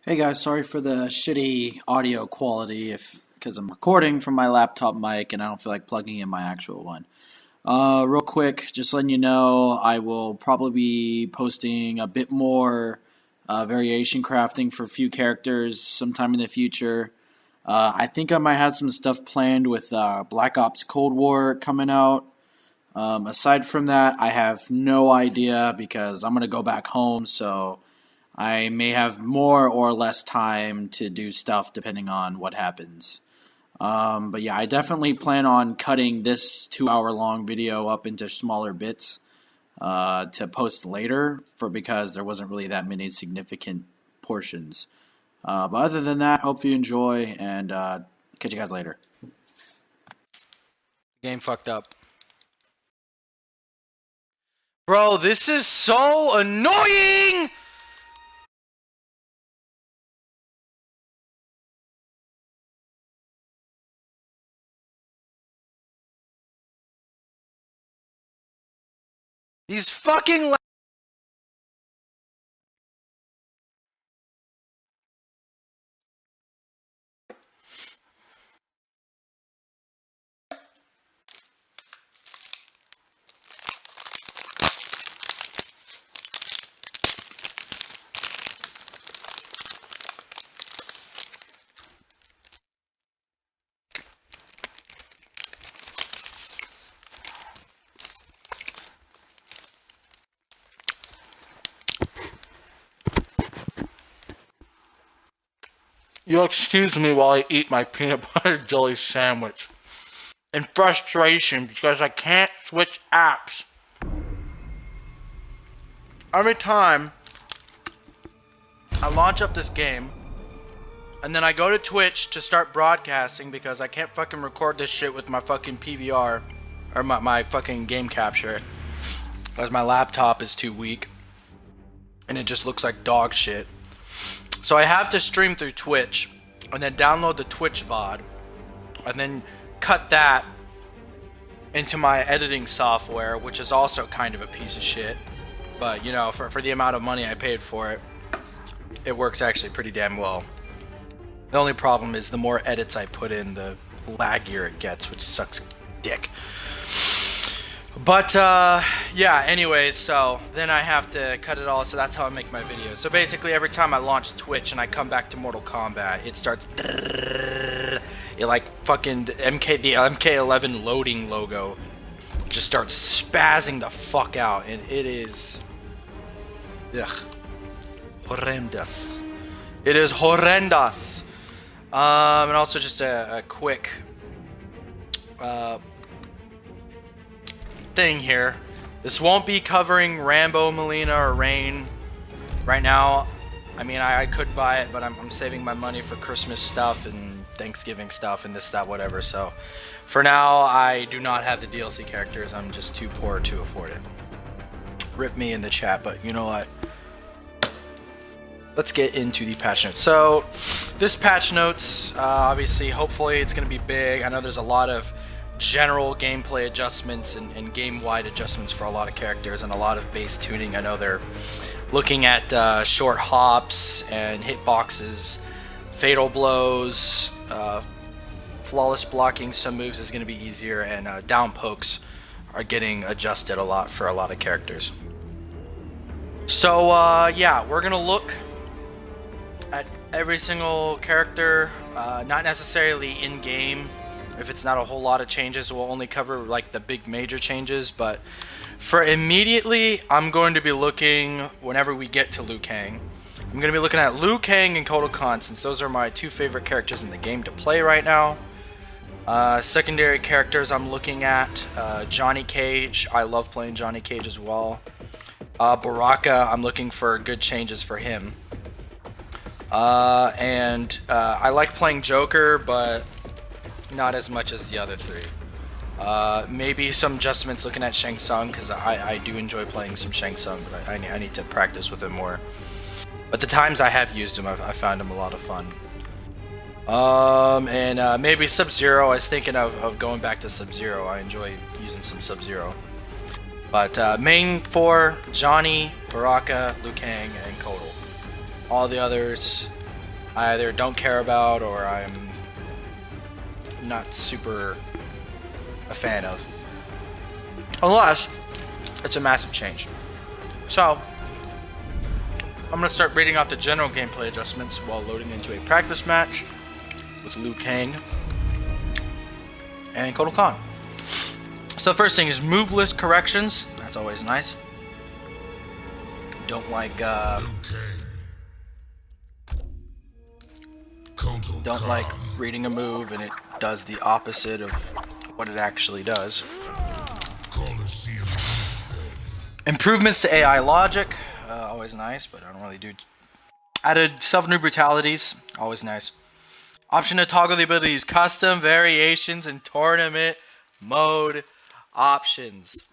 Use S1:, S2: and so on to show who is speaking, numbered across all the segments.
S1: Hey guys, sorry for the shitty audio quality because I'm recording from my laptop mic and I don't feel like plugging in my actual one. Real quick, just letting you know, I will probably be posting a bit more variation crafting for a few characters sometime in the future. I think I might have some stuff planned with Black Ops Cold War coming out. Aside from that, I have no idea because I'm going to go back home, so I may have more or less time to do stuff depending on what happens. But yeah, I definitely plan on cutting this 2-hour long video up into smaller bits to post later because there wasn't really that many significant portions. But other than that, hope you enjoy and catch you guys later.
S2: Game fucked up. Bro, this is so annoying! These fucking You'll excuse me while I eat my peanut butter jelly sandwich. In frustration because I can't switch apps. Every time I launch up this game, and then I go to Twitch to start broadcasting because I can't fucking record this shit with my fucking PVR, or my fucking game capture, because my laptop is too weak, and it just looks like dog shit. So I have to stream through Twitch, and then download the Twitch VOD, and then cut that into my editing software, which is also kind of a piece of shit. But, you know, for the amount of money I paid for it, it works actually pretty damn well. The only problem is the more edits I put in, the laggier it gets, which sucks dick. But, yeah, anyways, so then I have to cut it all, so that's how I make my videos. So basically, every time I launch Twitch and I come back to Mortal Kombat, it starts, it like fucking the MK11 loading logo just starts spazzing the fuck out, and it is, ugh, horrendous. It is horrendous. And also just a quick, thing here. This won't be covering Rambo, Molina, or Rain right now. I mean, I could buy it, but I'm saving my money for Christmas stuff and Thanksgiving stuff and this, that, whatever. So for now, I do not have the DLC characters. I'm just too poor to afford it. Rip me in the chat, but you know what? Let's get into the patch notes. So this patch notes, obviously, hopefully it's going to be big. I know there's a lot of general gameplay adjustments and game-wide adjustments for a lot of characters and a lot of base tuning. I know they're looking at short hops and hitboxes, fatal blows, flawless blocking. Some moves is going to be easier, and down pokes are getting adjusted a lot for a lot of characters. So yeah, we're going to look at every single character, not necessarily in-game. If it's not a whole lot of changes, we'll only cover like the big major changes. But for immediately, I'm going to be looking, whenever we get to Liu Kang, I'm going to be looking at Liu Kang and Kotal Kahn, since those are my two favorite characters in the game to play right now. Secondary characters I'm looking at, Johnny Cage. I love playing Johnny Cage as well. Baraka, I'm looking for good changes for him. And I like playing Joker, but not as much as the other three. Maybe some adjustments looking at Shang Tsung, because I do enjoy playing some Shang Tsung, but I need to practice with him more. But the times I have used him, I found him a lot of fun. And maybe Sub-Zero. I was thinking of going back to Sub-Zero. I enjoy using some Sub-Zero. But main four: Johnny, Baraka, Liu Kang, and Kotal. All the others I either don't care about or I'm not super a fan of. Unless it's a massive change. So, I'm going to start reading off the general gameplay adjustments while loading into a practice match with Liu Kang and Kotal Kahn. So the first thing is move list corrections. That's always nice. Don't like reading a move and it does the opposite of what it actually does. Improvements to AI logic, always nice, but I don't really do. Added self-new brutalities, always nice. Option to toggle the ability to use custom variations in tournament mode options.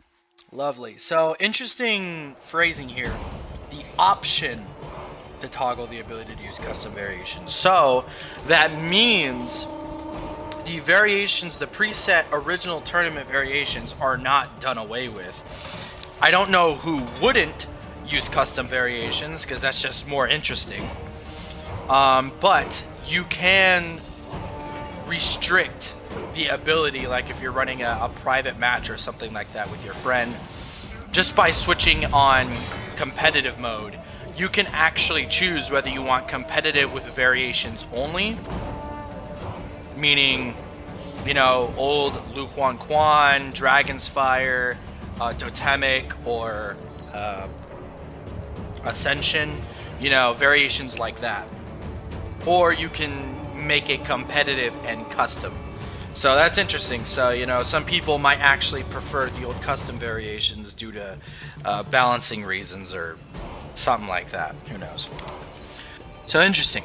S2: Lovely. So, interesting phrasing here. The option to toggle the ability to use custom variations. So, that means the variations, the preset original tournament variations are not done away with. I don't know who wouldn't use custom variations, because that's just more interesting. But you can restrict the ability, like if you're running a private match or something like that with your friend, just by switching on competitive mode. You can actually choose whether you want competitive with variations only, meaning, you know, old Liu Kang, Dragon's Fire, Totemic, or Ascension, you know, variations like that. Or you can make it competitive and custom. So that's interesting. So, you know, some people might actually prefer the old custom variations due to balancing reasons or something like that. Who knows? So interesting.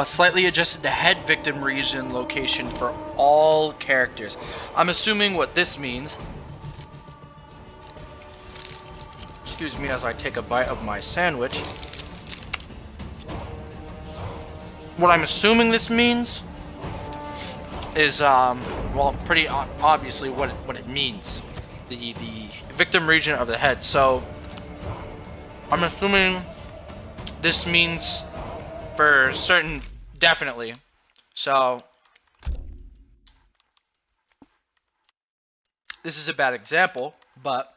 S2: Slightly adjusted the head victim region location for all characters. I'm assuming what this means. Excuse me as I take a bite of my sandwich. What I'm assuming this means is, well, pretty obviously what it means. The victim region of the head. So, I'm assuming this means for certain, definitely. So, this is a bad example, but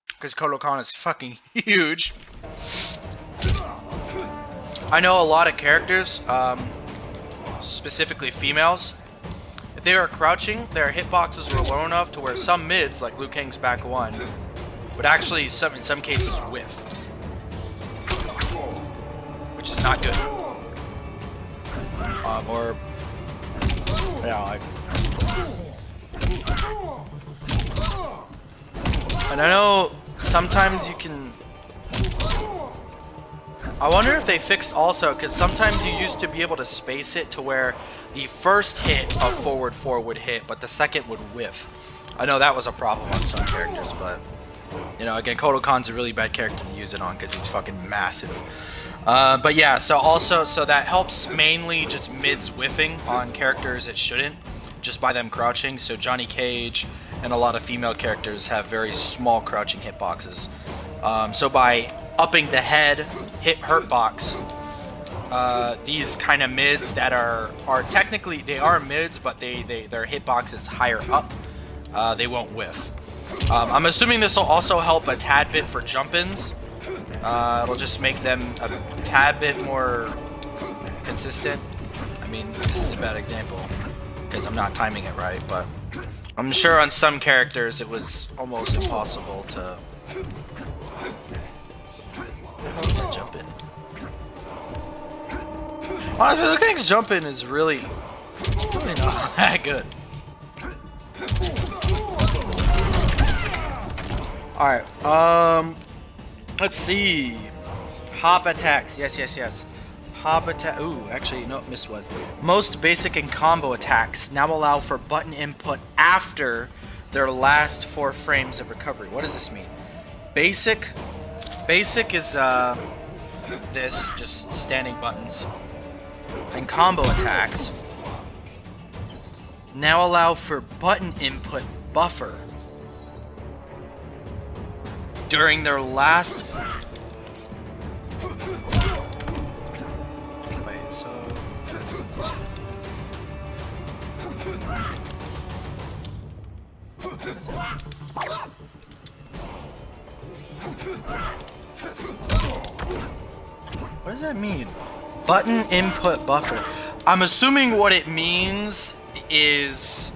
S2: because Kotal Kahn is fucking huge. I know a lot of characters, specifically females, if they are crouching, their hitboxes were low enough to where some mids, like Liu Kang's back one, would actually, in some cases, whiff. Which is not good. Or, you know, like... And I know sometimes you can... I wonder if they fixed also, because sometimes you used to be able to space it to where the first hit of forward 4 would hit, but the second would whiff. I know that was a problem on some characters, but, you know, again, Kotal Kahn's a really bad character to use it on because he's fucking massive. But yeah, so that helps mainly just mids whiffing on characters it shouldn't, just by them crouching. So Johnny Cage and a lot of female characters have very small crouching hitboxes. So by upping the head hurt box, these kind of mids that are technically, they are mids, but their hitbox is higher up, they won't whiff. I'm assuming this will also help a tad bit for jump-ins. It'll just make them a tad bit more consistent. I mean, this is a bad example because I'm not timing it right, but I'm sure on some characters it was almost impossible to... How is that jump in? Honestly, Liu Kang's jump in is really not that good. Alright, let's see. Hop attacks. Yes. Hop attack. Ooh, actually, no, missed one. Most basic and combo attacks now allow for button input after their last 4 frames of recovery. What does this mean? Basic is this, just standing buttons. And combo attacks now allow for button input buffer during their last What does that mean? Button input buffer. I'm assuming what it means is...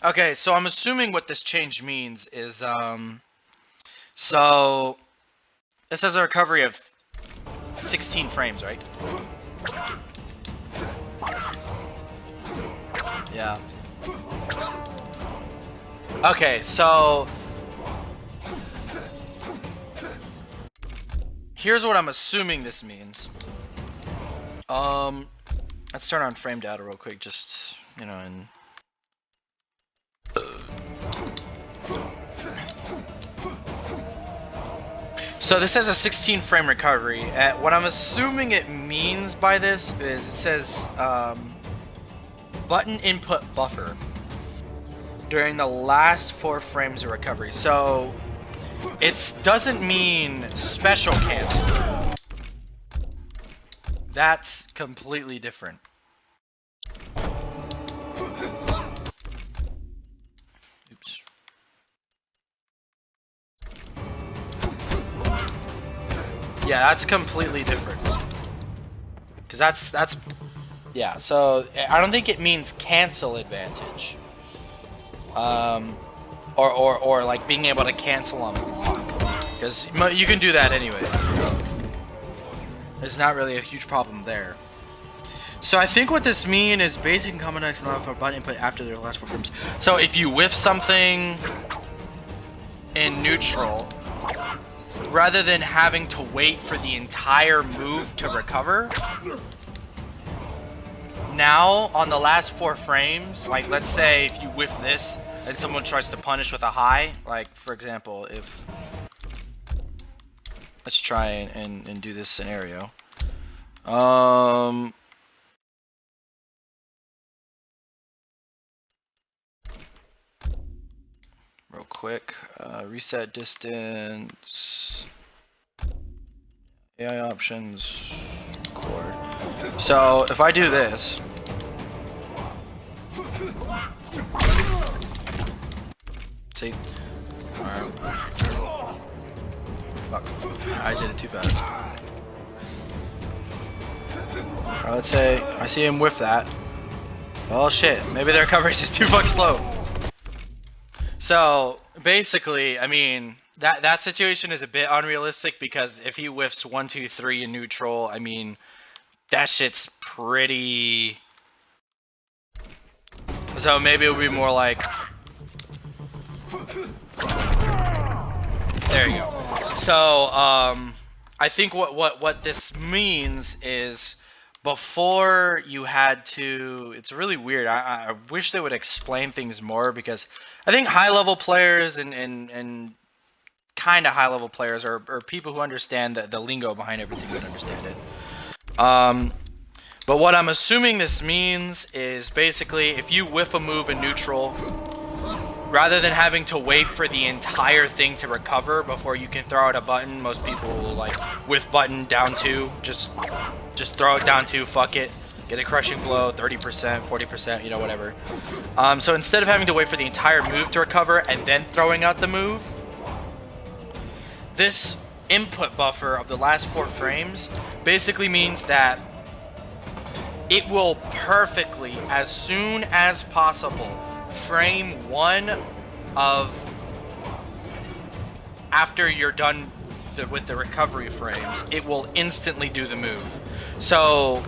S2: Okay, so I'm assuming what this change means is, so this has a recovery of 16 frames, right? Yeah. Okay, so here's what I'm assuming this means. Let's turn on frame data real quick, just, you know, and so this has a 16 frame recovery. What I'm assuming it means by this is it says button input buffer during the last 4 frames of recovery. So it doesn't mean special cancel. That's completely different. Oops. Yeah, that's completely different. Because that's yeah, so I don't think it means cancel advantage. Or like being able to cancel on block. Because you can do that anyways. There's not really a huge problem there. So I think what this means is basic combination for button input after the last 4 frames. So if you whiff something in neutral, rather than having to wait for the entire move to recover, now on the last 4 frames, like let's say if you whiff this and someone tries to punish with a high, like for example, if let's try and do this scenario. Real quick, reset distance, AI options, cord. So if I do this, see, alright. Fuck, I did it too fast. Alright, let's say I see him whiff that. Well, shit, maybe their coverage is too fucking slow. So basically, I mean, that situation is a bit unrealistic because if he whiffs 1, 2, 3 in neutral, I mean, that shit's pretty. So maybe it would be more like. There you go. So I think what this means is before you had to. It's really weird. I wish they would explain things more because I think high-level players and kind of high-level players or people who understand the lingo behind everything would understand it. But what I'm assuming this means is basically if you whiff a move in neutral, rather than having to wait for the entire thing to recover before you can throw out a button, most people will like whiff button down 2, just throw it down 2, fuck it. Get a crushing blow, 30%, 40%, you know, whatever. So instead of having to wait for the entire move to recover and then throwing out the move, this input buffer of the last 4 frames basically means that it will perfectly, as soon as possible, frame 1 of after you're done with the recovery frames, it will instantly do the move. So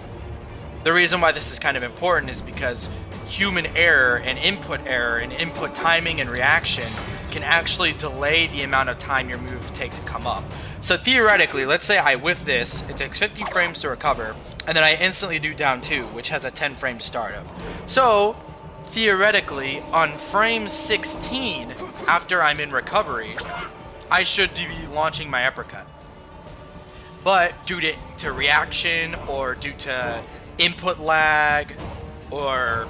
S2: the reason why this is kind of important is because human error and input timing and reaction can actually delay the amount of time your move takes to come up. So theoretically, let's say I whiff this, it takes 50 frames to recover, and then I instantly do down 2, which has a 10 frame startup. So theoretically, on frame 16, after I'm in recovery, I should be launching my uppercut. But due to reaction or due to input lag or,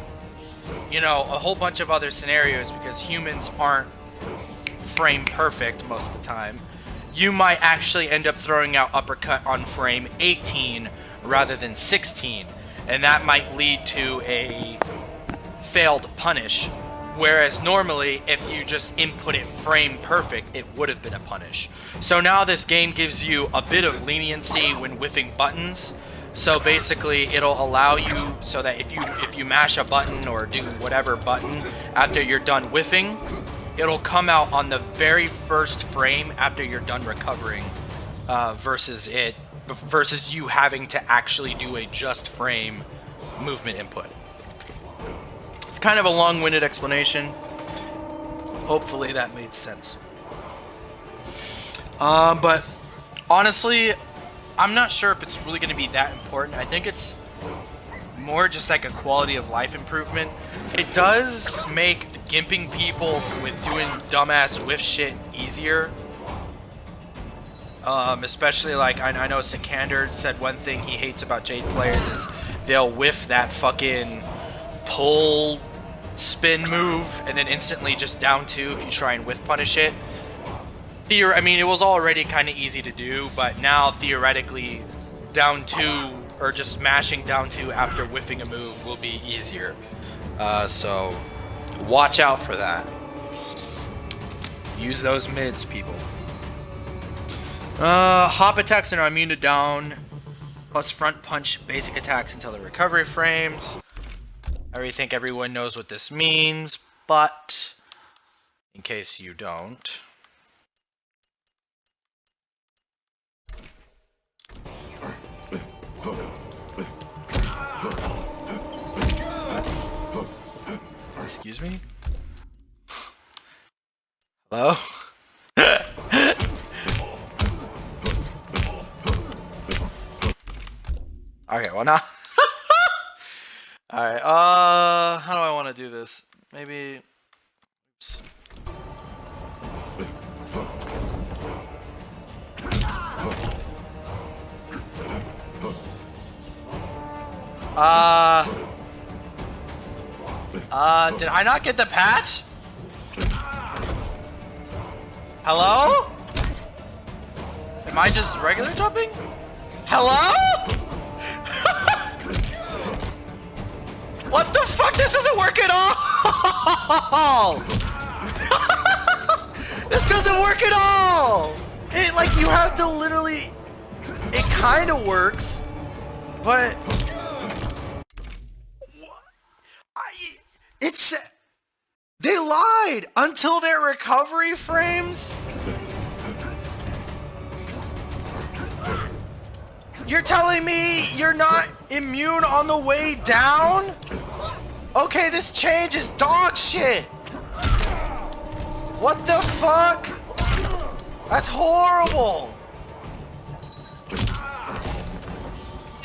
S2: you know, a whole bunch of other scenarios, because humans aren't frame perfect most of the time, you might actually end up throwing out uppercut on frame 18 rather than 16, and that might lead to a failed punish, whereas normally if you just input it frame perfect, it would have been a punish. So now this game gives you a bit of leniency when whiffing buttons. So basically it'll allow you so that if you mash a button or do whatever button after you're done whiffing, it'll come out on the very first frame after you're done recovering, versus you having to actually do a just frame movement input. It's kind of a long-winded explanation. Hopefully that made sense. But honestly, I'm not sure if it's really going to be that important. I think it's more just like a quality of life improvement. It does make gimping people with doing dumbass whiff shit easier. Especially like, I know Sikander said one thing he hates about Jade players is they'll whiff that fucking pull spin move and then instantly just down 2 if you try and whiff punish it. I mean, it was already kind of easy to do, but now theoretically down 2 or just mashing down 2 after whiffing a move will be easier. So watch out for that. Use those mids, people. Hop attacks are immune to down, plus front punch basic attacks until the recovery frames. I think everyone knows what this means, but in case you don't. Excuse me? Hello? Okay, well now. Alright, how do I want to do this? Maybe. Oops. Did I not get the patch? Hello? Am I just regular jumping? Hello? What the fuck? This doesn't work at all! This doesn't work at all! It, like, you have to literally... It kind of works, but... It's... They lied! Until their recovery frames? You're telling me you're not immune on the way down? Okay, this change is dog shit! What the fuck? That's horrible!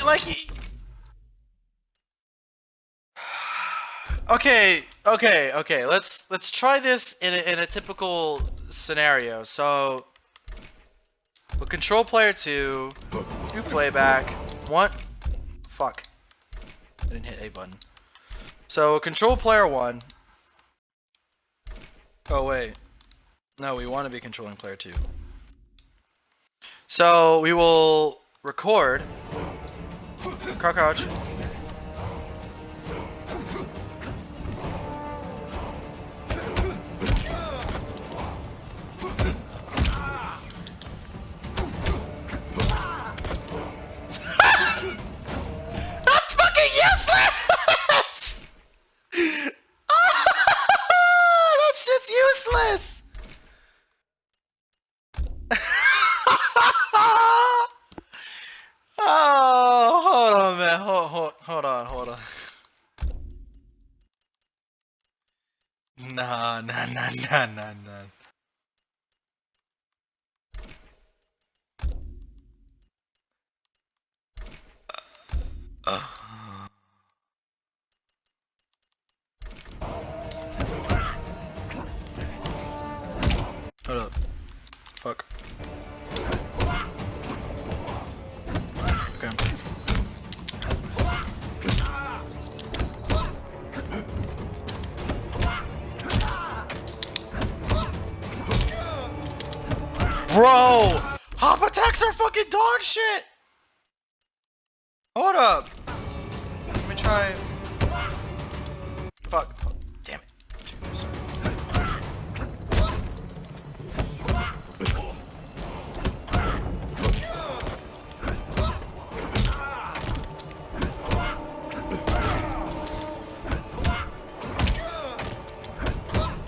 S2: Like... Okay. Let's try this in a typical scenario. So, we'll control player 2, do playback. What? Fuck. I didn't hit A button. So, we'll control player 1. Oh wait. No, we want to be controlling player 2. So, we will record. Crouch. Useless! That shit's useless! Oh, hold on, man. Hold on. Nah. Hold up. Fuck. Okay. Hop attacks are fucking dog shit! Hold up! Let me try... Fuck. Damn it.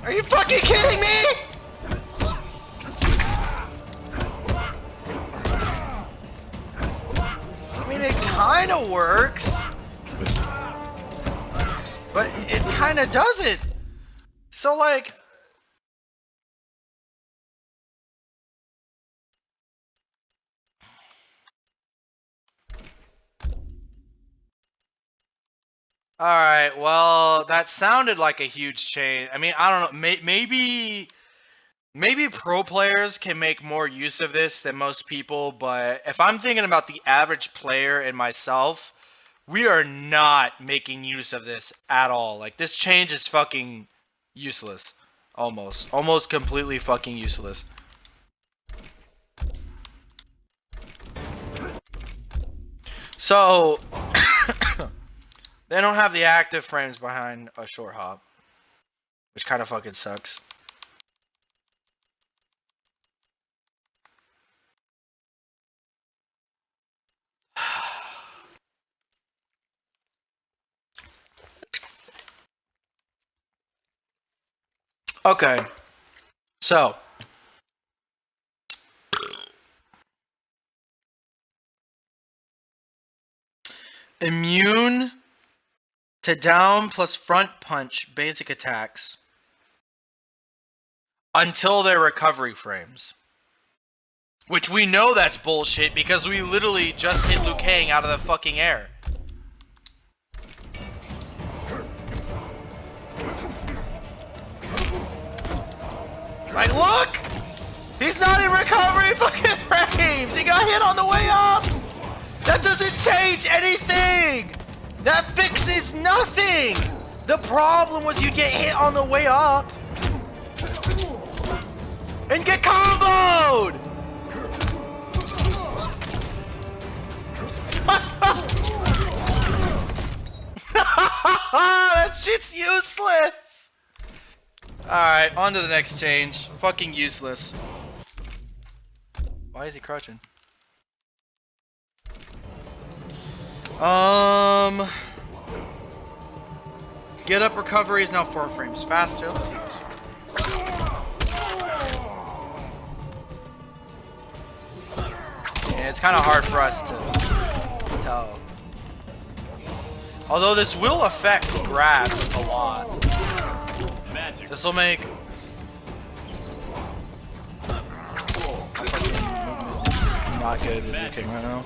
S2: Are you fucking kidding me?! I mean, it kinda works. But it kinda doesn't. So, like... Alright, well, that sounded like a huge change. I mean, I don't know, maybe pro players can make more use of this than most people, but if I'm thinking about the average player and myself, we are not making use of this at all. Like, this change is fucking useless. Almost completely fucking useless. So... They don't have the active frames behind a short hop, which kind of fucking sucks. Okay, so immune to down plus front punch basic attacks until their recovery frames. Which we know that's bullshit because we literally just hit Liu Kang out of the fucking air. Like, look! He's not in recovery fucking frames! He got hit on the way up! That doesn't change anything! That fixes nothing! The problem was you get hit on the way up and get comboed! That shit's useless! Alright, on to the next change. Fucking useless. Why is he crouching? Get up recovery is now 4 frames faster. Let's see this. Yeah, it's kind of hard for us to tell. Although this will affect grabs a lot. This will make... Not good with Liu Kang right now.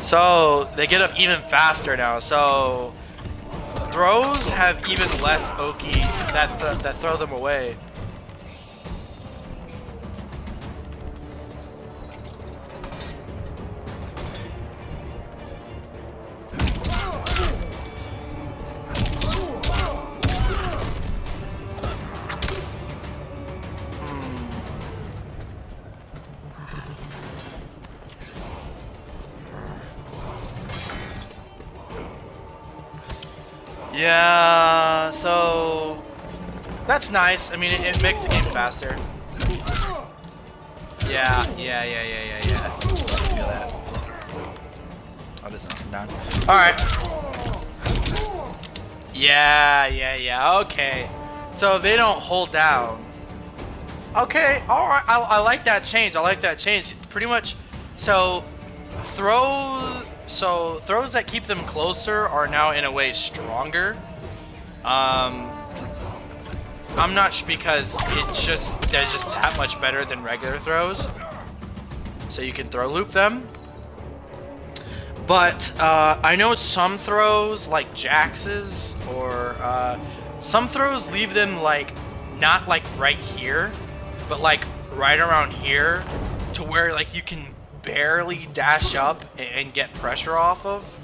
S2: So, they get up even faster now, so... Throws have even less Oki that throw them away. Yeah, so that's nice. I mean, it makes the game faster. Yeah. Feel that. I'll just knock him down. Alright. Yeah. Okay. So they don't hold down. Okay, alright. I like that change. Pretty much. So throws that keep them closer are now in a way stronger. I'm not sure because they're just that much better than regular throws. So you can throw loop them. But I know some throws like Jax's or some throws leave them like not like right here, but like right around here to where like you can barely dash up and get pressure off of.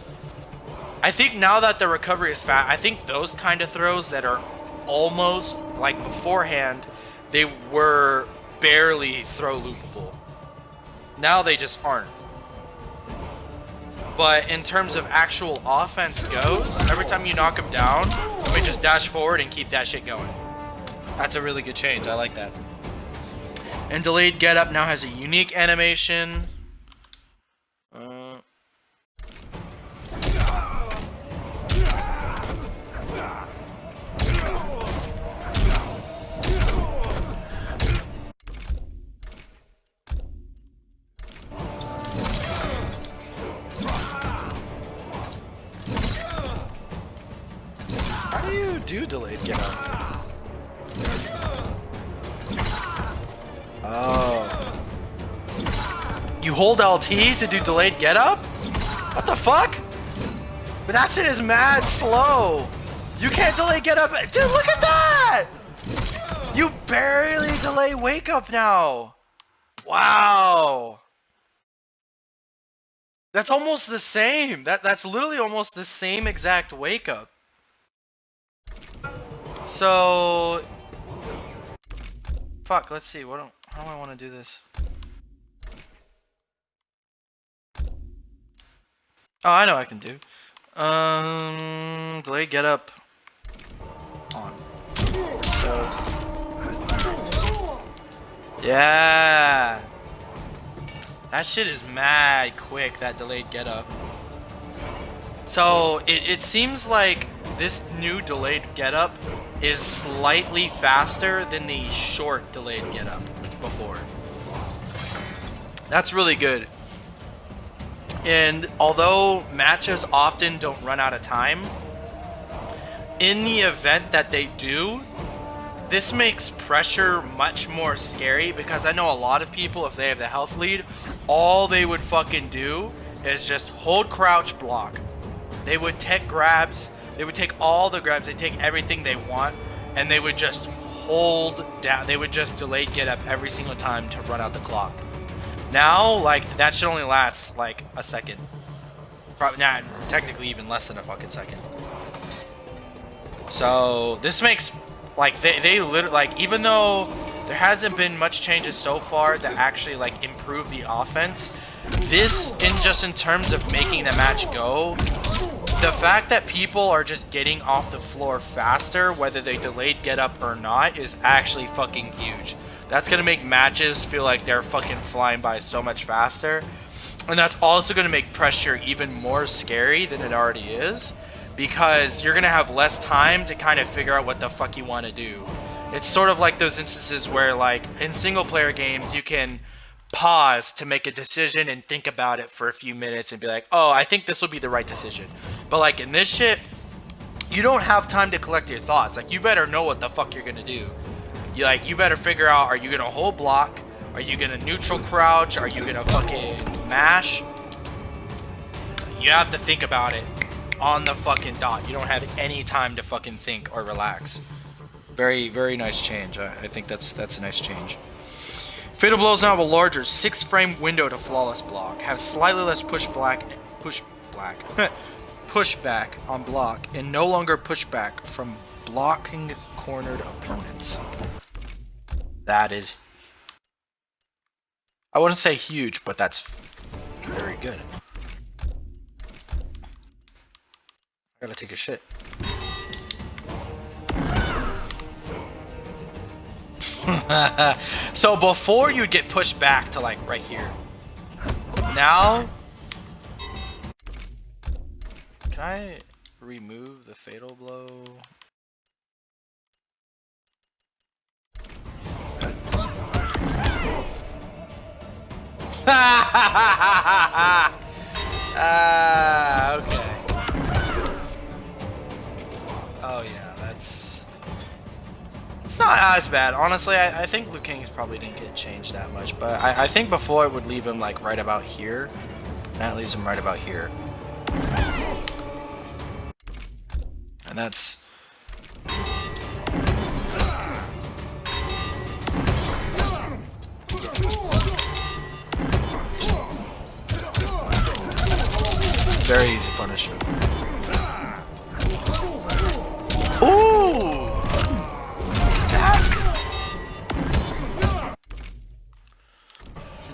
S2: I think now that the recovery is fast, I think those kind of throws that are almost like beforehand, they were barely throw loopable. Now they just aren't. But in terms of actual offense goes, every time you knock him down, you may just dash forward and keep that shit going. That's a really good change. I like that. And delayed get up now has a unique animation. How do you do delayed get up? Oh. You hold LT to do delayed get up? What the fuck? But that shit is mad slow. You can't delay get up. Dude, look at that! You barely delay wake up now. Wow. That's almost the same. That's literally almost the same exact wake up. So fuck, let's see. How do I want to do this? Oh, I know what I can do. Delay get up on. So yeah. That shit is mad quick, that delayed get up. So it seems like this new delayed get up is slightly faster than the short delayed get up before. That's really good. And although matches often don't run out of time, in the event that they do, this makes pressure much more scary, because I know a lot of people, if they have the health lead, all they would fucking do is just hold crouch block. They would take grabs, they would take all the grabs, they take everything they want, and they would just hold down, they would just delay get up every single time to run out the clock. Now, like, that should only last like a second. Probably not, technically even less than a fucking second. So this makes, like, they literally, like, even though there hasn't been much changes so far that actually like improve the offense, this, in terms of making the match go, the fact that people are just getting off the floor faster, whether they delayed get up or not, is actually fucking huge. That's gonna make matches feel like they're fucking flying by so much faster. And that's also gonna make pressure even more scary than it already is, because you're gonna have less time to kind of figure out what the fuck you want to do. It's sort of like those instances where, like, in single player games, you can pause to make a decision and think about it for a few minutes and be like, oh, I think this will be the right decision. But like in this shit, you don't have time to collect your thoughts. Like, you better know what the fuck you're gonna do. You better figure out, are you gonna hold block? Are you gonna neutral crouch? Are you gonna fucking mash? You have to think about it on the fucking dot. You don't have any time to fucking think or relax. Very, very nice change. I think that's a nice change. Fatal blows now have a larger 6-frame window to flawless block, have slightly less pushback on block, and no longer pushback from blocking cornered opponents. That is, I wouldn't say huge, but that's very good. I gotta take a shit. So before you'd get pushed back to like right here. Now, can I remove the fatal blow? Okay. Oh yeah, it's not as bad. Honestly, I think Liu Kang's probably didn't get changed that much, but I think before it would leave him like right about here. Now it leaves him right about here. And that's... very easy punish. Ooh!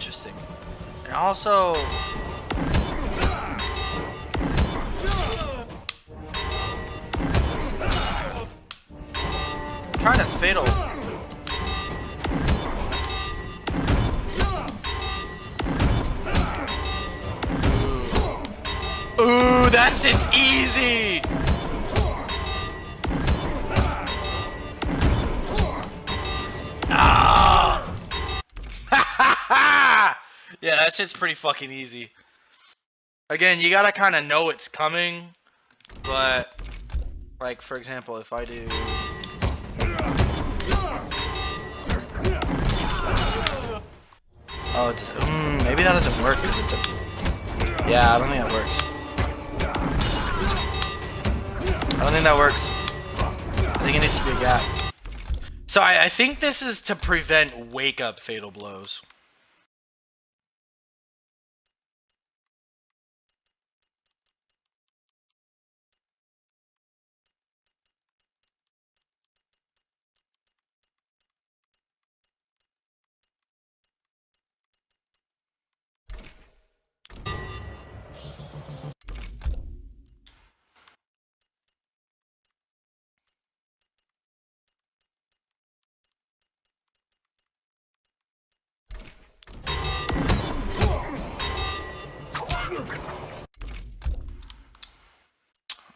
S2: interesting. And also... I'm trying to fatal. Ooh, that shit's easy! Ah! Yeah, that shit's pretty fucking easy. Again, you gotta kind of know it's coming, but like for example, if I do. Oh, it does. Maybe that doesn't work because it's a. Yeah, I don't think that works. I don't think that works. I think it needs to be a gap. So I think this is to prevent wake-up fatal blows.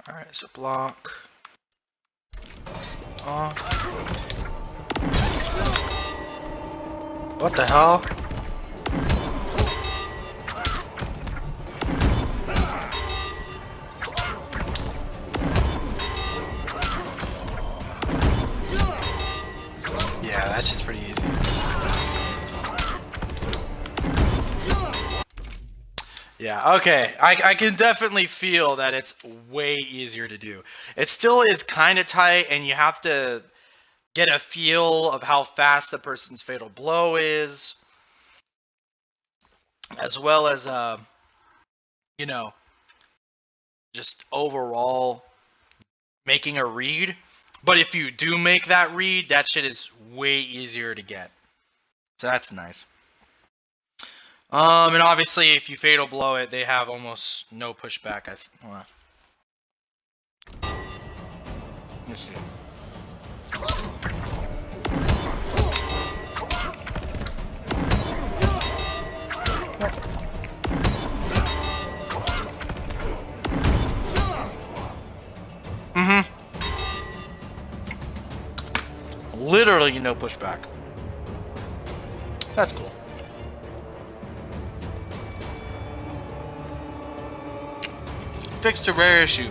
S2: Alright, so block. What the hell? Yeah, that's just pretty easy. Yeah, okay. I can definitely feel that it's way easier to do. It still is kind of tight, and you have to get a feel of how fast the person's fatal blow is, as well as, you know, just overall making a read. But if you do make that read, that shit is way easier to get. So that's nice. And obviously, if you fatal blow it, they have almost no pushback. Let's see. Literally no pushback. That's cool. Fixed a rare issue.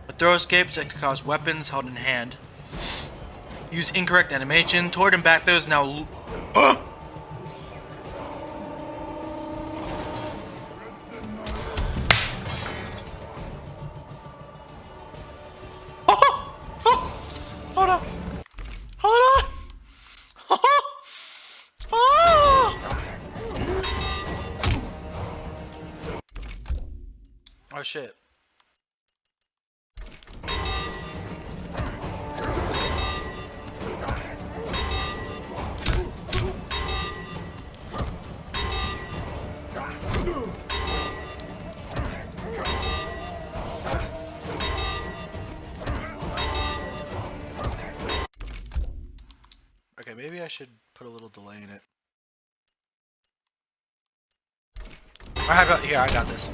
S2: With throw escapes that could cause weapons held in hand. Use incorrect animation. Toward and back those now. Hold on. Hold on. Oh shit. Okay, maybe I should put a little delay in it. I got this.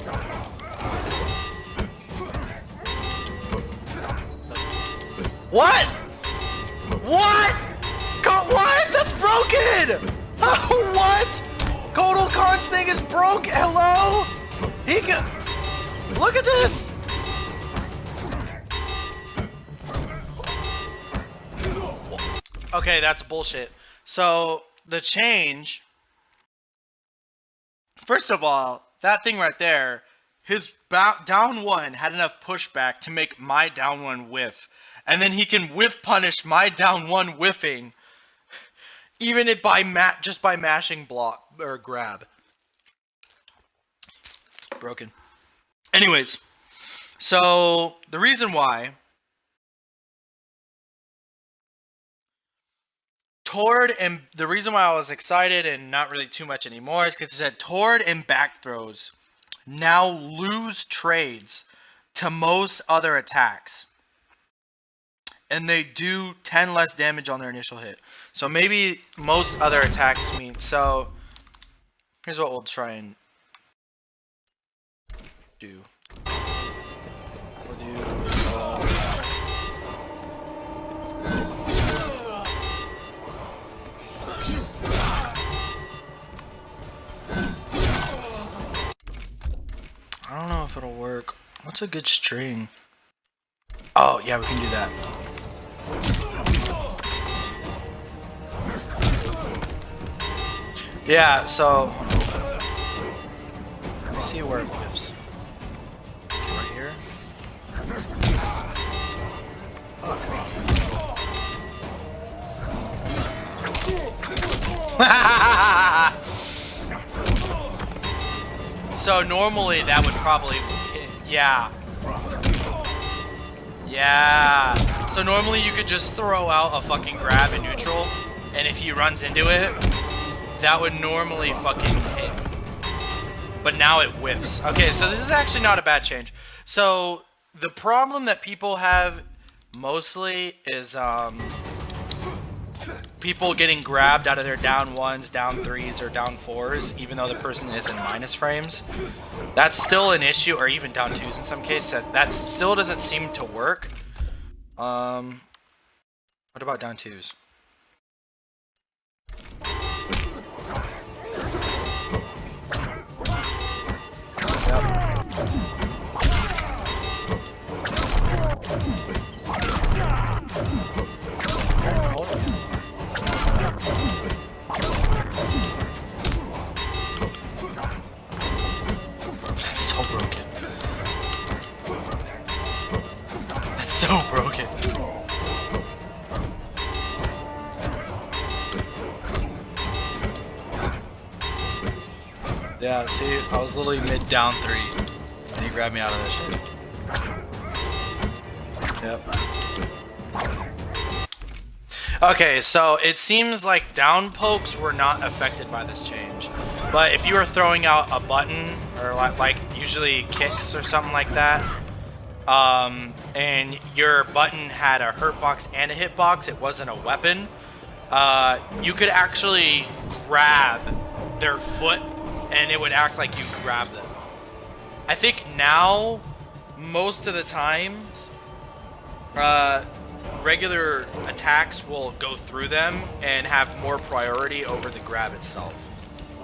S2: What? What? What? That's broken! What? Kotal Kahn's thing is broke. Hello? He can. Look at this. Okay, that's bullshit. So the change. First of all, that thing right there, his down one had enough pushback to make my down one whiff. And then he can whiff punish my down one whiffing, even if just by mashing block or grab. Broken. Anyways, so the reason why Toward and the reason why I was excited and not really too much anymore is because it said toward and back throws now lose trades to most other attacks. And they do 10 less damage on their initial hit. So maybe most other attacks mean... So, here's what we'll try and do. We'll do... I don't know if it'll work. What's a good string? Oh, yeah, we can do that. Yeah, so let me see where it whiffs. Okay, right here. So normally that would probably hit, yeah. Yeah. So normally you could just throw out a fucking grab in neutral, and if he runs into it, that would normally fucking hit. But now it whiffs. Okay, so this is actually not a bad change. So the problem that people have mostly is people getting grabbed out of their down ones, down threes, or down fours, even though the person is in minus frames. That's still an issue, or even down twos in some cases. That still doesn't seem to work. What about down twos? That's so broken. That's so broken. Yeah, see, I was literally mid down three, and he grabbed me out of that shit. Yep. Okay, so it seems like down pokes were not affected by this change. But if you were throwing out a button, or like usually kicks or something like that, and your button had a hurt box and a hit box, it wasn't a weapon, you could actually grab their foot and it would act like you grabbed them. I think now, most of the times, regular attacks will go through them and have more priority over the grab itself.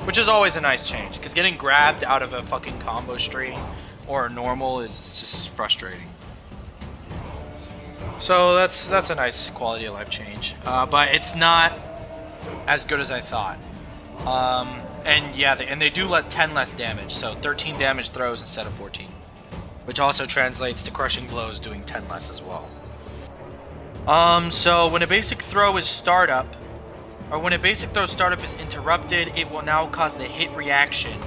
S2: Which is always a nice change, because getting grabbed out of a fucking combo string or normal is just frustrating. So that's a nice quality of life change, but it's not as good as I thought. And yeah, they do let 10 less damage, so 13 damage throws instead of 14, which also translates to crushing blows doing 10 less as well. So when a basic throw is startup, or when a basic throw startup is interrupted, it will now cause the hit reaction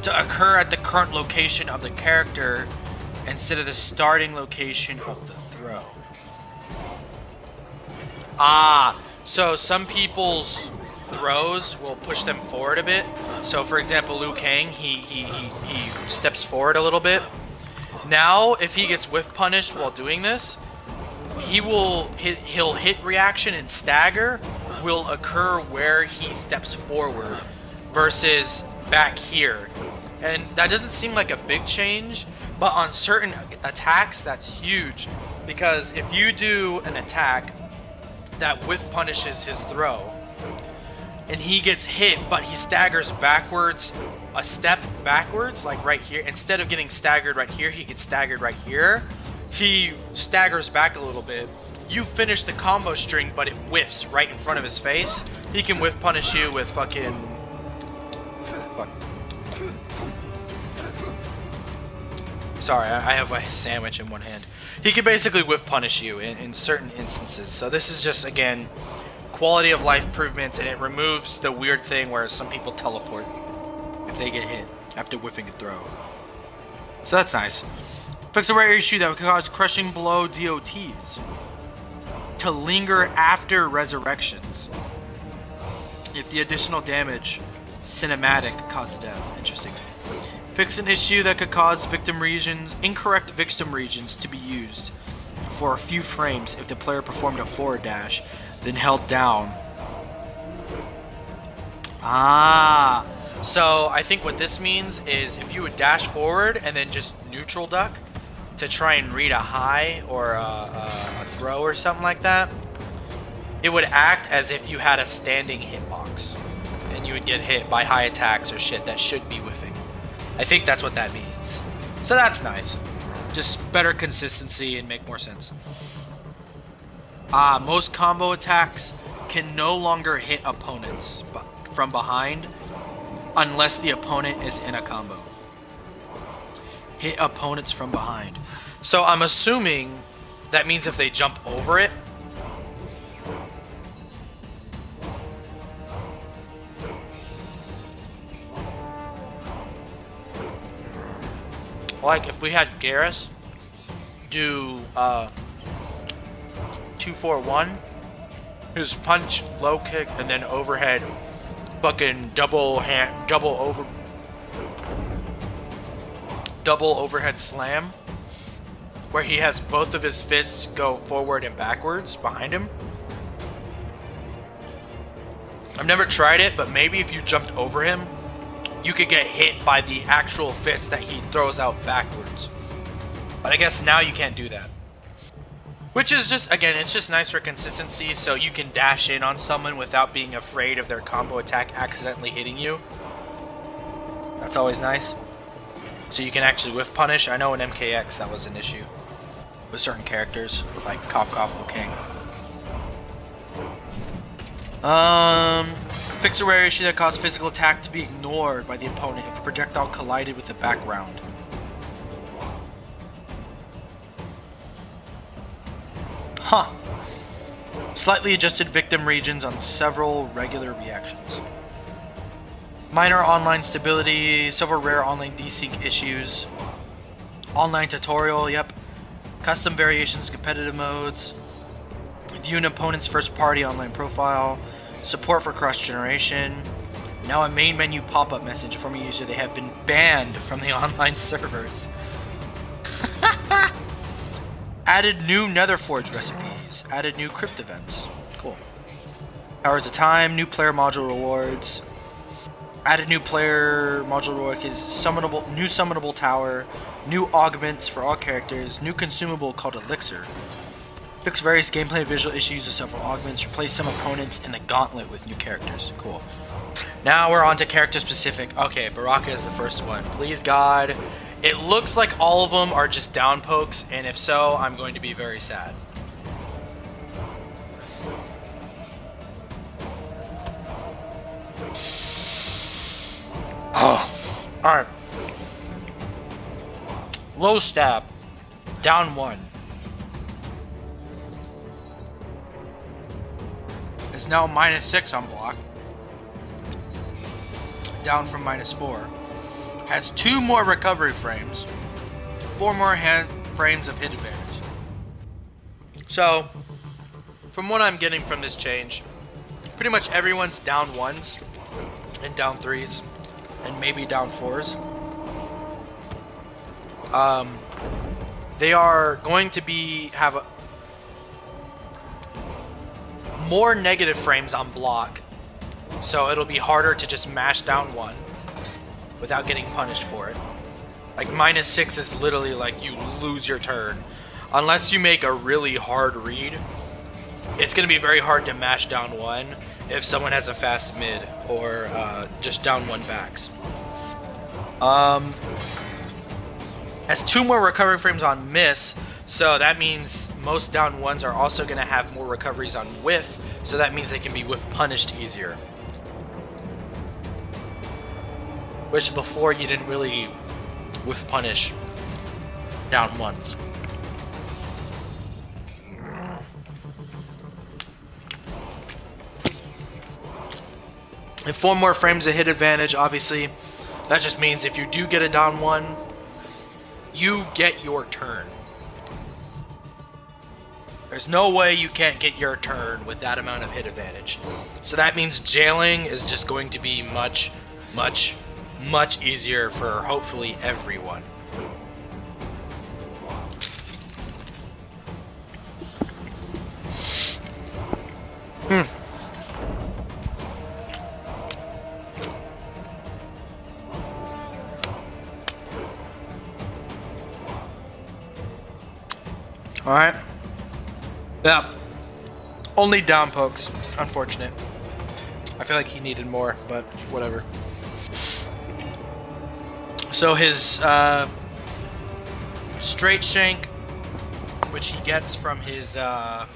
S2: to occur at the current location of the character instead of the starting location of the throw. Ah, so some people's throws will push them forward a bit. So for example, Liu Kang, he steps forward a little bit. Now, if he gets whiff punished while doing this, he'll hit reaction and stagger will occur where he steps forward versus back here. And that doesn't seem like a big change, but on certain attacks that's huge, because if you do an attack that whiff punishes his throw and he gets hit but he staggers backwards a step backwards, like right here, instead of getting staggered right here, he gets staggered right here, he staggers back a little bit, you finish the combo string but it whiffs right in front of his face, he can whiff punish you with fucking... Fuck. Sorry, I have a sandwich in one hand. He can basically whiff punish you in certain instances. So this is just, again, quality of life improvements, and it removes the weird thing where some people teleport if they get hit after whiffing a throw. So that's nice. Fix a rare issue that would cause crushing blow DOTs. to linger after resurrections. If the additional damage cinematic causes death. Interesting. Fix an issue that could cause incorrect victim regions to be used for a few frames if the player performed a forward dash, then held down. Ah, so I think what this means is if you would dash forward and then just neutral duck to try and read a high or a throw or something like that, it would act as if you had a standing hitbox and you would get hit by high attacks or shit that should be whiffing. I think that's what that means. So that's nice. Just better consistency and make more sense. Most combo attacks can no longer hit opponents from behind unless the opponent is in a combo. Hit opponents from behind. So I'm assuming that means if they jump over it, like if we had Geras do 2-4-1, his punch, low kick, and then overhead fucking double overhead slam, where he has both of his fists go forward and backwards behind him. I've never tried it, but maybe if you jumped over him, you could get hit by the actual fist that he throws out backwards. But I guess now you can't do that. Which is just, again, it's just nice for consistency, so you can dash in on someone without being afraid of their combo attack accidentally hitting you. That's always nice. So you can actually whiff punish. I know in MKX that was an issue with certain characters, like Liu Kang. Fix a rare issue that caused physical attack to be ignored by the opponent if a projectile collided with the background. Huh. Slightly adjusted victim regions on several regular reactions. Minor online stability, several rare online desync issues. Online tutorial, yep. Custom variations, competitive modes. View an opponent's first party online profile. Support for cross-generation. Now a main menu pop-up message informing a user they have been banned from the online servers. Added new Netherforge recipes. Added new crypt events. Cool. Hours of time. New player module rewards. Added new player module reward is new summonable tower. New augments for all characters. New consumable called Elixir. Fix various gameplay and visual issues with several augments. Replace some opponents in the gauntlet with new characters. Cool. Now we're on to character specific. Okay, Baraka is the first one. Please God. It looks like all of them are just down pokes, and if so, I'm going to be very sad. Oh, alright. Low stab. Down 1. Is now -6 on block, down from -4. Has 2 more recovery frames, 4 more frames of hit advantage. So, from what I'm getting from this change, pretty much everyone's down 1s and down 3s and maybe down 4s. They are going to have more negative frames on block, so it'll be harder to just mash down 1 without getting punished for it. Like -6 is literally like you lose your turn. Unless you make a really hard read, it's going to be very hard to mash down 1 if someone has a fast mid or just down 1 backs. Has 2 more recovery frames on miss, so that means most down 1s are also going to have more recoveries on whiff, so that means they can be whiff punished easier. Which before you didn't really whiff punish down 1s. And 4 more frames of hit advantage, obviously. That just means if you do get a down 1, you get your turn. There's no way you can't get your turn with that amount of hit advantage. So that means jailing is just going to be much, much, much easier for hopefully everyone. Alright. Yeah. Only down pokes. Unfortunate. I feel like he needed more, but whatever. So his straight shank, which he gets from his I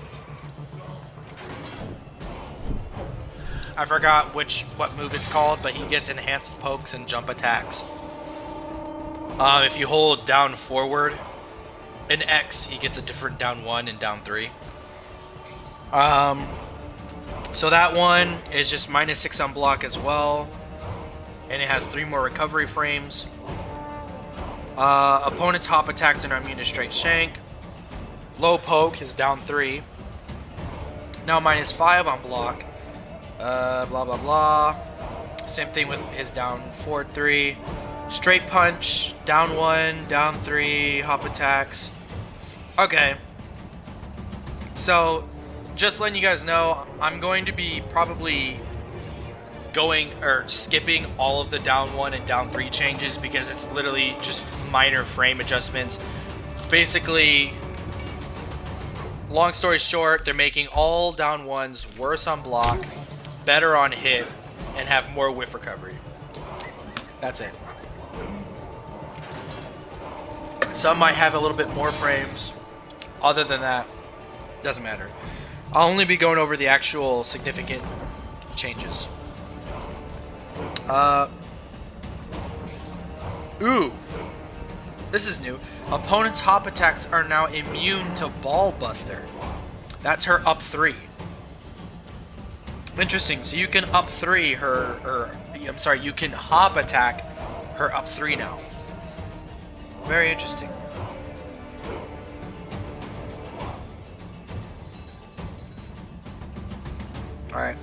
S2: forgot what move it's called, but he gets enhanced pokes and jump attacks. If you hold down forward in X, he gets a different down 1 and down 3. So that one is just -6 on block as well, and it has 3 more recovery frames. Opponent's hop attacks are immune to straight shank. Low poke is down 3. Now -5 on block. Blah blah blah. Same thing with his down forward 3. Straight punch, down 1, down 3, hop attacks. Okay. So, just letting you guys know, I'm going to be probably going or skipping all of the down 1 and down 3 changes because it's literally just minor frame adjustments. Basically, long story short, they're making all down 1s worse on block, better on hit, and have more whiff recovery. That's it. Some might have a little bit more frames. Other than that, doesn't matter. I'll only be going over the actual significant changes. Ooh. This is new. Opponent's hop attacks are now immune to Ball Buster. That's her up 3. Interesting. So you can up 3 you can hop attack her up 3 now. Very interesting. Alright.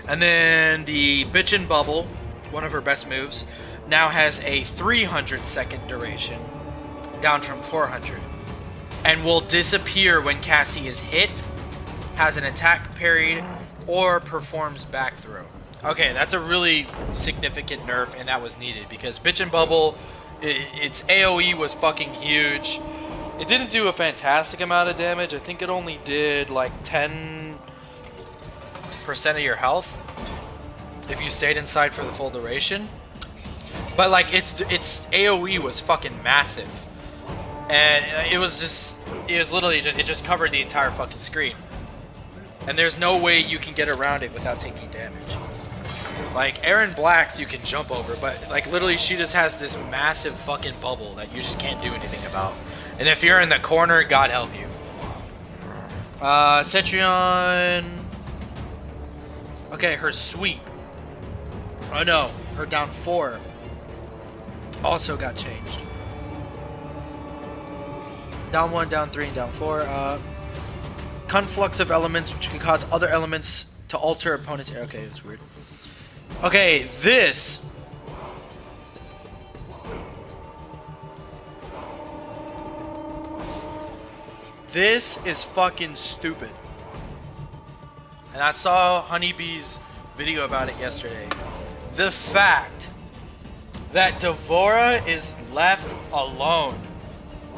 S2: And then the Bitchin' Bubble, one of her best moves, now has a 300 second duration, down from 400. And will disappear when Cassie is hit, has an attack parried, or performs back throw. Okay, that's a really significant nerf, and that was needed, because Bitchin' Bubble, its AoE was fucking huge. It didn't do a fantastic amount of damage. I think it only did like 10% of your health if you stayed inside for the full duration. But like its AoE was fucking massive, and it was literally it just covered the entire fucking screen, and there's no way you can get around it without taking damage. Like Erron Black's you can jump over, but like literally she just has this massive fucking bubble that you just can't do anything about. And if you're in the corner, God help you. Cetrion. Okay, her sweep. Oh no, her down 4 also got changed. Down 1, down 3, and down 4. Conflux of elements, which can cause other elements to alter opponents. Okay, that's weird. Okay, this. This is fucking stupid. And I saw Honeybee's video about it yesterday. The fact that Dvorah is left alone.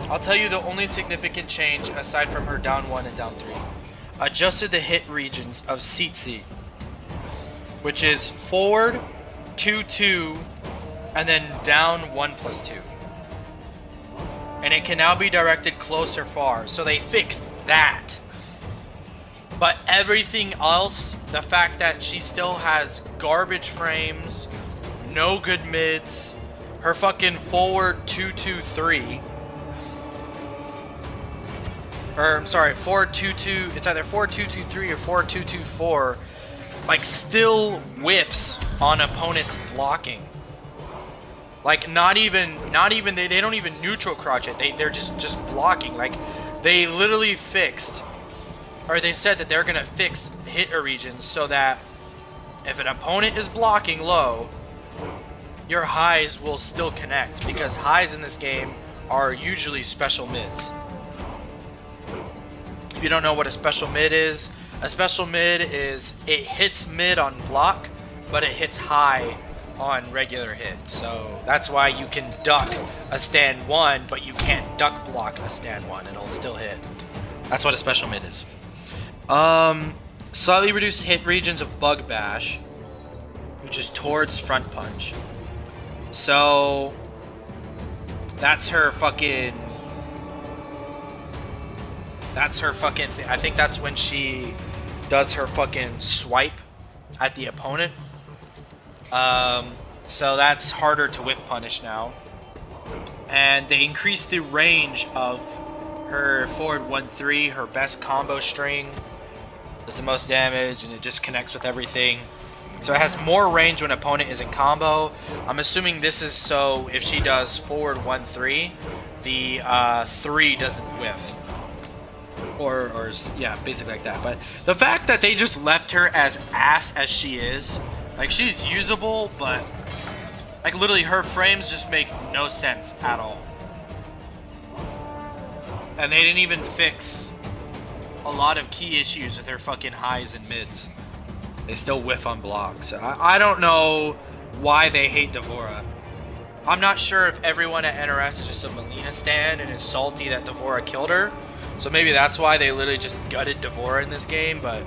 S2: I'll tell you the only significant change aside from her down 1 and down 3. Adjusted the hit regions of Tsitsi, which is forward 2-2 and then down 1+2. And it can now be directed close or far. So they fixed that. But everything else, the fact that she still has garbage frames, no good mids, her fucking forward 2-2-3. Or, I'm sorry, forward 2-2, it's either 4-2-2-3 or 4-2-2-4, like, still whiffs on opponents blocking. Like, not even, they don't even neutral crouch it, they're just blocking. Like, They literally fixed, or they said that they're gonna fix hit regions so that if an opponent is blocking low, your highs will still connect, because highs in this game are usually special mids. If you don't know what a special mid is, a special mid is it hits mid on block, but it hits high on regular hit. So that's why you can duck a stand 1, but you can't duck block a stand 1. It'll still hit. That's what a special mid is. Slightly reduced hit regions of Bug Bash, which is towards front punch. So that's her fucking thing. I think that's when she does her fucking swipe at the opponent. So that's harder to whiff punish now. And they increased the range of her forward 1-3, her best combo string. Does the most damage, and it just connects with everything. So it has more range when opponent is in combo. I'm assuming this is so if she does forward 1-3, the 3 doesn't whiff. Or yeah, basically like that. But the fact that they just left her as ass as she is, like, she's usable, but like literally her frames just make no sense at all. And they didn't even fix a lot of key issues with her fucking highs and mids. They still whiff on blocks. So I don't know why they hate Dvorah. I'm not sure if everyone at NRS is just a Melina stan and is salty that Dvorah killed her. So maybe that's why they literally just gutted Dvorah in this game, but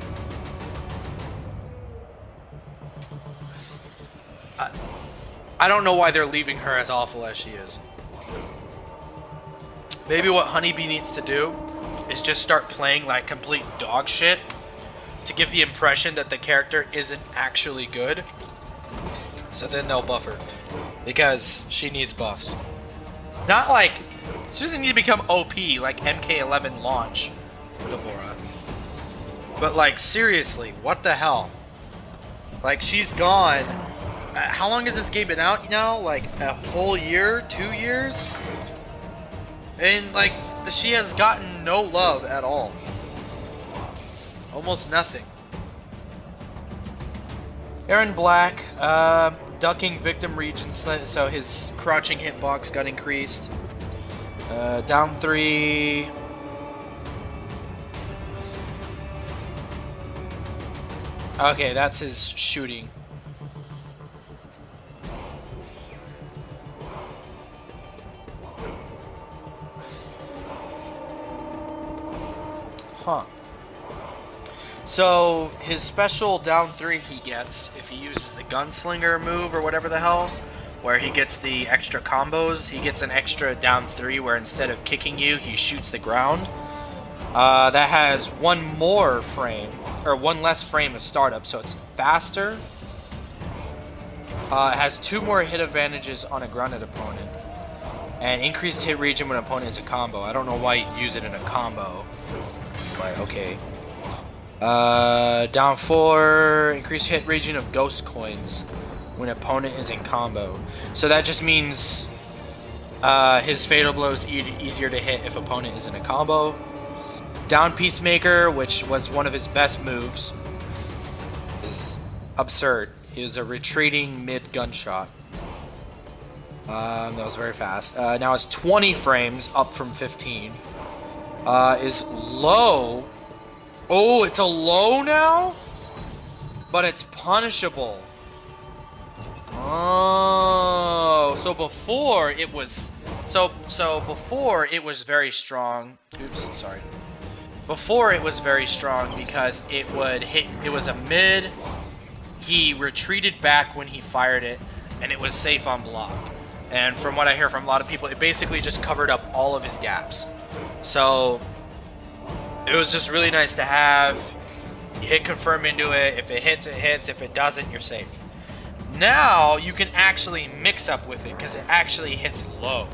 S2: I don't know why they're leaving her as awful as she is. Maybe what Honeybee needs to do is just start playing like complete dog shit to give the impression that the character isn't actually good. So then they'll buff her, because she needs buffs. Not like, she doesn't need to become OP like MK11 launch Dvorah. But like, seriously, what the hell? Like, she's gone. How long has this game been out now? Like a whole year? 2 years? And like, she has gotten no love at all. Almost nothing. Erron Black, ducking victim region, so his crouching hitbox got increased. Down 3. Okay, that's his shooting. Huh. So his special down 3 he gets if he uses the gunslinger move or whatever the hell, where he gets the extra combos. He gets an extra down 3 where instead of kicking you, he shoots the ground. That has one more frame, or one less frame of startup, so it's faster. It has 2 more hit advantages on a grounded opponent, and increased hit region when opponent is a combo. I don't know why you'd use it in a combo, but okay. Down 4, increased hit region of ghost coins when opponent is in combo. So that just means his fatal blow is easier to hit if opponent is in a combo. Down Peacemaker, which was one of his best moves, is absurd. He was a retreating mid gunshot. That was very fast. Now it's 20 frames, up from 15. Is low. Oh, it's a low now? But it's punishable. Oh, so before it was... So before it was very strong. Oops, sorry. Before it was very strong because it would hit... It was a mid. He retreated back when he fired it, and it was safe on block. And from what I hear from a lot of people, it basically just covered up all of his gaps. So... it was just really nice to have. You hit confirm into it. If it hits, it hits. If it doesn't, you're safe. Now, you can actually mix up with it because it actually hits low.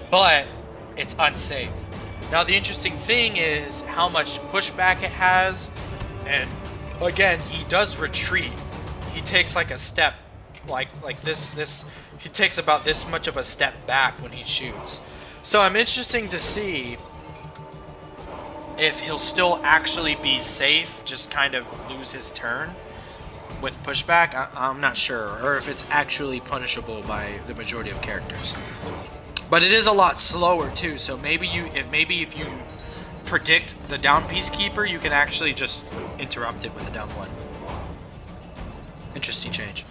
S2: But it's unsafe. Now, the interesting thing is how much pushback it has. And, again, he does retreat. He takes like a step, like this. He takes about this much of a step back when he shoots. So I'm interested to see if he'll still actually be safe, just kind of lose his turn with pushback. I'm not sure, or if it's actually punishable by the majority of characters. But it is a lot slower too, so maybe if you predict the down Peacekeeper, you can actually just interrupt it with a down 1. Interesting change.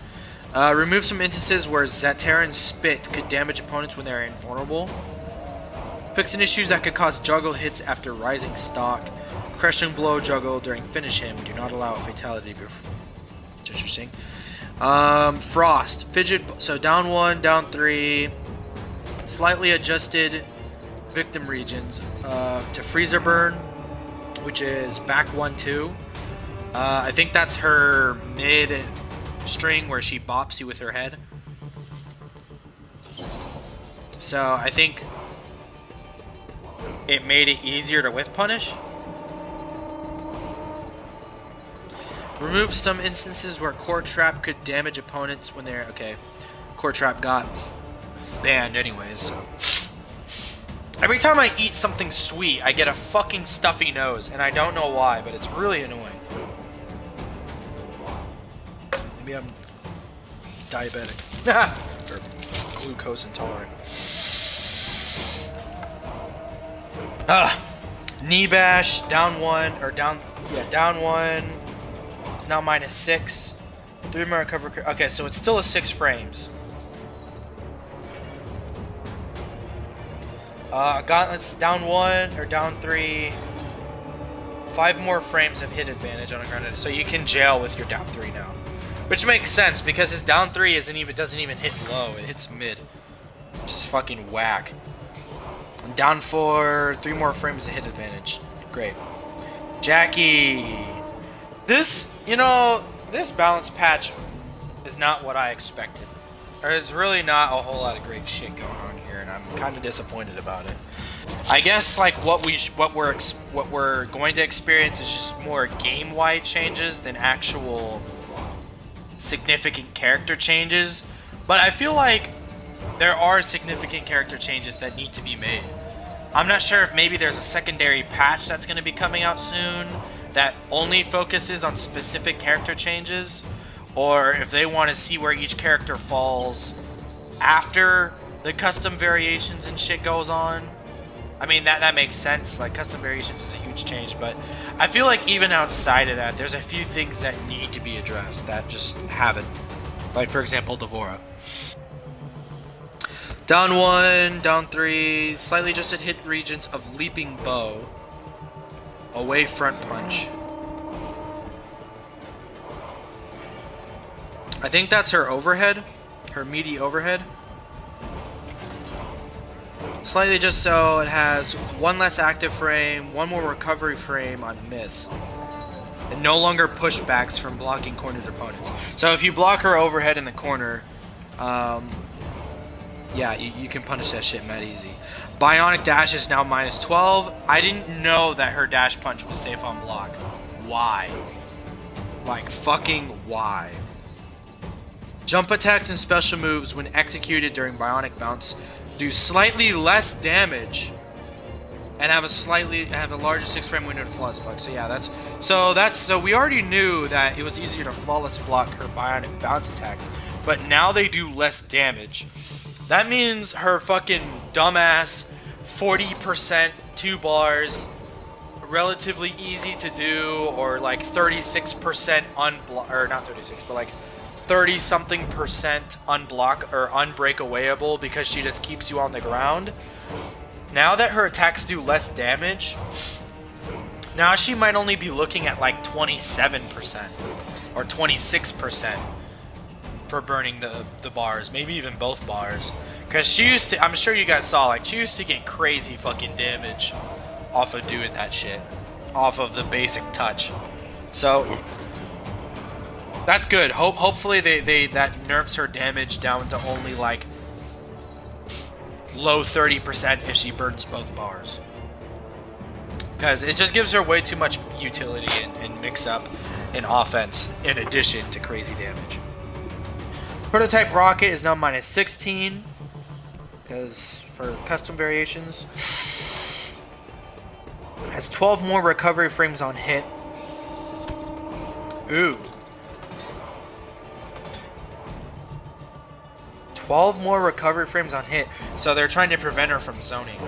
S2: Remove some instances where Zateran's spit could damage opponents when they are invulnerable. Fixing issues that could cause juggle hits after rising stock. Crushing blow juggle during finish him. Do not allow a fatality. Interesting. Frost. Fidget. So down 1, down 3. Slightly adjusted victim regions to freezer burn, which is back 1, 2. I think that's her mid string where she bops you with her head. So I think it made it easier to whiff punish. Remove some instances where Core Trap could damage opponents when they're... Okay, Core Trap got banned anyways, so... Every time I eat something sweet, I get a fucking stuffy nose, and I don't know why, but it's really annoying. Maybe I'm diabetic. Or glucose intolerant. Knee bash, down 1, or down... Yeah, down 1. It's now -6. 3 more recover... Okay, so it's still a 6 frames. Gauntlets down 1 or down 3. 5 more frames of hit advantage on a grounded, so you can jail with your down 3 now, which makes sense because his down 3 doesn't even hit low; it hits mid, which is fucking whack. And down 4, 3 more frames of hit advantage. Great, Jacqui. This balance patch is not what I expected. There's really not a whole lot of great shit going on here, and I'm kind of disappointed about it. I guess like what we're going to experience is just more game-wide changes than actual significant character changes. But I feel like there are significant character changes that need to be made. I'm not sure if maybe there's a secondary patch that's going to be coming out soon that only focuses on specific character changes, or if they want to see where each character falls after the custom variations and shit goes on. I mean, that makes sense. Like, custom variations is a huge change, but I feel like even outside of that, there's a few things that need to be addressed that just haven't. Like, for example, Dvorah. Down 1, down 3, slightly adjusted hit regions of leaping bow. Away front punch. I think that's her overhead, her meaty overhead. Slightly just so it has 1 less active frame, 1 more recovery frame on miss, and no longer pushbacks from blocking cornered opponents. So if you block her overhead in the corner, yeah, you can punish that shit mad easy. Bionic dash is now -12. I didn't know that her dash punch was safe on block. Why? Like, fucking why? Jump attacks and special moves when executed during bionic bounce do slightly less damage and have a larger 6-frame window to flawless block. So yeah, so we already knew that it was easier to flawless block her bionic bounce attacks, but now they do less damage. That means her fucking dumbass 40% 2 bars, relatively easy to do, or like 36% unblock, or not 36, but like 30-something% unblock or unbreakawayable because she just keeps you on the ground. Now that her attacks do less damage, now she might only be looking at like 27% or 26% for burning the bars, maybe even both bars. Because she used to, I'm sure you guys saw, like, she used to get crazy fucking damage off of doing that shit, off of the basic touch. So that's good. Hopefully that nerfs her damage down to only like low 30% if she burns both bars. Because it just gives her way too much utility and mix up in offense in addition to crazy damage. Prototype rocket is now -16 because for custom variations. Has 12 more recovery frames on hit. Ooh. 12 more recovery frames on hit. So they're trying to prevent her from zoning.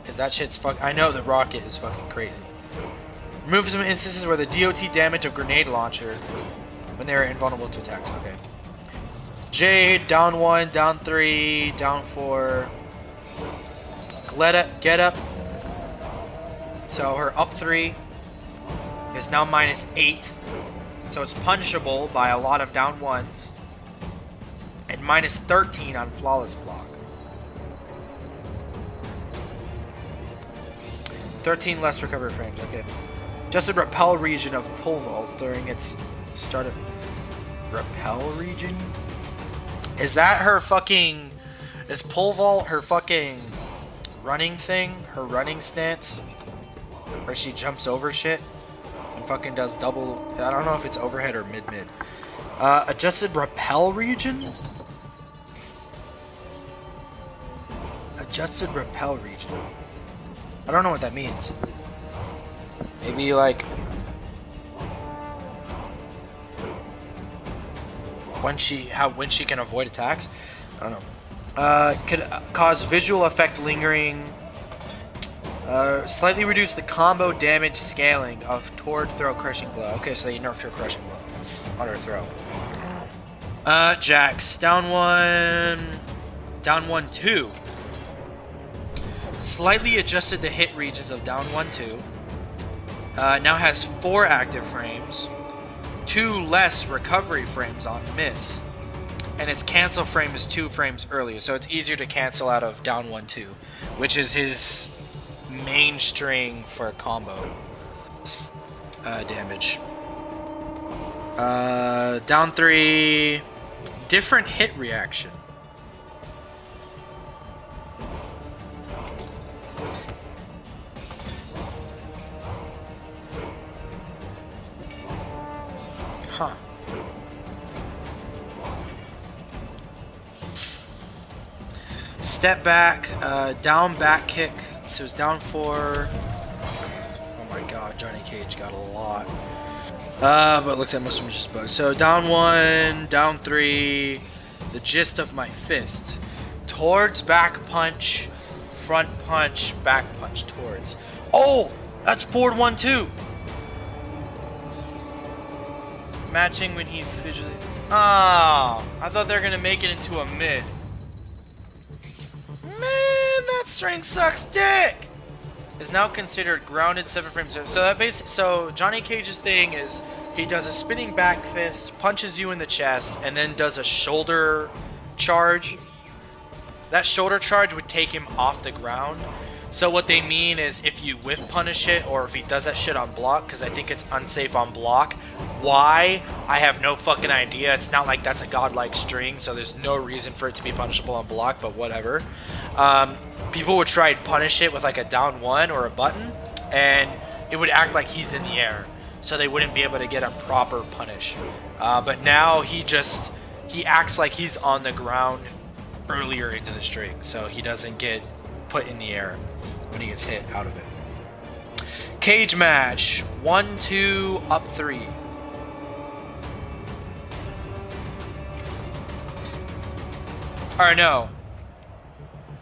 S2: Because that shit's I know the rocket is fucking crazy. Remove some instances where the DOT damage of grenade launcher when they are invulnerable to attacks. Okay. Jade, down 1, down 3, down 4. Get up. So her up 3 is now -8. So it's punishable by a lot of down 1s. And -13 on flawless block. 13 less recovery frames, okay. Just a repel region of pole vault during its startup. Repel region? Is that her fucking... Is pole vault her fucking running thing? Her running stance? Where she jumps over shit? And fucking does double... I don't know if it's overhead or mid-mid. Adjusted repel region? Adjusted repel region. I don't know what that means. Maybe like... when she can avoid attacks? I don't know. Could cause visual effect lingering. Slightly reduce the combo damage scaling of toward throw crushing blow. Okay, so they nerfed her crushing blow on her throw. Jax. Down 1. Down 1, 2. Slightly adjusted the hit regions of down 1, 2. Now has 4 active frames. 2 less recovery frames on miss. And its cancel frame is 2 frames earlier. So it's easier to cancel out of down 1, 2. Which is his main string for combo damage. Down 3. Different hit reaction. Huh. Step back, down back kick. So it's down 4. Oh my god, Johnny Cage got a lot. But it looks like most of them are just bugs. So down 1, down 3. The gist of my fist. Towards back punch, front punch, back punch towards. Oh! That's forward 1, 2. Matching when he visually... Ah, I thought they were going to make it into a mid. Man, that string sucks dick! Is now considered grounded 7 frames. So that basically... So Johnny Cage's thing is he does a spinning back fist, punches you in the chest, and then does a shoulder charge. That shoulder charge would take him off the ground. So what they mean is if you whiff punish it, or if he does that shit on block, because I think it's unsafe on block. Why? I have no fucking idea. It's not like that's a godlike string, so there's no reason for it to be punishable on block, but whatever. People would try and punish it with like a down 1 or a button, and it would act like he's in the air, so they wouldn't be able to get a proper punish. But now he acts like he's on the ground earlier into the string, so he doesn't get put in the air when he gets hit out of it. Cage match. 1, 2, up 3. Or no.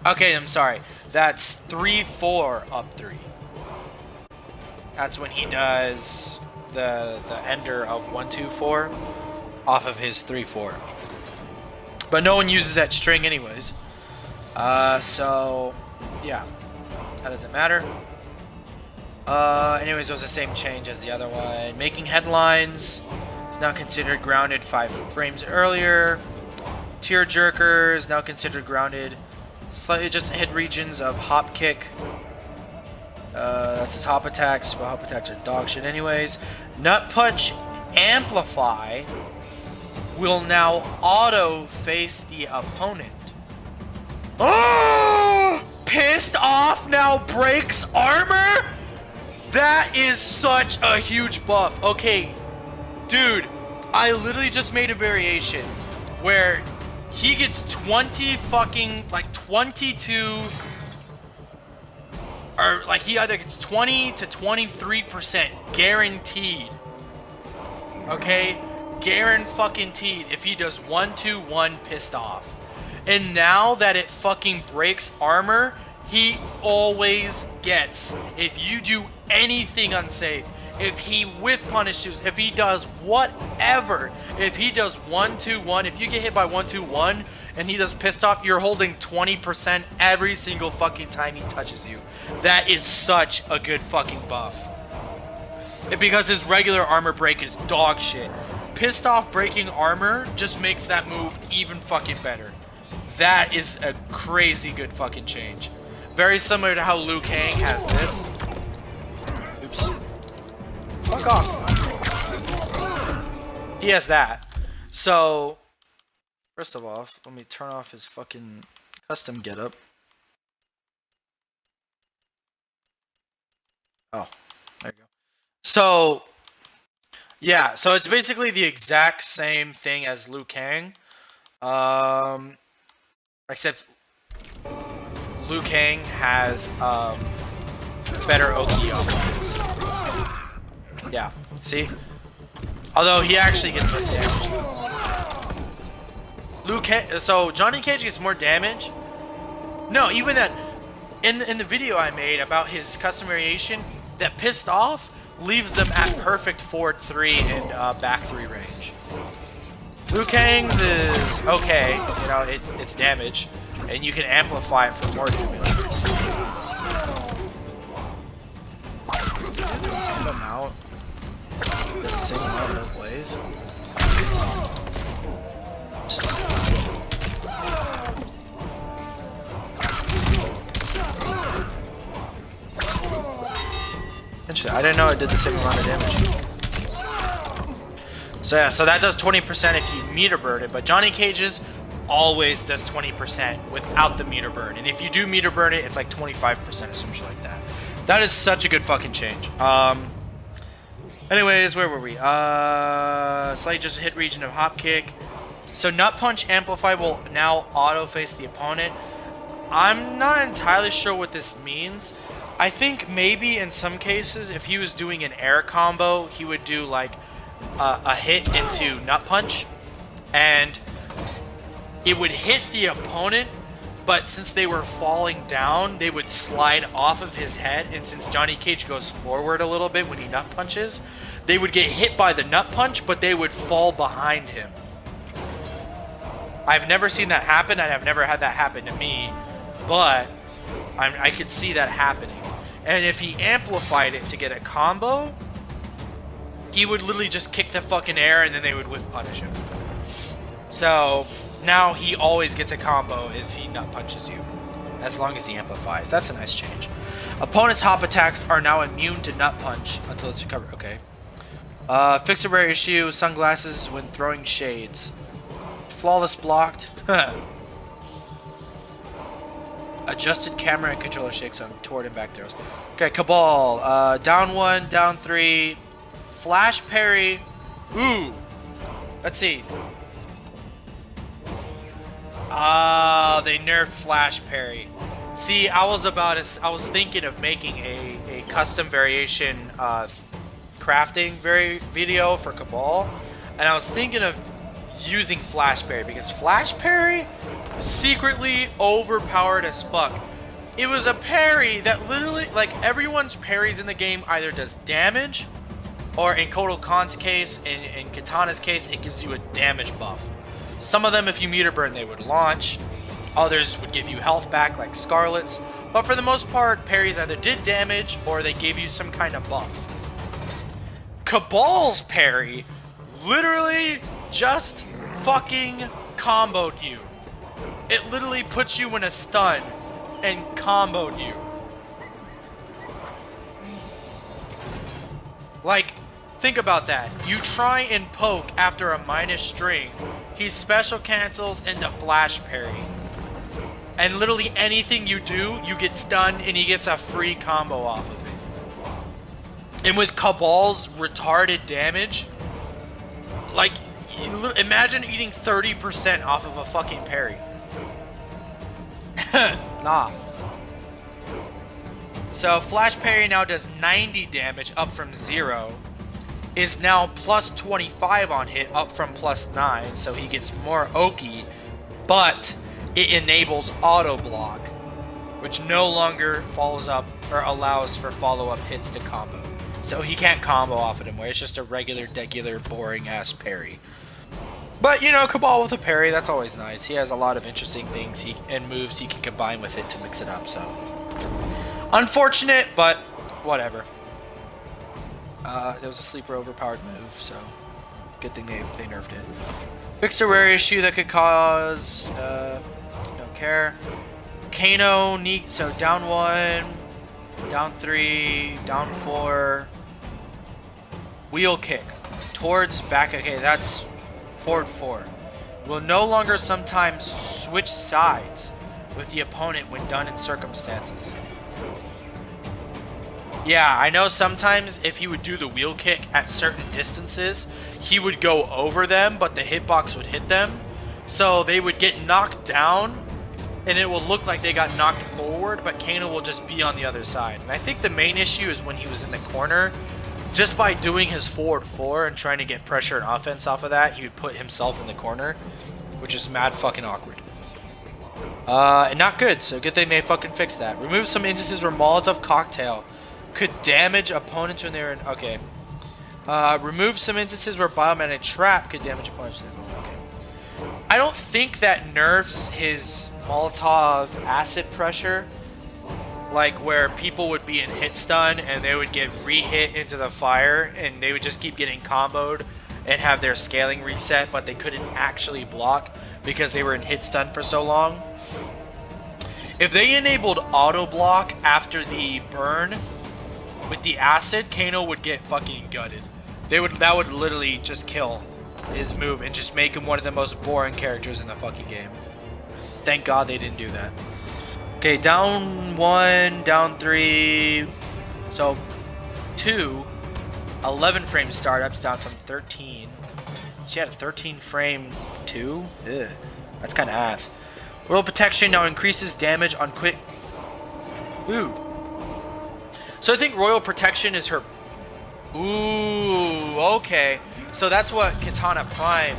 S2: Okay, I'm sorry. That's 3, 4, up 3. That's when he does the ender of 1, 2, 4 off of his 3, 4. But no one uses that string anyways. So yeah, that doesn't matter. Anyways, it was the same change as the other one. Making headlines is now considered grounded 5 frames earlier. Tear jerker is now considered grounded. Slightly adjusted hit regions of hop kick. That's his hop attacks, but hop attacks are dog shit anyways. Nut punch amplify will now auto face the opponent. Oh! Pissed off now breaks armor? That is such a huge buff. Okay, dude, I literally just made a variation where he gets 22 or like he either gets 20 to 23% guaranteed. Okay, guaranteed if he does 1-2-1 pissed off. And now that it fucking breaks armor, he always gets. If you do anything unsafe, if he whiff punishes, if he does whatever, if he does 1-2-1, if you get hit by 1-2-1 and he does pissed off, you're holding 20% every single fucking time he touches you. That is such a good fucking buff. Because his regular armor break is dog shit. Pissed off breaking armor just makes that move even fucking better. That is a crazy good fucking change. Very similar to how Liu Kang has this. Oops. Fuck off. He has that. So, first of all, let me turn off his fucking custom getup. Oh, there you go. So, yeah, so it's basically the exact same thing as Liu Kang. Except Liu Kang has better OP options. Yeah, see? Although he actually gets less damage. Liu Kang, so Johnny Cage gets more damage. No, even that in the video I made about his custom variation, that pissed off leaves them at perfect forward 3 and back 3 range. Liu Kang's is okay, you know, it's damage, and you can amplify it for more damage. The same amount. Does the same amount both ways. Interesting. I didn't know it did the same amount of damage. So yeah, so that does 20% if you meter burn it, but Johnny Cage's always does 20% without the meter burn. And if you do meter burn it, it's like 25% or some shit like that. That is such a good fucking change. Anyways, where were we? Slight just hit region of hop kick. So Nut Punch Amplify will now auto face the opponent. I'm not entirely sure what this means. I think maybe in some cases, if he was doing an air combo, he would do like a hit into Nut Punch, and it would hit the opponent, but since they were falling down, they would slide off of his head, and since Johnny Cage goes forward a little bit when he Nut Punches, they would get hit by the Nut Punch, but they would fall behind him. I've never seen that happen, and I've never had that happen to me, but I could see that happening. And if he amplified it to get a combo, he would literally just kick the fucking air and then they would whiff punish him. So now he always gets a combo if he nut punches you, as long as he amplifies. That's a nice change. Opponent's hop attacks are now immune to nut punch until it's recovered. Okay. Fix a rare issue, sunglasses when throwing shades. Flawless blocked. Adjusted camera and controller shakes on toward and back throws. Okay, Kabal. Down 1, down 3. Flash parry. Ooh. Let's see. They nerfed flash parry. See, I was thinking of making a custom variation crafting video for Kabal, and I was thinking of using flash parry because flash parry secretly overpowered as fuck. It was a parry that literally, like, everyone's parries in the game either does damage, or in Kotal Kahn's case, in Kitana's case, it gives you a damage buff. Some of them, if you meter burn, they would launch. Others would give you health back, like Skarlet's. But for the most part, parries either did damage, or they gave you some kind of buff. Kabal's parry literally just fucking comboed you. It literally puts you in a stun and comboed you. Like, think about that. You try and poke after a minus string. He special cancels into flash parry. And literally anything you do, you get stunned and he gets a free combo off of it. And with Kabal's retarded damage, like, imagine eating 30% off of a fucking parry. Nah. So flash parry now does 90 damage up from 0. Is now plus 25 on hit up from plus 9. So he gets more Oki. But it enables auto block, which no longer follows up or allows for follow-up hits to combo. So he can't combo off it anymore. It's just a regular, boring ass parry. But you know, Kabal with a parry, that's always nice. He has a lot of interesting things and moves he can combine with it to mix it up. So unfortunate, but whatever. There was a sleeper overpowered move, so good thing they nerfed it. Fixed a rare issue that could cause don't care. Kano so down 1, down 3, down 4. Wheel kick towards back. Okay, that's forward 4. Will no longer sometimes switch sides with the opponent when done in circumstances. Yeah, I know sometimes if he would do the wheel kick at certain distances, he would go over them, but the hitbox would hit them. So they would get knocked down, and it will look like they got knocked forward, but Kano will just be on the other side. And I think the main issue is when he was in the corner, just by doing his forward 4 and trying to get pressure and offense off of that, he would put himself in the corner, which is mad fucking awkward. And not good, so good thing they fucking fixed that. Remove some instances where Molotov Cocktail could damage opponents when they're in... Okay. Remove some instances where Biomagnetic Trap could damage opponents when they're in... Okay. I don't think that nerfs his Molotov acid pressure, like where people would be in hit stun and they would get re-hit into the fire and they would just keep getting comboed and have their scaling reset, but they couldn't actually block because they were in hit stun for so long. If they enabled auto block after the burn with the acid, Kano would get fucking gutted. That would literally just kill his move and just make him one of the most boring characters in the fucking game. Thank God they didn't do that. Okay, down 1, down 3. So 2, 11 frame startups down from 13. She had a 13 frame 2? Ugh, that's kind of ass. World Protection now increases damage on quick. Ooh. So I think Royal Protection is her... Ooh, okay. So that's what Kitana Prime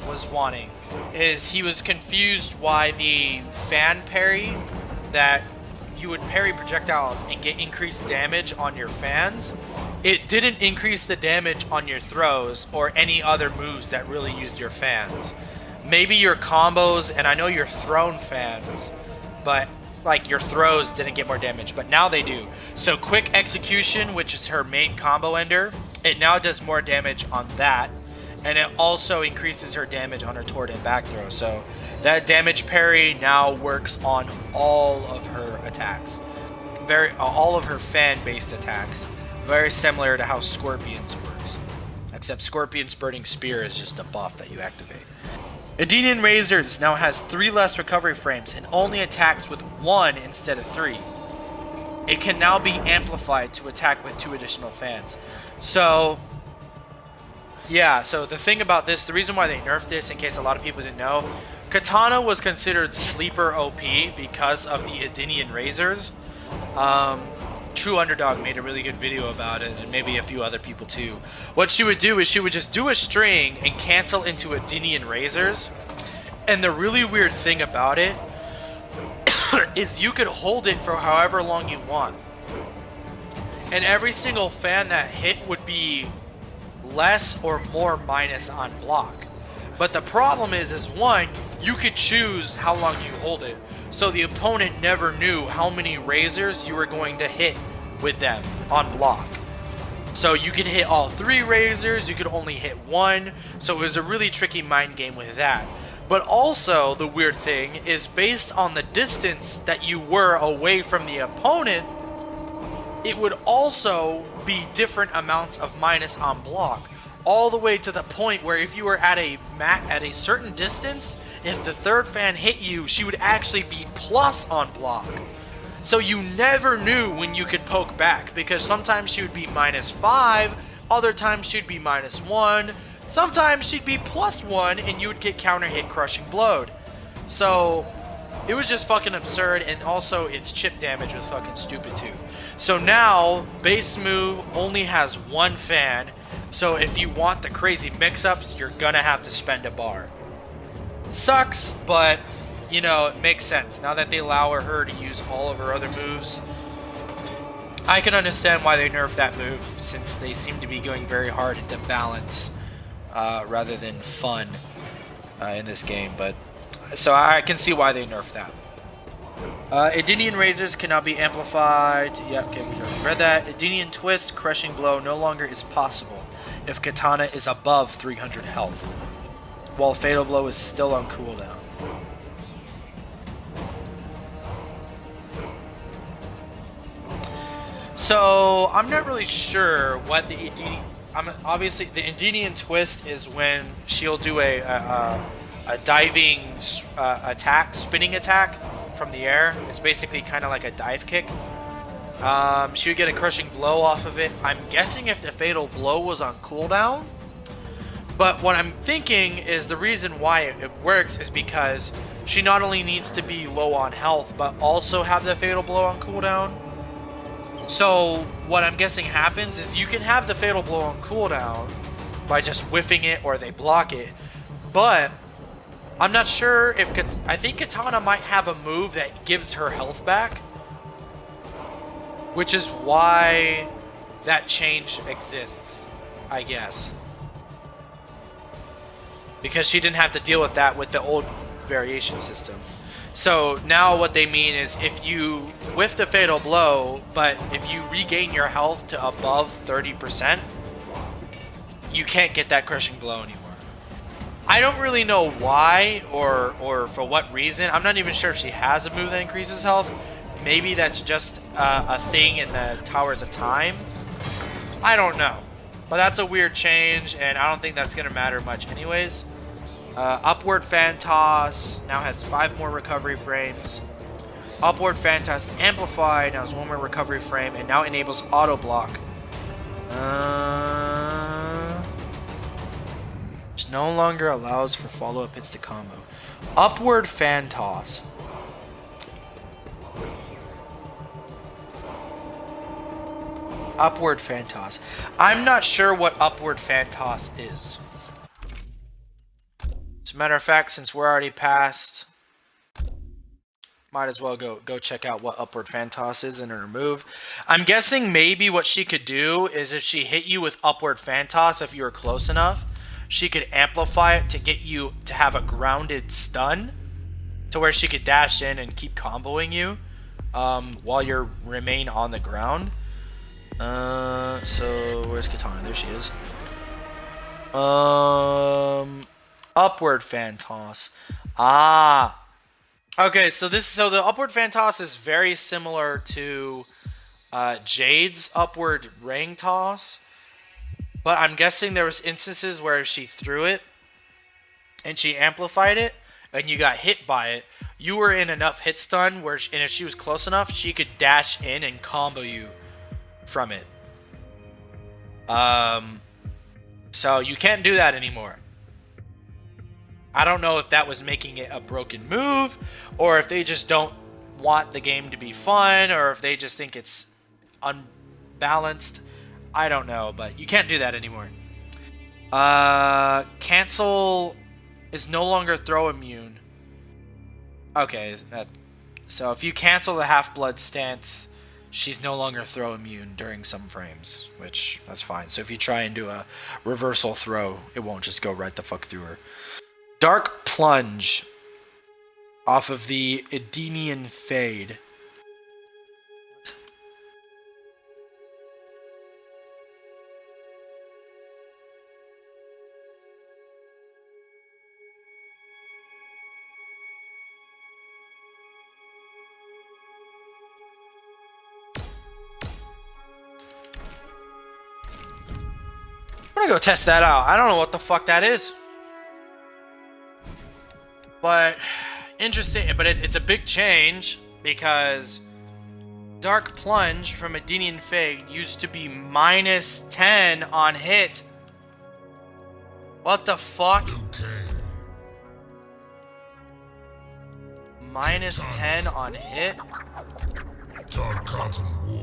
S2: was wanting. Is he was confused why the fan parry, that you would parry projectiles and get increased damage on your fans, it didn't increase the damage on your throws or any other moves that really used your fans. Maybe your combos, and I know your thrown fans, but like your throws didn't get more damage, but now they do. So quick execution, which is her main combo ender, it now does more damage on that, and it also increases her damage on her toward and back throw. So that damage parry now works on all of her attacks, all of her fan-based attacks, very similar to how Scorpion's works, except Scorpion's Burning Spear is just a buff that you activate. Edenian Razors now has 3 less recovery frames and only attacks with 1 instead of 3. It can now be amplified to attack with 2 additional fans. So, yeah, so the thing about this, the reason why they nerfed this, in case a lot of people didn't know, Kitana was considered sleeper OP because of the Edenian Razors. True Underdog made a really good video about it, and maybe a few other people too. What she would do is she would just do a string and cancel into Edenian Razors. And the really weird thing about it is you could hold it for however long you want. And every single fan that hit would be less or more minus on block. But the problem is one, you could choose how long you hold it. So the opponent never knew how many razors you were going to hit with them on block. So you could hit all 3 razors, you could only hit 1. So it was a really tricky mind game with that. But also the weird thing is based on the distance that you were away from the opponent, it would also be different amounts of minus on block. All the way to the point where if you were at a certain distance, if the third fan hit you, she would actually be plus on block. So you never knew when you could poke back, because sometimes she would be -5, other times she'd be -1, sometimes she'd be +1 and you would get counter hit crushing blowed. So It was just fucking absurd, and also its chip damage was fucking stupid too. So now, base move only has one fan, so if you want the crazy mix-ups, you're gonna have to spend a bar. Sucks, but, you know, it makes sense. Now that they allow her to use all of her other moves, I can understand why they nerfed that move, since they seem to be going very hard into balance rather than fun in this game. But so I can see why they nerfed that. Edenian Razors cannot be amplified. Yep, okay, we already read that. Edenian Twist, Crushing Blow no longer is possible if Kitana is above 300 health, while Fatal Blow is still on cooldown. So I'm not really sure what the Edenian. Obviously, the Edenian Twist is when she'll do a diving attack, spinning attack from the air. It's basically kind of like a dive kick. She would get a Crushing Blow off of it. I'm guessing if the Fatal Blow was on cooldown. But what I'm thinking is the reason why it works is because she not only needs to be low on health, but also have the Fatal Blow on cooldown. So what I'm guessing happens is you can have the Fatal Blow on cooldown by just whiffing it or they block it. But I'm not sure if... I think Kitana might have a move that gives her health back, which is why that change exists, I guess. Because she didn't have to deal with that with the old variation system. So now what they mean is if you whiff the Fatal Blow, but if you regain your health to above 30%, you can't get that Crushing Blow anymore. I don't really know why or for what reason. I'm not even sure if she has a move that increases health. Maybe that's just a thing in the Towers of Time. I don't know. But that's a weird change, and I don't think that's going to matter much anyways. Upward Fan Toss now has 5 more recovery frames. Upward Fan Toss Amplified now has 1 more recovery frame, and now enables Auto Block. Which no longer allows for follow-up hits to combo. Upward Fan Toss. Upward Fan Toss. I'm not sure what Upward Fan Toss is. As a matter of fact, since we're already past, might as well go check out what Upward Fan Toss is in her move. I'm guessing maybe what she could do is if she hit you with Upward Fan Toss, if you were close enough, she could amplify it to get you to have a grounded stun, to where she could dash in and keep comboing you while you remain on the ground. So where's Kitana? There she is. Upward Fan Toss. Okay, so the Upward Fan Toss is very similar to Jade's Upward Ring Toss, but I'm guessing there was instances where if she threw it and she amplified it and you got hit by it, you were in enough hit stun and if she was close enough, she could dash in and combo you from it. So you can't do that anymore. I don't know if that was making it a broken move, or if they just don't want the game to be fun, or if they just think it's unbalanced. I don't know, but you can't do that anymore. Cancel is no longer throw immune. Okay, so if you cancel the Half-Blood stance, she's no longer throw immune during some frames, which that's fine. So if you try and do a reversal throw, it won't just go right the fuck through her. Dark Plunge off of the Edenian Fade. I'm gonna go test that out. I don't know what the fuck that is. But interesting, but it's a big change because Dark Plunge from Edenian Fade used to be minus 10 on hit. What the fuck? minus 10 on hit.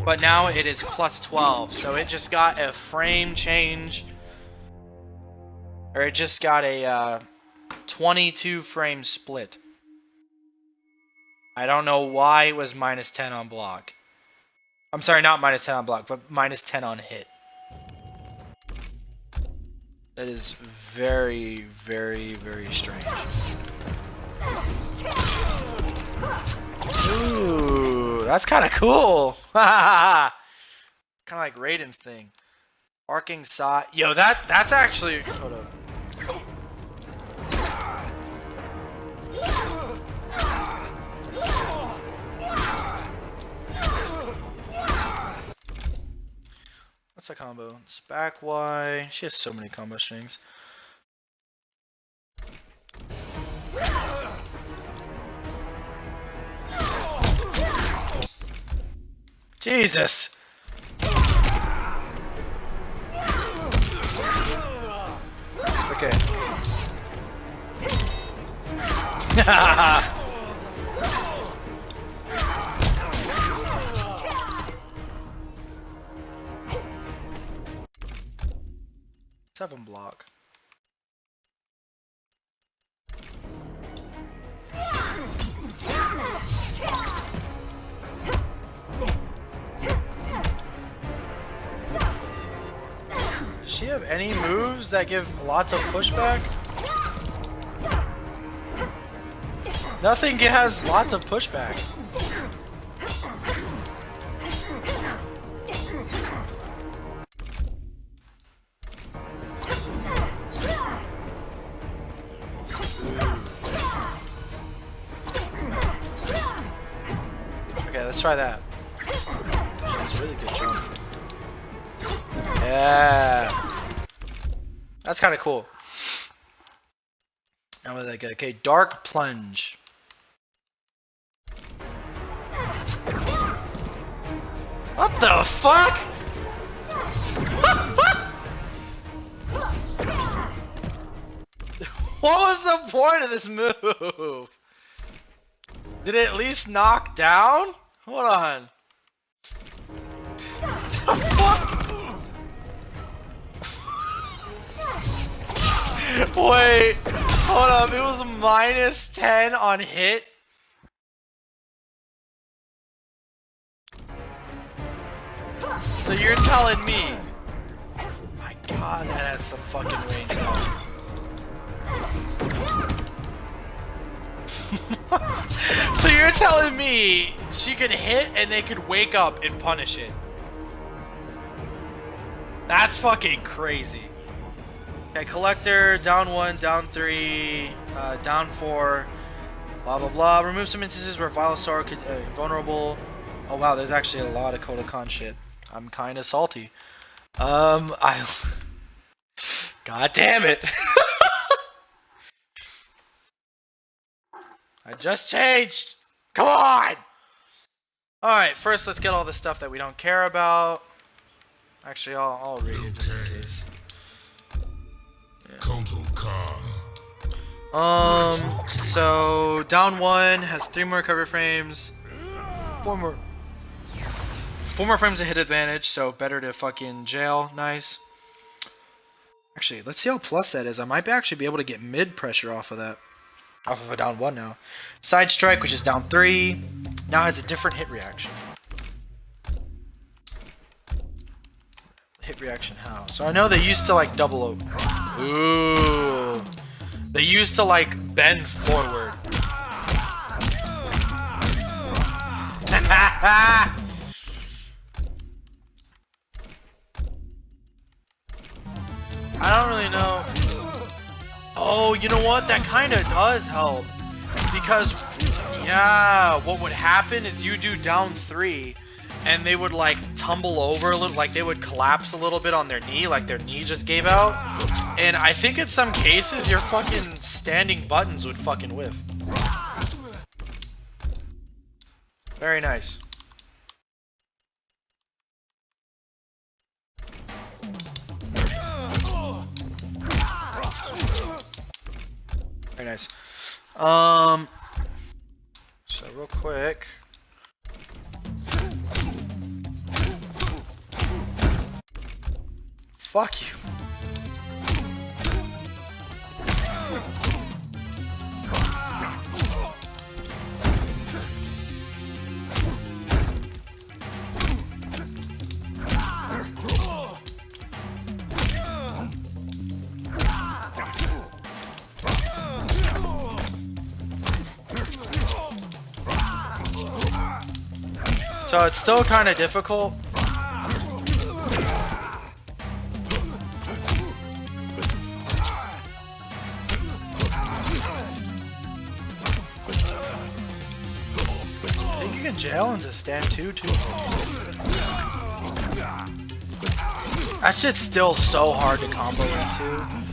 S2: But now it is plus 12, so it just got a frame change. Or it just got a 22 frame split. I don't know why it was minus 10 on block. I'm sorry, not minus 10 on block, but minus 10 on hit. That is very, very, very strange. Ooh, that's kind of cool. Kind of like Raiden's thing. Arcing Sai. Yo, that's actually. Hold up. What's that combo? It's back Y. She has so many combo strings. Jesus! Okay. Let's have him block. Does she have any moves that give lots of pushback? Nothing has lots of pushback. Okay, let's try that. That's a really good jump. Yeah. That's kind of cool. How was that good? Okay, Dark Plunge. What the fuck? What was the point of this move? Did it at least knock down? Hold on. The fuck? Wait, hold up. It was minus 10 on hit. So you're telling me? My God, that has some fucking range though. So you're telling me she could hit and they could wake up and punish it? That's fucking crazy. Okay, Collector, down 1, down 3, down 4, blah blah blah. Remove some instances where Vilasar could invulnerable. Oh wow, there's actually a lot of Kotal Kahn shit. I'm kind of salty. God damn it. I just changed. Come on. All right, first let's get all the stuff that we don't care about. Actually, I'll read it just in case. Yeah.
S3: Kotal Kahn.
S2: So down 1 has 3 more recovery frames. 4 more frames of hit advantage, so better to fucking jail. Nice. Actually, let's see how plus that is. I might actually be able to get mid pressure off of that. Off of a down 1 now. Side Strike, which is down 3, now has a different hit reaction. Hit reaction how? So I know they used to like double O. Ooh. They used to like bend forward. I don't really know. Oh, you know what? That kind of does help. Because, yeah, what would happen is you do down 3, and they would, like, tumble over a little, like, they would collapse a little bit on their knee, like their knee just gave out. And I think in some cases, your fucking standing buttons would fucking whiff. Very nice. Very nice. So real quick. Fuck you. So it's still kind of difficult. I think you can jail into stand 2 too. That shit's still so hard to combo into.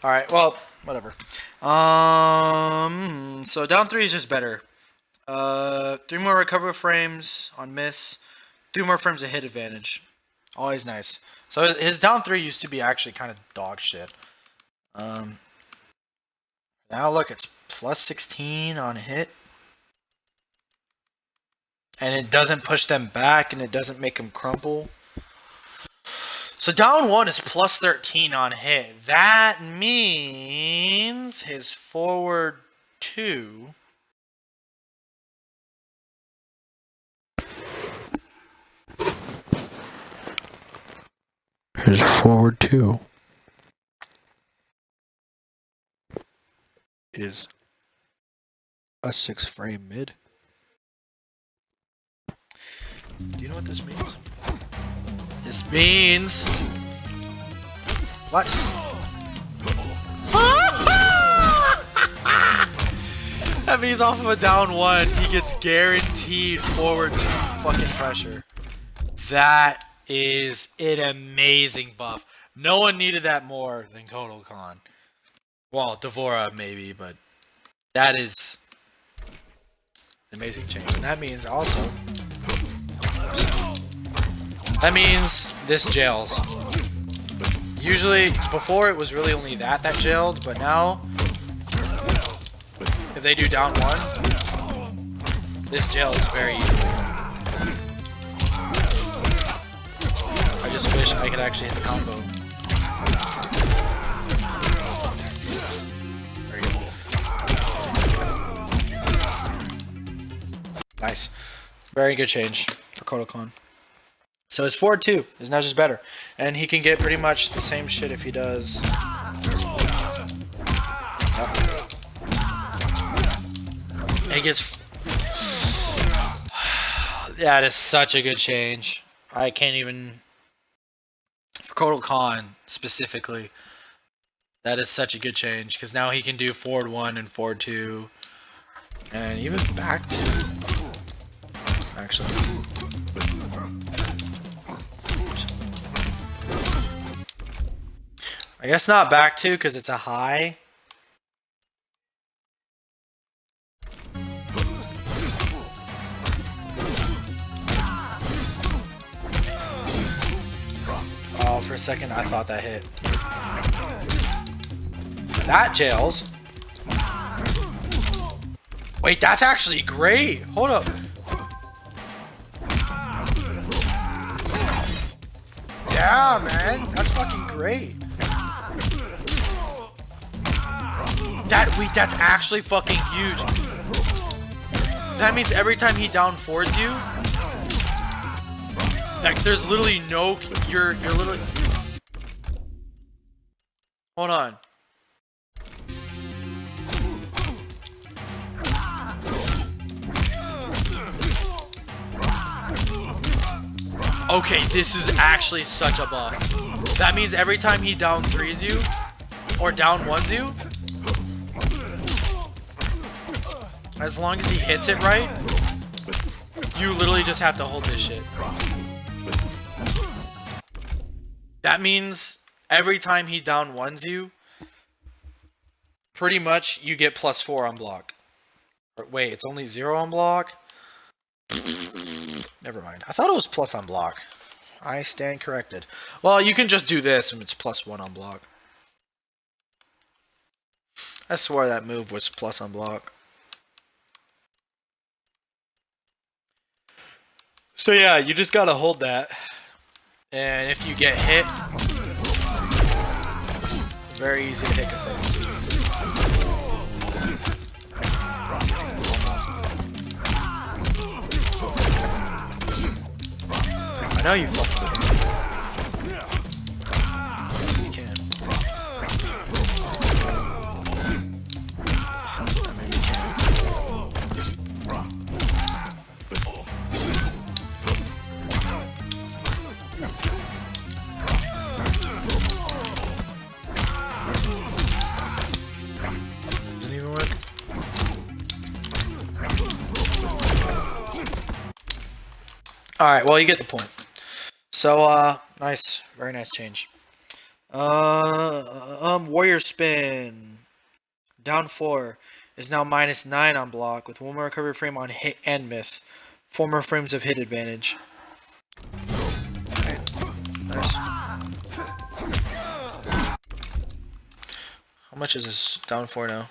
S2: Alright, well, whatever. So down 3 is just better. 3 more recovery frames on miss. 3 more frames of hit advantage. Always nice. So his down 3 used to be actually kind of dog shit. Now look, it's plus 16 on hit. And it doesn't push them back and it doesn't make them crumple. So down 1 is plus 13 on hit. That means his forward 2 is a 6 frame mid. Do you know what this means? This means... What? That means off of a down 1, he gets guaranteed forward 2 fucking pressure. That is an amazing buff. No one needed that more than Kotal Kahn. Well, Dvorah maybe, but that is an amazing change. And that means also... That means this jails. Usually, before it was really only that jailed, but now, if they do down 1, this jails very easily. I just wish I could actually hit the combo. There you go. Nice. Very good change for Kotal Kahn. So his forward 2 is now just better. And he can get pretty much the same shit if he does... Yep. He gets... That is such a good change. I can't even... For Kotal Kahn, specifically, that is such a good change. Because now he can do forward 1 and forward 2. And even back 2. Actually. I guess not back 2 because it's a high. Oh, for a second I thought that hit. That jails. Wait, that's actually great. Hold up. Yeah, man. That's fucking great. That's actually fucking huge. That means every time he down 4s you, like there's literally no, you're literally, hold on. Okay, this is actually such a buff. That means every time he down 3s you, or down 1s you, as long as he hits it right, you literally just have to hold this shit. That means every time he down 1s you, pretty much you get +4 on block. Or, wait, it's only 0 on block? Never mind. I thought it was plus on block. I stand corrected. Well, you can just do this and it's +1 on block. I swore that move was plus on block. So yeah, you just gotta hold that. And if you get hit, very easy to hit confirm too. I know you fucking can. You can. Maybe you can. Doesn't even work. Alright, well you get the point. So, nice. Very nice change. Warrior Spin. Down 4 is now -9 on block, with 1 more recovery frame on hit and miss. 4 more frames of hit advantage. Okay. Nice. How much is this down 4 now?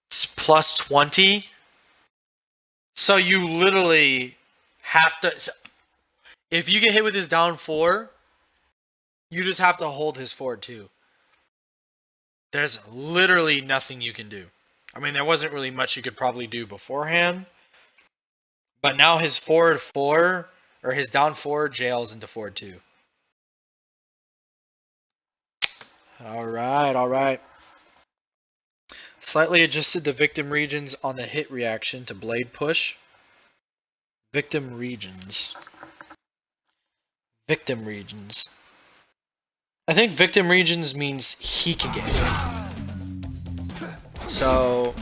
S2: It's +20. So you literally have to... If you get hit with his down 4, you just have to hold his forward 2. There's literally nothing you can do. I mean, there wasn't really much you could probably do beforehand. But now his forward 4, or his down 4, jails into forward 2. Alright, alright. Slightly adjusted the victim regions on the hit reaction to blade push. Victim regions. Victim regions. I think victim regions means he can get hit. So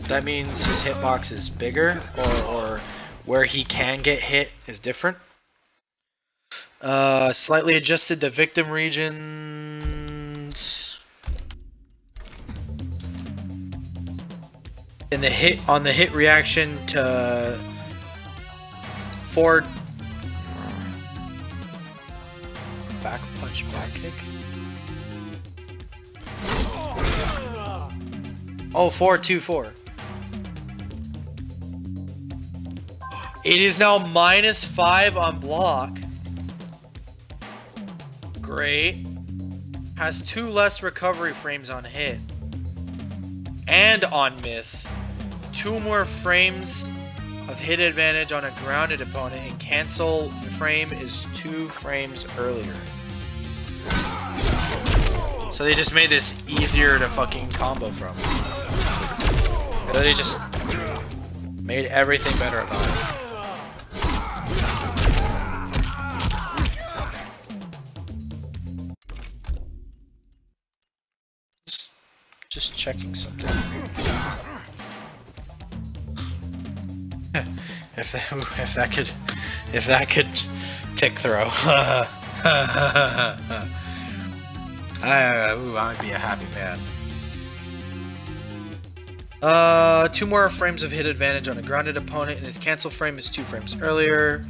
S2: that means his hitbox is bigger, or where he can get hit is different. Slightly adjusted the victim regions. In the hit on the hit reaction to forward back punch, back kick. Oh, 4-2-4. It is now -5 on block. Great. Has 2 less recovery frames on hit and on miss. 2 more frames of hit advantage on a grounded opponent, and cancel frame is 2 frames earlier. So they just made this easier to fucking combo from. They just made everything better about it. Just checking something. if that could tick throw. I'd be a happy man. 2 more frames of hit advantage on a grounded opponent, and his cancel frame is 2 frames earlier.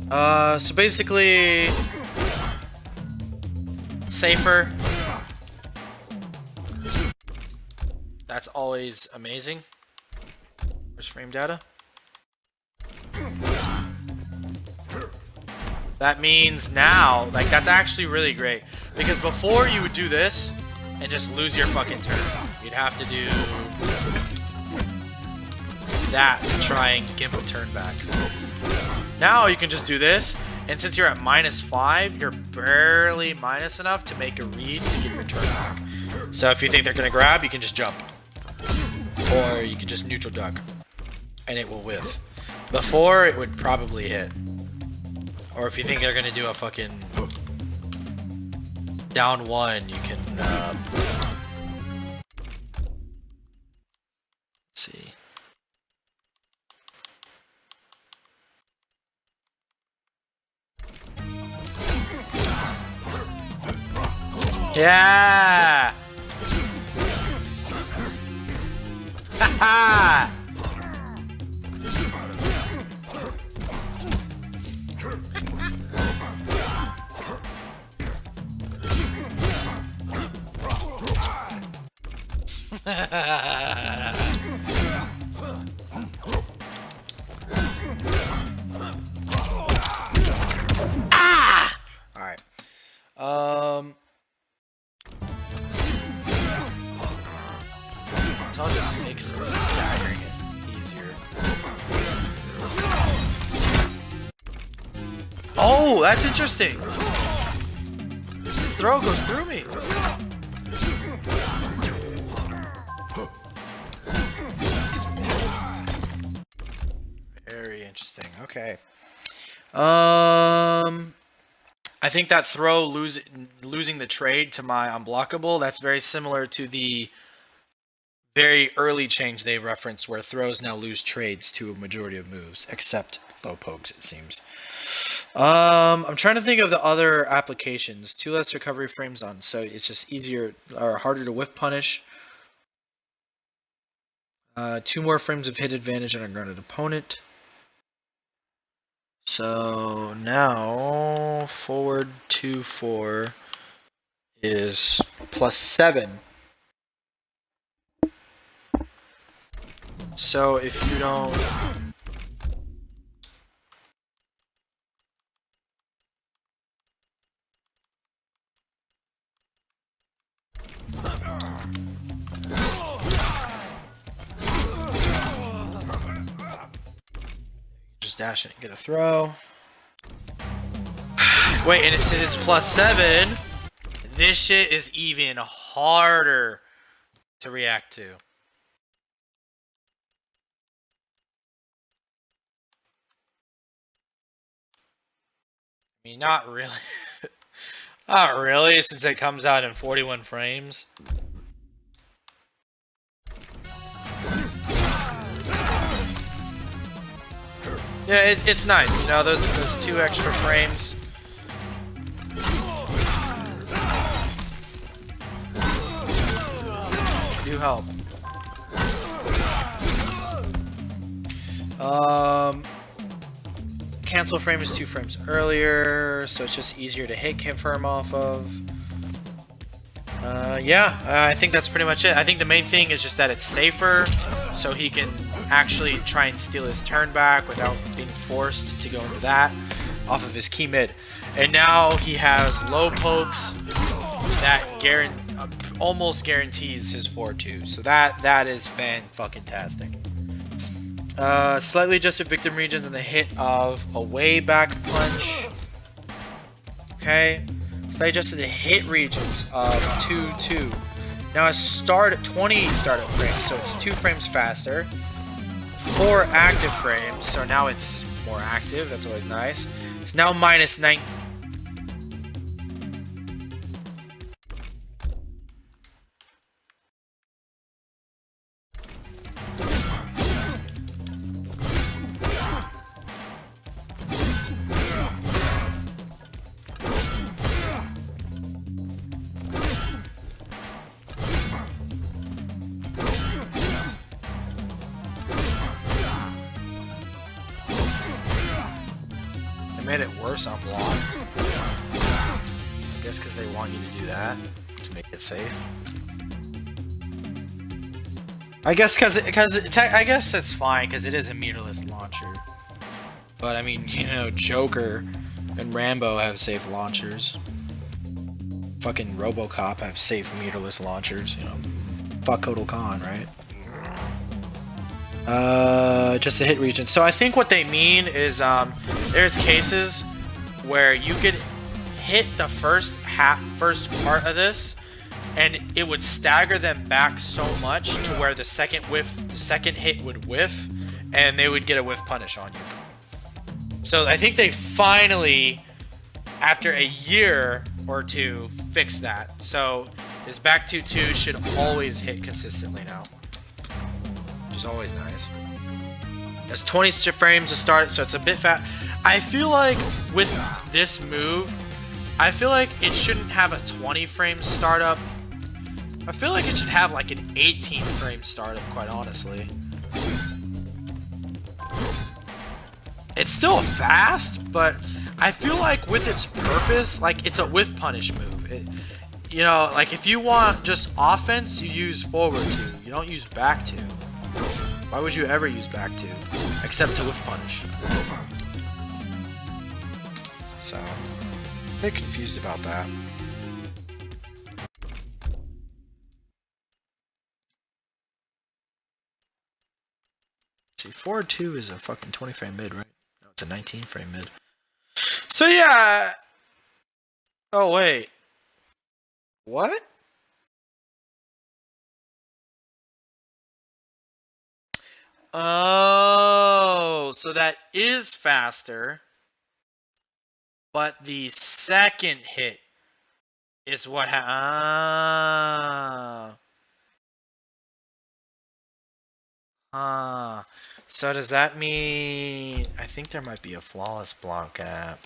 S2: So basically safer. That's always amazing. Where's frame data? That means now, like, that's actually really great. Because before you would do this and just lose your fucking turn. You'd have to do that to try and give a turn back. Now you can just do this, and since you're at -5, you're barely minus enough to make a read to get your turn back. So if you think they're gonna grab, you can just jump. Or you can just neutral duck, and it will whiff. Before, it would probably hit. Or if you think they're gonna do a fucking down 1, you can see. Yeah! Haha! So I'll just make staggering it easier. Oh, that's interesting. His throw goes through me. Very interesting. Okay. I think that throw losing the trade to my unblockable, that's very similar to the very early change they referenced where throws now lose trades to a majority of moves, except low pokes, it seems. I'm trying to think of the other applications. 2 less recovery frames on, so it's just easier or harder to whiff punish. 2 more frames of hit advantage on a grounded opponent. So now forward 2-4 is +7. So if you don't just dash it and get a throw. Wait, and it says it's +7. This shit is even harder to react to. I mean, not really. Not really, since it comes out in 41 frames. Yeah, it's nice, you know, those 2 extra frames. Do help. Cancel frame is 2 frames earlier, so it's just easier to hit confirm off of. Yeah, I think that's pretty much it. I think the main thing is just that it's safer, so he can actually try and steal his turn back without being forced to go into that off of his key mid. And now he has low pokes that almost guarantees his 4-2. So that is fan-fucking-tastic. Slightly adjusted victim regions on the hit of a way back punch. Okay. Slightly adjusted the hit regions of 2-2. Now it's 20 startup frames, so it's 2 frames faster. 4 active frames, so now it's more active. That's always nice. It's now -9. Made it worse on block. I guess because they want you to do that to make it safe. I guess I guess that's fine because it is a meterless launcher. But I mean, you know, Joker and Rambo have safe launchers. Fucking RoboCop have safe meterless launchers. You know, fuck Kotal Kahn, right? Just a hit region. So I think what they mean is there's cases where you could hit the first part of this and it would stagger them back so much to where the second hit would whiff and they would get a whiff punish on you. So I think they finally, after a year or 2, fixed that. So his back 2-2 should always hit consistently now. Is always nice. There's 20 frames to start, so it's a bit fat. I feel like with this move, I feel like it shouldn't have a 20 frame startup. I feel like it should have like an 18 frame startup, quite honestly. It's still fast, but I feel like with its purpose, like it's a whiff punish move. You know, like if you want just offense, you use forward 2. You don't use back 2. Why would you ever use back 2? Except to whiff punish. So, a bit confused about that. actually. Forward 2 is a fucking 20 frame mid, right? No, it's a 19 frame mid. So yeah. Oh wait. What? Oh, so that is faster. But the second hit is what So does that mean... I think there might be a flawless block gap.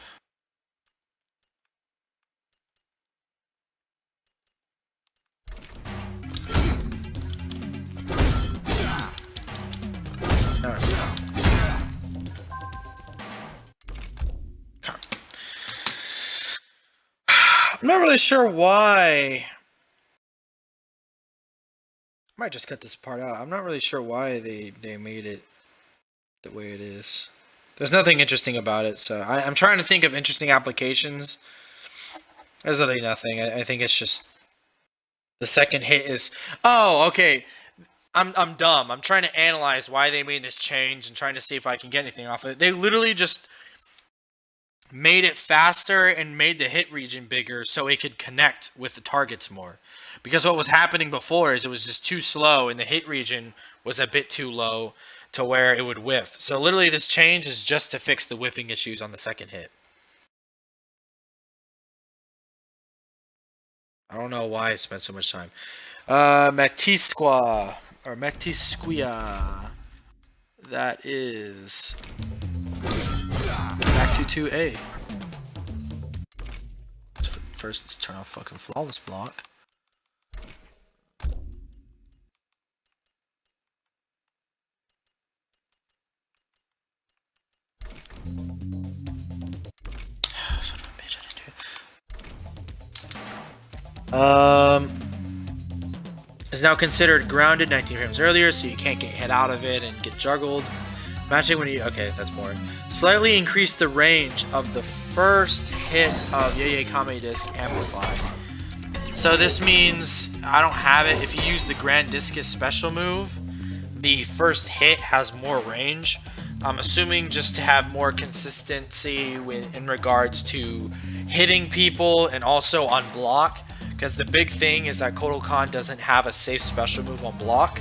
S2: No, it's not. I'm not really sure why. I might just cut this part out. I'm not really sure why they made it the way it is. There's nothing interesting about it, so I'm trying to think of interesting applications. There's literally nothing. I think it's just the second hit is... Oh, okay. I'm dumb. I'm trying to analyze why they made this change and trying to see if I can get anything off of it. They literally just made it faster and made the hit region bigger so it could connect with the targets more. Because what was happening before is it was just too slow and the hit region was a bit too low to where it would whiff. So literally this change is just to fix the whiffing issues on the second hit. I don't know why I spent so much time. Matisqua or Matisquia. That is back to 2A. First, let's turn off fucking flawless block. Son of a bitch, I didn't do it. Is now considered grounded 19 frames earlier, so you can't get hit out of it and get juggled. Matching when you... Okay, that's more. Slightly increased the range of the first hit of Yeye Kame Disc Amplified. So this means... I don't have it. If you use the Grand Discus special move, the first hit has more range. I'm assuming just to have more consistency in regards to hitting people and also on block. Because the big thing is that Kotal Kahn doesn't have a safe special move on block.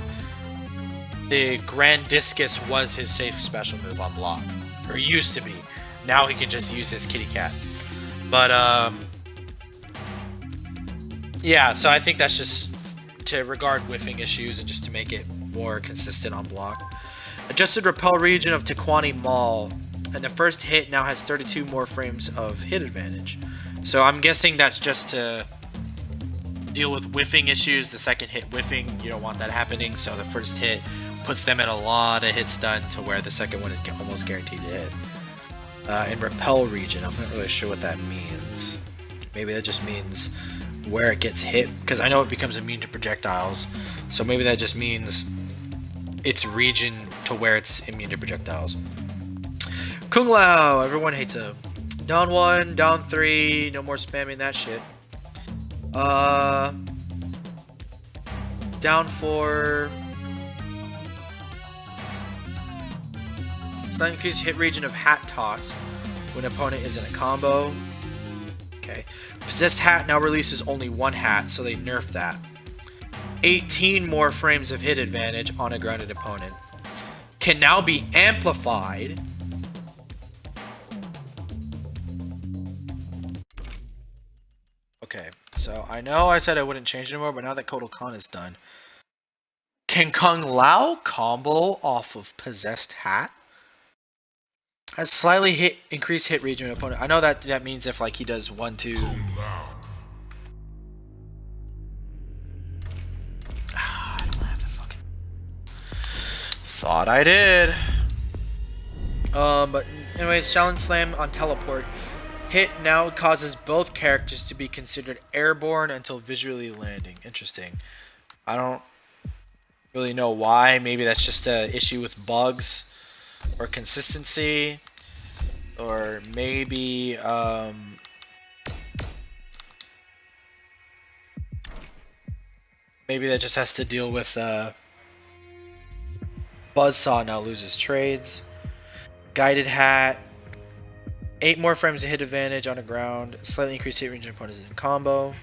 S2: The Grand Discus was his safe special move on block. Or used to be. Now he can just use his kitty cat. But, yeah, so I think that's just to regard whiffing issues and just to make it more consistent on block. Adjusted repel region of Tequani Mall. And the first hit now has 32 more frames of hit advantage. So I'm guessing that's just to deal with whiffing issues. The second hit whiffing, you don't want that happening, so the first hit puts them in a lot of hits done to where the second one is almost guaranteed to hit. In repel region, I'm not really sure what that means. Maybe that just means where it gets hit, because I know it becomes immune to projectiles, so maybe that just means its region to where it's immune to projectiles. Kung Lao, everyone hates him. Down 1, down 3, no more spamming that shit. Down 4. Slight increased hit region of hat toss when an opponent is in a combo. Okay. Possessed hat now releases only one hat, so they nerfed that. 18 more frames of hit advantage on a grounded opponent. Can now be amplified. Okay, so I know I said I wouldn't change anymore, but now that Kotal Kahn is done, can Kung Lao combo off of Possessed Hat? Has slightly increased hit region of opponent. I know that means if like he does 1, 2. I don't have the fucking. Thought I did. But anyways, challenge slam on teleport. Hit now causes both characters to be considered airborne until visually landing. Interesting. I don't really know why. Maybe that's just an issue with bugs or consistency, or maybe maybe that just has to deal with Buzzsaw now loses trades. Guided Hat. 8 more frames of hit advantage on the ground. Slightly increased hit range opponents in combo.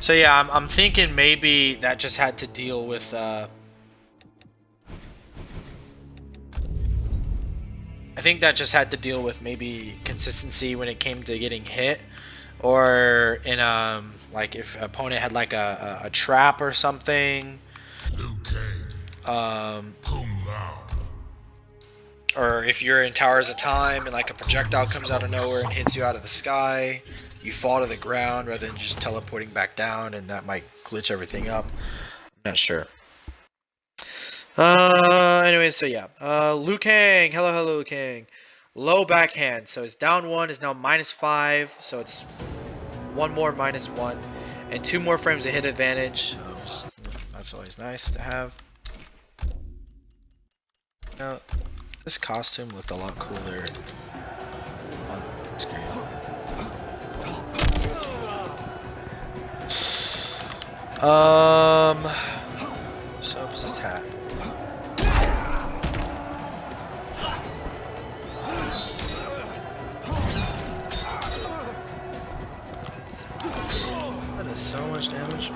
S2: So yeah, I'm thinking maybe that just had to deal with I think that just had to deal with maybe consistency when it came to getting hit, or in like if an opponent had like a trap or something, or if you're in Towers of Time and like a projectile comes out of nowhere and hits you out of the sky, you fall to the ground rather than just teleporting back down, and that might glitch everything up. I'm not sure. Anyway, so yeah. Liu Kang. Hello, Liu Kang. Low backhand. So his down 1 is now -5. So it's 1 more -1. And 2 more frames of hit advantage. That's always nice to have. Now, this costume looked a lot cooler on screen. So what's this hat? That is so much damage.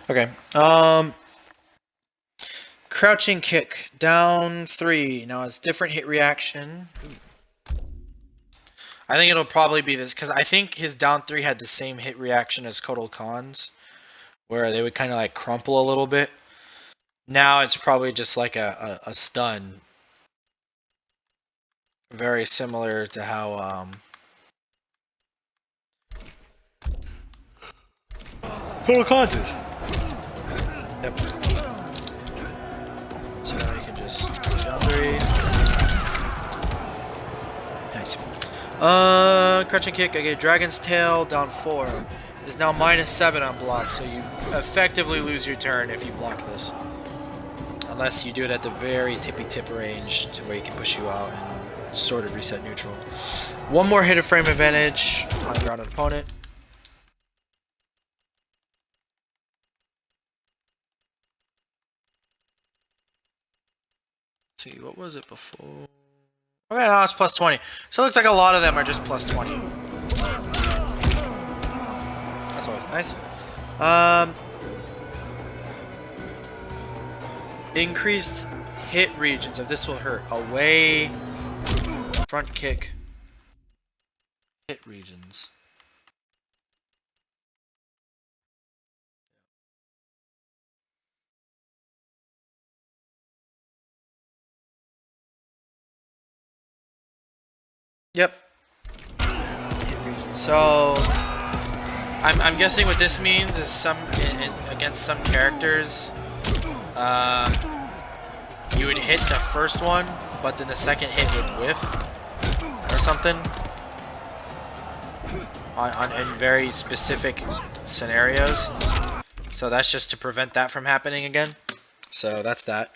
S2: Okay. Crouching kick down 3. Now it's different hit reaction. I think it'll probably be this because I think his down 3 had the same hit reaction as Kotal Kahn's, where they would kind of like crumple a little bit. Now it's probably just like a stun. Very similar to how Kotal Kahn's is. Yep. So now you can just down 3. Nice. Crouching kick. I get Dragon's Tail down 4. Is now -7 on block, so you effectively lose your turn if you block this. Unless you do it at the very tippy tip range to where you can push you out and sort of reset neutral. 1 more hit of frame advantage on the grounded opponent. See, what was it before? Okay, now it's +20. So it looks like a lot of them are just +20. That's always nice. Increased hit regions. If this will hurt. Away. Front kick. Hit regions. Yep. So I'm guessing what this means is against some characters, you would hit the first one, but then the second hit would whiff or something. In very specific scenarios. So that's just to prevent that from happening again. So that's that.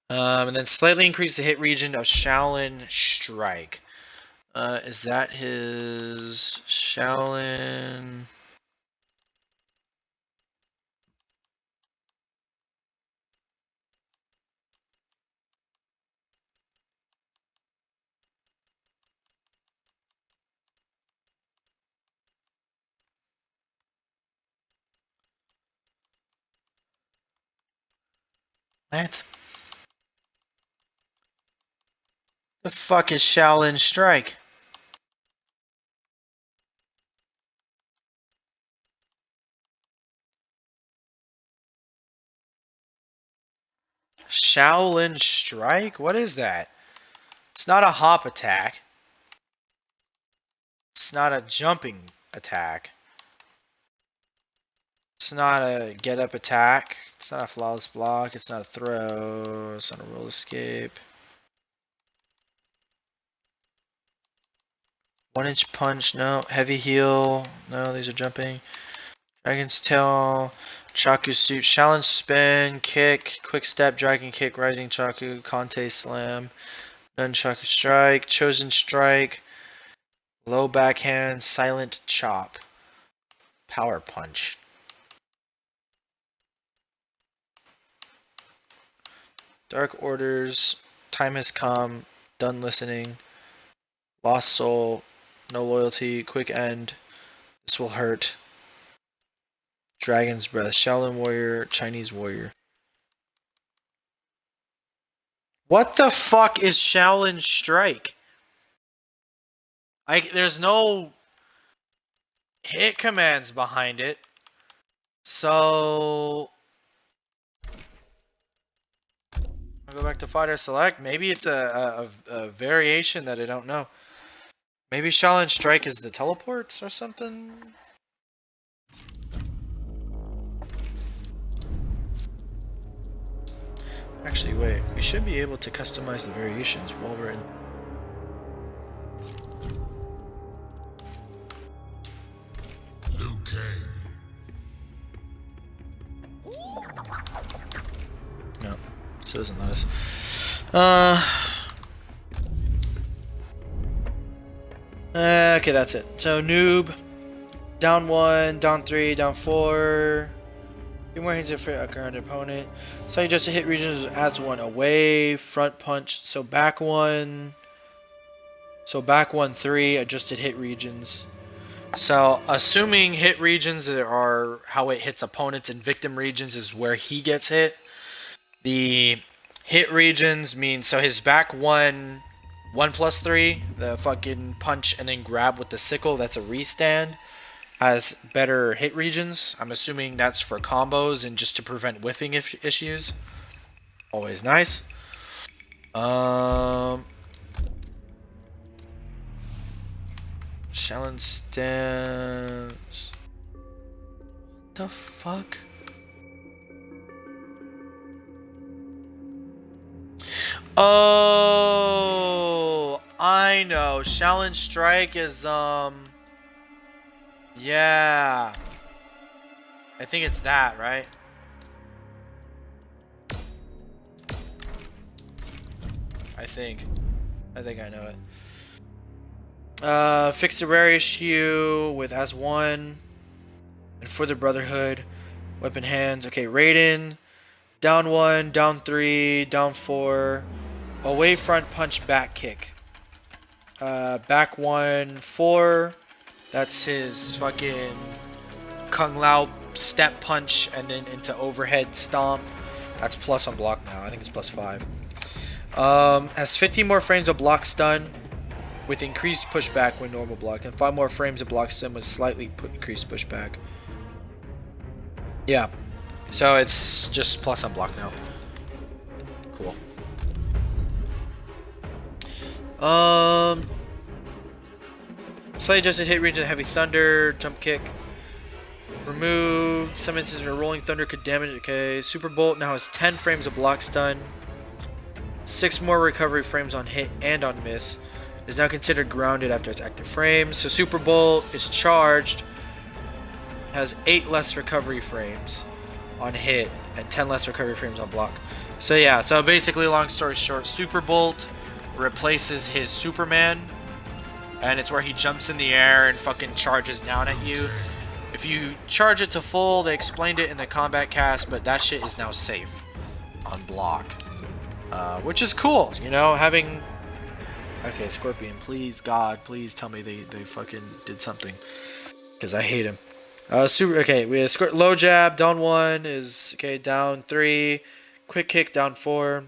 S2: And then slightly increase the hit region of Shaolin Strike. Is that his Shaolin? What? The fuck is Shaolin Strike? Shaolin Strike? What is that? It's not a hop attack. It's not a jumping attack. It's not a get up attack. It's not a flawless block. It's not a throw. It's not a roll escape. 1-inch punch, no. Heavy heal, no. These are jumping. Dragon's tail, Chaku suit, challenge spin, kick, quick step, dragon kick, rising Chaku, Kante slam, nunchaku strike, chosen strike, low backhand, silent chop, power punch. Dark orders, time has come, done listening, lost soul, no loyalty, quick end, this will hurt. Dragon's Breath, Shaolin Warrior, Chinese Warrior. What the fuck is Shaolin Strike? There's no hit commands behind it. So I'll go back to Fighter Select. Maybe it's a variation that I don't know. Maybe Shaolin Strike is the teleports or something? Actually, wait. We should be able to customize the variations while we're in.
S3: Liu Kang.
S2: No, so it doesn't let us. Okay, that's it. So Noob, down 1, down 3, down 4. 2 more hits for a current opponent. So you just hit regions adds 1 away. Front punch. So back 1. So back 1, 3. Adjusted hit regions. So assuming hit regions are how it hits opponents and victim regions is where he gets hit. The hit regions mean so his back 1, 1+3, the fucking punch and then grab with the sickle. That's a restand. Has better hit regions. I'm assuming that's for combos and just to prevent whiffing issues. Always nice. Shaolin stance. What the fuck? Oh, I know. Shaolin Strike is yeah. I think it's that, right? I think I know it. Fix the rare issue with as 1 and for the Brotherhood. Weapon hands. Okay, Raiden. Down 1, down 3, down 4. Away front punch back kick. Back 1, 4. That's his fucking Kung Lao step punch and then into overhead stomp. That's plus on block now. I think it's plus 5. Has 15 more frames of block stun with increased pushback when normal blocked, and 5 more frames of block stun with slightly increased pushback. Yeah. So it's just plus on block now. Cool. Slightly adjusted hit region, heavy thunder, jump kick. Removed. Some instances where rolling thunder could damage. Okay. Super Bolt now has 10 frames of block stun. 6 more recovery frames on hit and on miss. It is now considered grounded after its active frames. So Super Bolt is charged. Has 8 less recovery frames on hit and 10 less recovery frames on block. So yeah, so basically long story short, Super Bolt replaces his Superman, and it's where he jumps in the air and fucking charges down at you. If you charge it to full, they explained it in the combat cast, but that shit is now safe on block. Which is cool, you know, having... Okay, Scorpion, please, God, please tell me they fucking did something. Because I hate him. Okay, we have low jab, down 1 is, okay, down 3. Quick kick, down 4.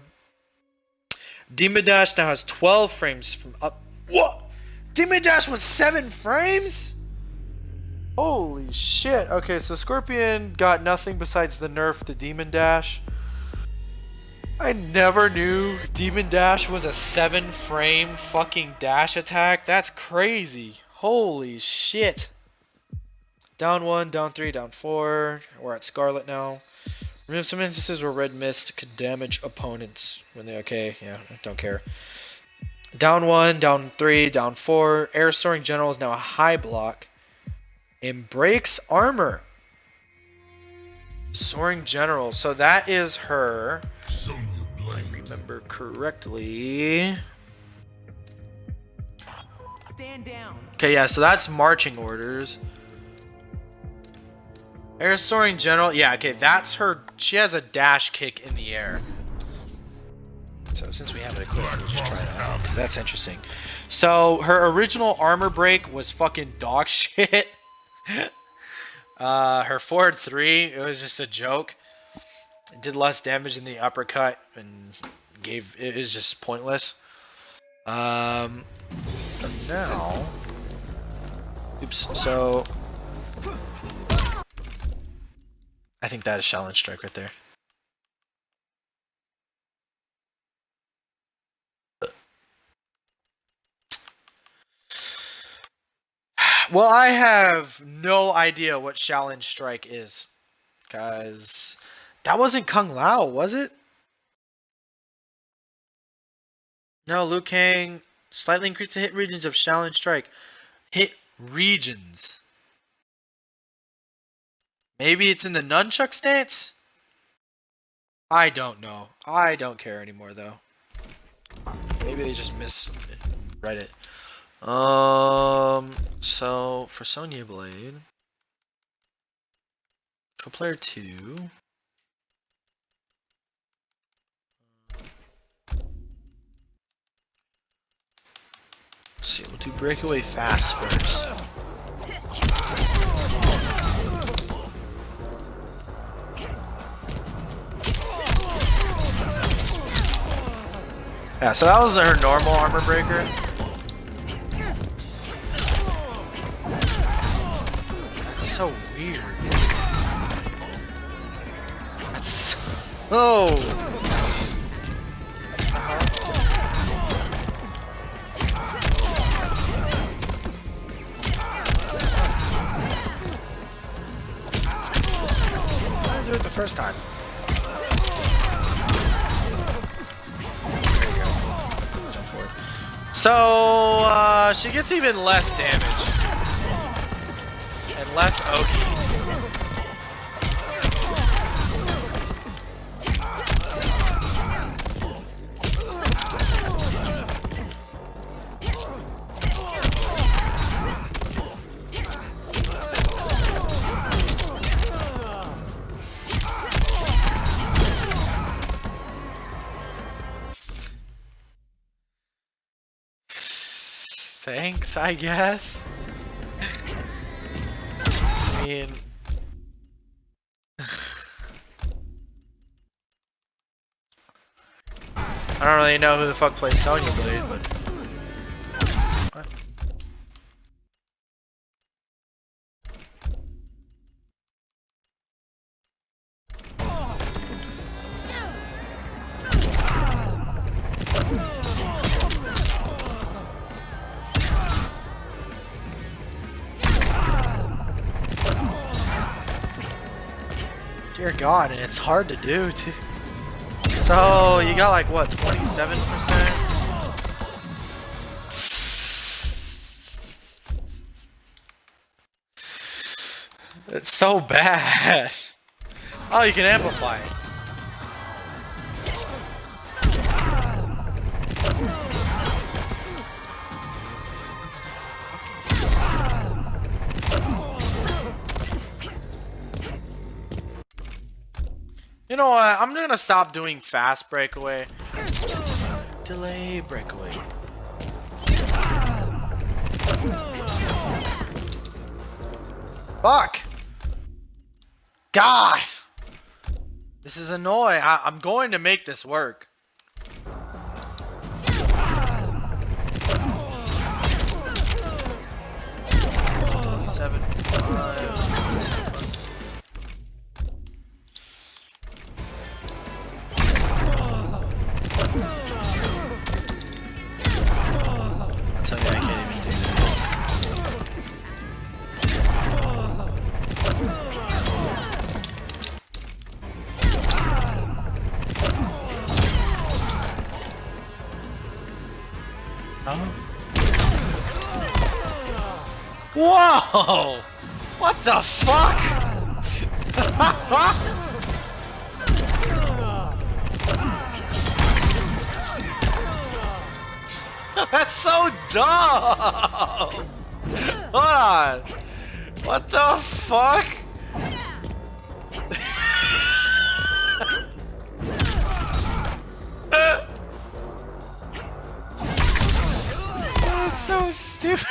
S2: Demon Dash now has 12 frames from up... What? Demon Dash was 7 frames? Holy shit. Okay, so Scorpion got nothing besides the nerf to Demon Dash. I never knew Demon Dash was a 7 frame fucking dash attack. That's crazy. Holy shit. Down 1, down 3, down 4. We're at Skarlet now. Remove some instances where red mist could damage opponents when they okay. Yeah, don't care. Down 1, down 3, down 4. Air Soaring General is now a high block. And breaks armor. Soaring General. So that is her.
S3: Sonya Blade.
S2: If I remember correctly.
S4: Stand down.
S2: Okay, yeah, so that's marching orders. Air Soaring General. Yeah, okay, that's her. She has a dash kick in the air. So since we have it equipped, we'll just try that out because that's interesting. So her original armor break was fucking dog shit. Her forward 3, it was just a joke. It did less damage than the uppercut and it was just pointless. But now, oops. So I think that is challenge strike right there. Well, I have no idea what challenge strike is, because that wasn't Kung Lao, was it? No, Liu Kang slightly increased the hit regions of challenge strike. Hit regions. Maybe it's in the nunchuck stance? I don't know. I don't care anymore, though. Maybe they just misread it. So for Sonya Blade, control player 2. Let's see, we'll do breakaway fast first. Yeah, so that was her normal armor breaker. That's so weird. That's so... Why did I do it the first time? So, she gets even less damage. And less Oki. Thanks, I guess. I mean... I don't really know who the fuck plays Sonya Blade, but... What? Dear God, and it's hard to do too. So you got like what, 27%? It's so bad. Oh, you can amplify it. You know what? I'm gonna stop doing fast breakaway. Delay breakaway. Fuck! God! This is annoying. I'm going to make this work. So 27. No! What the fuck? That's so dumb! Hold on! What the fuck? That's so stupid.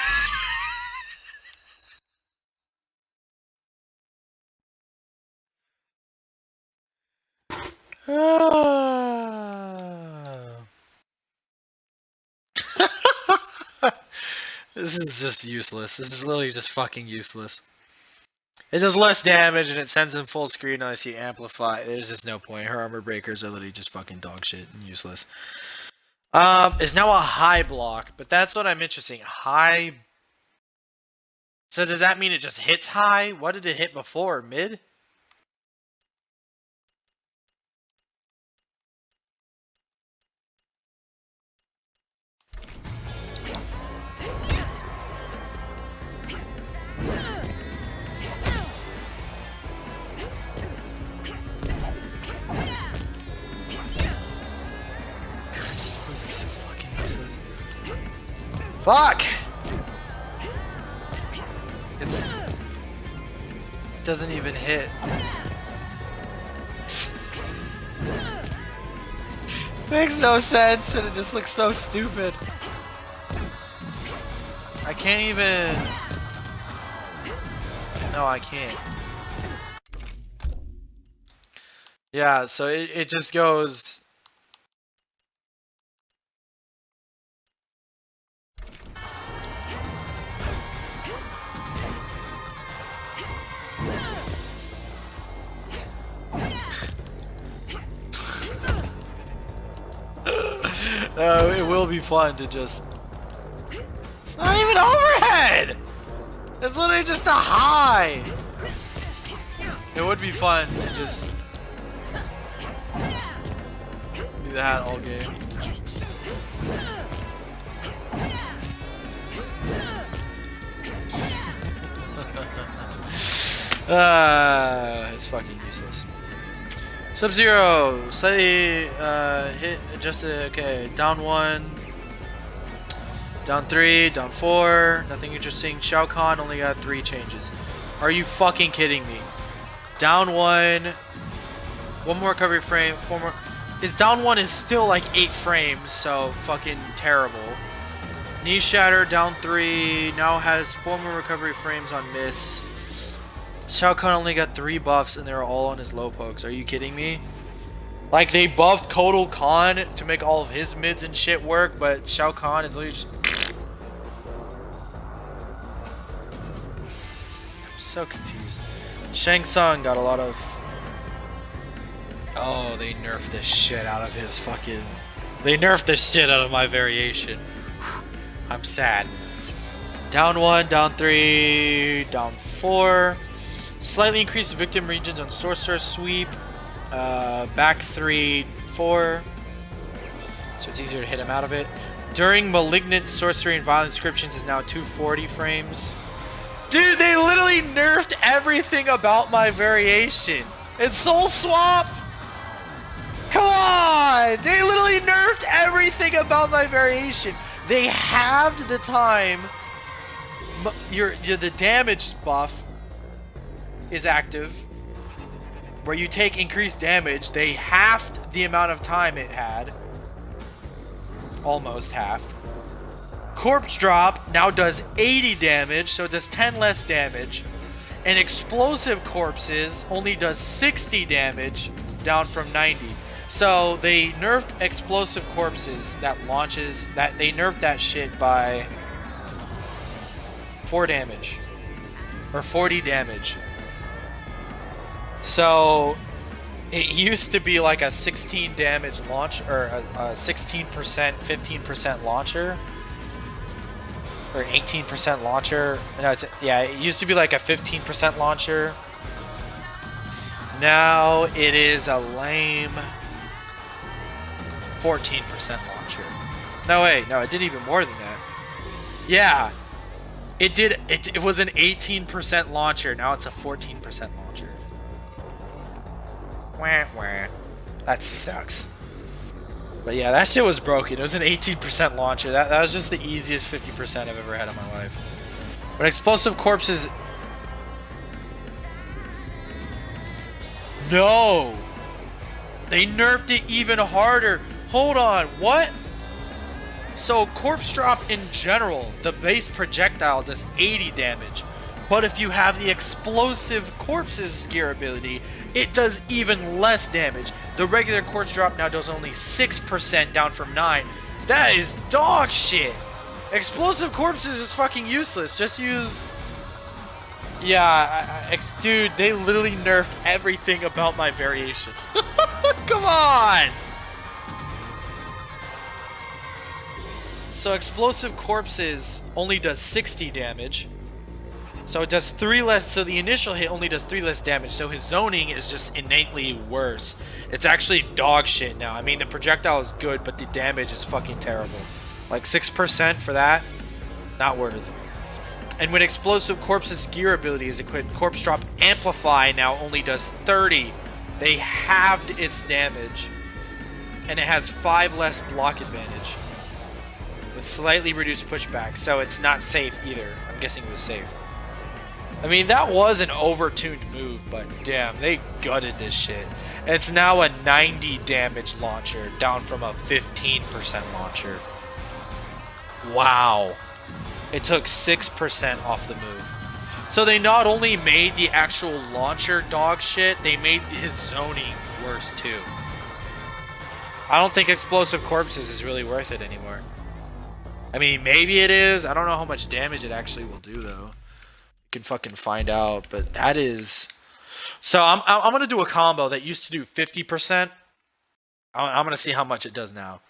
S2: This is just useless. This is literally just fucking useless. It does less damage and it sends in full screen unless you amplify. There's just no point. Her armor breakers are literally just fucking dog shit and useless. Is now a high block, but that's what I'm interested in. High. So does that mean it just hits high? What did it hit before? Mid? This move is so fucking useless. Fuck! It doesn't even hit. Makes no sense and it just looks so stupid. I can't even... No, I can't. Yeah, so it just goes... it will be fun to just... It's not even overhead! It's literally just a high! It would be fun to just... do that all game. It's fucking useless. Sub-Zero, slightly hit, adjusted, okay, down 1, down 3, down 4, nothing interesting. Shao Kahn only got 3 changes. Are you fucking kidding me? Down 1, 1 more recovery frame, 4 more, his down 1 is still like 8 frames, so fucking terrible. Knee shatter, down 3, now has 4 more recovery frames on miss. Shao Kahn only got 3 buffs and they're all on his low pokes. Are you kidding me? Like, they buffed Kotal Kahn to make all of his mids and shit work, but Shao Kahn is literally just... I'm so confused. Shang Tsung got a lot of... Oh, they nerfed the shit out of his fucking... They nerfed the shit out of my variation. Whew. I'm sad. Down 1, down 3, down 4. Slightly increased victim regions on Sorcerer Sweep. Back 3, 4. So it's easier to hit him out of it. During Malignant Sorcery and Violent Inscriptions is now 240 frames. Dude, they literally nerfed everything about my variation. It's Soul Swap! Come on! They literally nerfed everything about my variation. They halved the time the damage buff is active, where you take increased damage. They halved the amount of time it had. Almost halved. Corpse Drop now does 80 damage, so it does 10 less damage. And Explosive Corpses only does 60 damage, down from 90. So they nerfed Explosive Corpses that launches, that they nerfed that shit by 4 damage. Or 40 damage. So it used to be like a 16 damage launch, or a 16%, 15% launcher, or 18% launcher. No, it used to be like a 15% launcher. Now it is a lame 14% launcher. No, wait, no, it did even more than that. Yeah, It was an 18% launcher. Now it's a 14% launcher. Wah, wah. That sucks. But yeah, that shit was broken. It was an 18% launcher. That was just the easiest 50% I've ever had in my life. When explosive corpses... No! They nerfed it even harder. Hold on, what? So corpse drop in general, the base projectile does 80 damage. But if you have the explosive corpses gear ability, it does even less damage. The regular corpse drop now does only 6% down from 9. That is dog shit. Explosive corpses is fucking useless. Just use... Yeah, dude, they literally nerfed everything about my variations. Come on! So explosive corpses only does 60 damage. So it does 3 less, so the initial hit only does 3 less damage, so his zoning is just innately worse. It's actually dog shit now. I mean, the projectile is good, but the damage is fucking terrible. Like 6% for that? Not worth. And when explosive corpses gear ability is equipped, corpse drop amplify now only does 30. They halved its damage. And it has 5 less block advantage. With slightly reduced pushback, so it's not safe either. I'm guessing it was safe. I mean, that was an overtuned move, but damn, they gutted this shit. It's now a 90 damage launcher, down from a 15% launcher. Wow. It took 6% off the move. So they not only made the actual launcher dog shit, they made his zoning worse too. I don't think explosive corpses is really worth it anymore. I mean, maybe it is. I don't know how much damage it actually will do, though. You can fucking find out, but that is... So I'm going to do a combo that used to do 50%. I'm going to see how much it does now.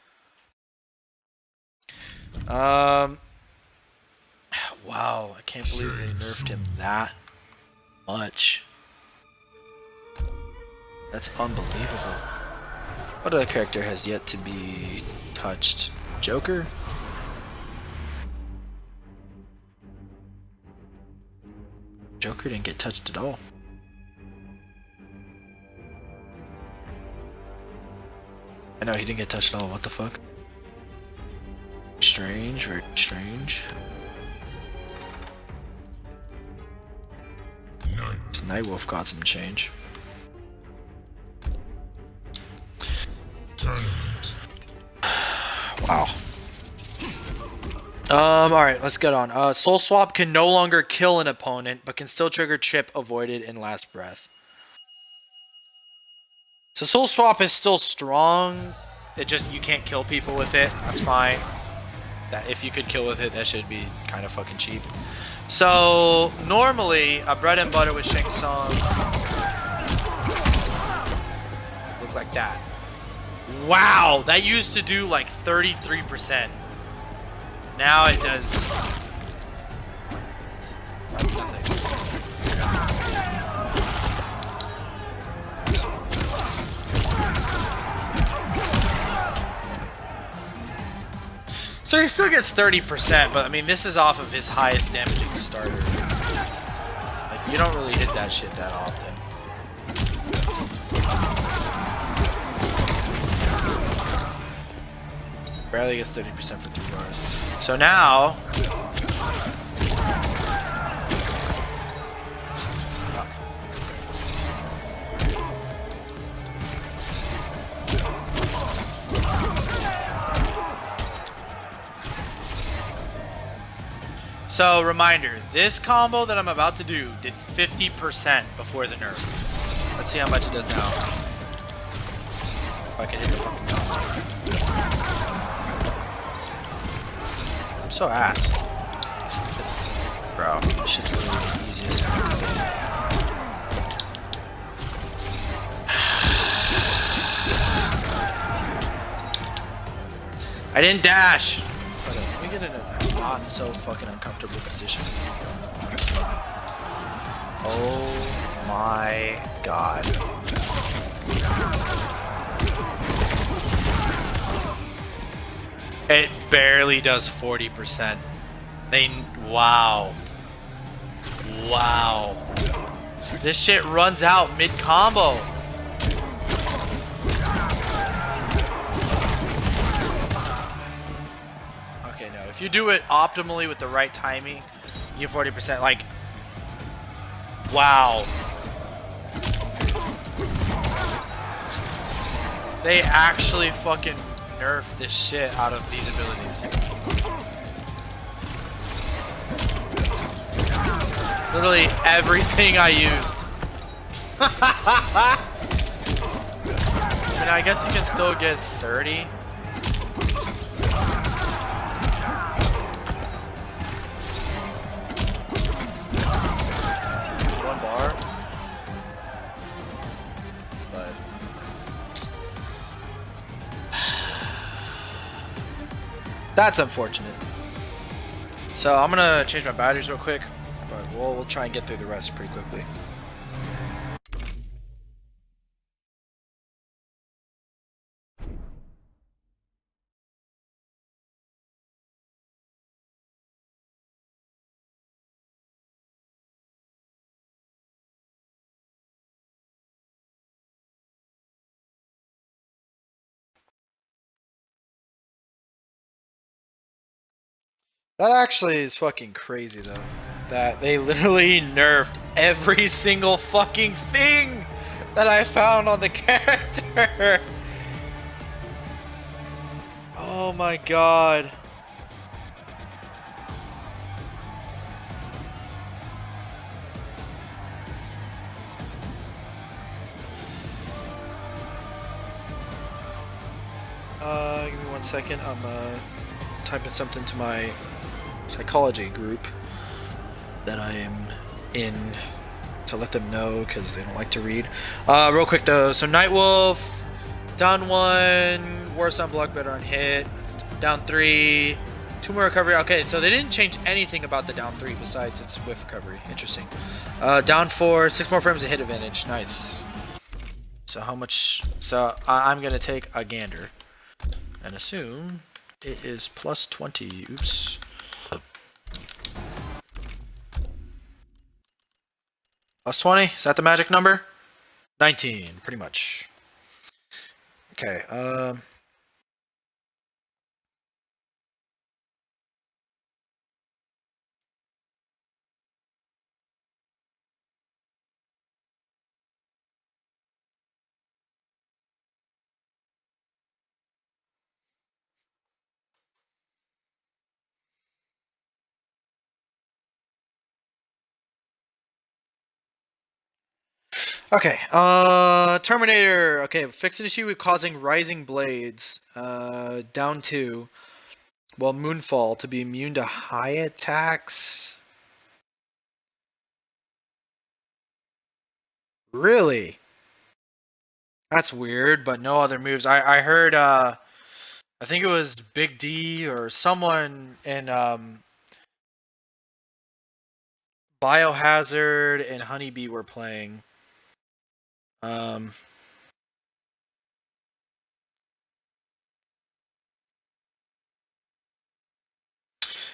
S2: Wow, I can't believe they nerfed him that much. That's unbelievable. What other character has yet to be touched? Joker? Joker didn't get touched at all. I know, he didn't get touched at all. What the fuck? Strange, very strange. This Nightwolf got some change.
S3: Tournament.
S2: Wow. Alright, let's get on. Soul Swap can no longer kill an opponent, but can still trigger chip avoided in last breath. So Soul Swap is still strong. It just, you can't kill people with it. That's fine. That if you could kill with it, that should be kind of fucking cheap. So, normally, a bread and butter with Shang Tsung look like that. Wow, that used to do like 33%. Now it does nothing. So he still gets 30%, but I mean, this is off of his highest damaging starter. Like, you don't really hit that shit that often. Barely gets 30% for 3 bars. So now... So, reminder, this combo that I'm about to do did 50% before the nerf. Let's see how much it does now. If I can hit the fucking combo. I'm so ass. Bro, this shit's literally the easiest fucking thing. I didn't dash! Okay, let me get in a not so fucking uncomfortable position. Oh my god. It barely does 40%. Wow. Wow. This shit runs out mid-combo. Okay, no. If you do it optimally with the right timing, you have 40%. Like, wow. They actually fucking nerfed this shit out of these abilities. Literally everything I used. I mean, I guess you can still get 30. One bar. But that's unfortunate. So I'm gonna change my batteries real quick. But we'll try and get through the rest pretty quickly. That actually is fucking crazy though. That they literally nerfed every single fucking thing that I found on the character. Oh my god. Give me 1 second. I'm typing something to my psychology group that I am in to let them know because they don't like to read. Real quick though, so Nightwolf, down 1, Worse on block, better on hit, down 3, 2 more recovery. Okay, so they didn't change anything about the down 3 besides its whiff recovery. Interesting. Down 4, 6 more frames of hit advantage. Nice. So how much? So I'm gonna take a gander and assume it is plus 20. Oops. Plus 20? Is that the magic number? 19, pretty much. Okay, okay, Terminator. Okay, fix an issue with causing rising blades. Down 2. Well, Moonfall to be immune to high attacks. Really? That's weird, but no other moves. I heard, I think it was Big D or someone in, Biohazard and Honeybee were playing.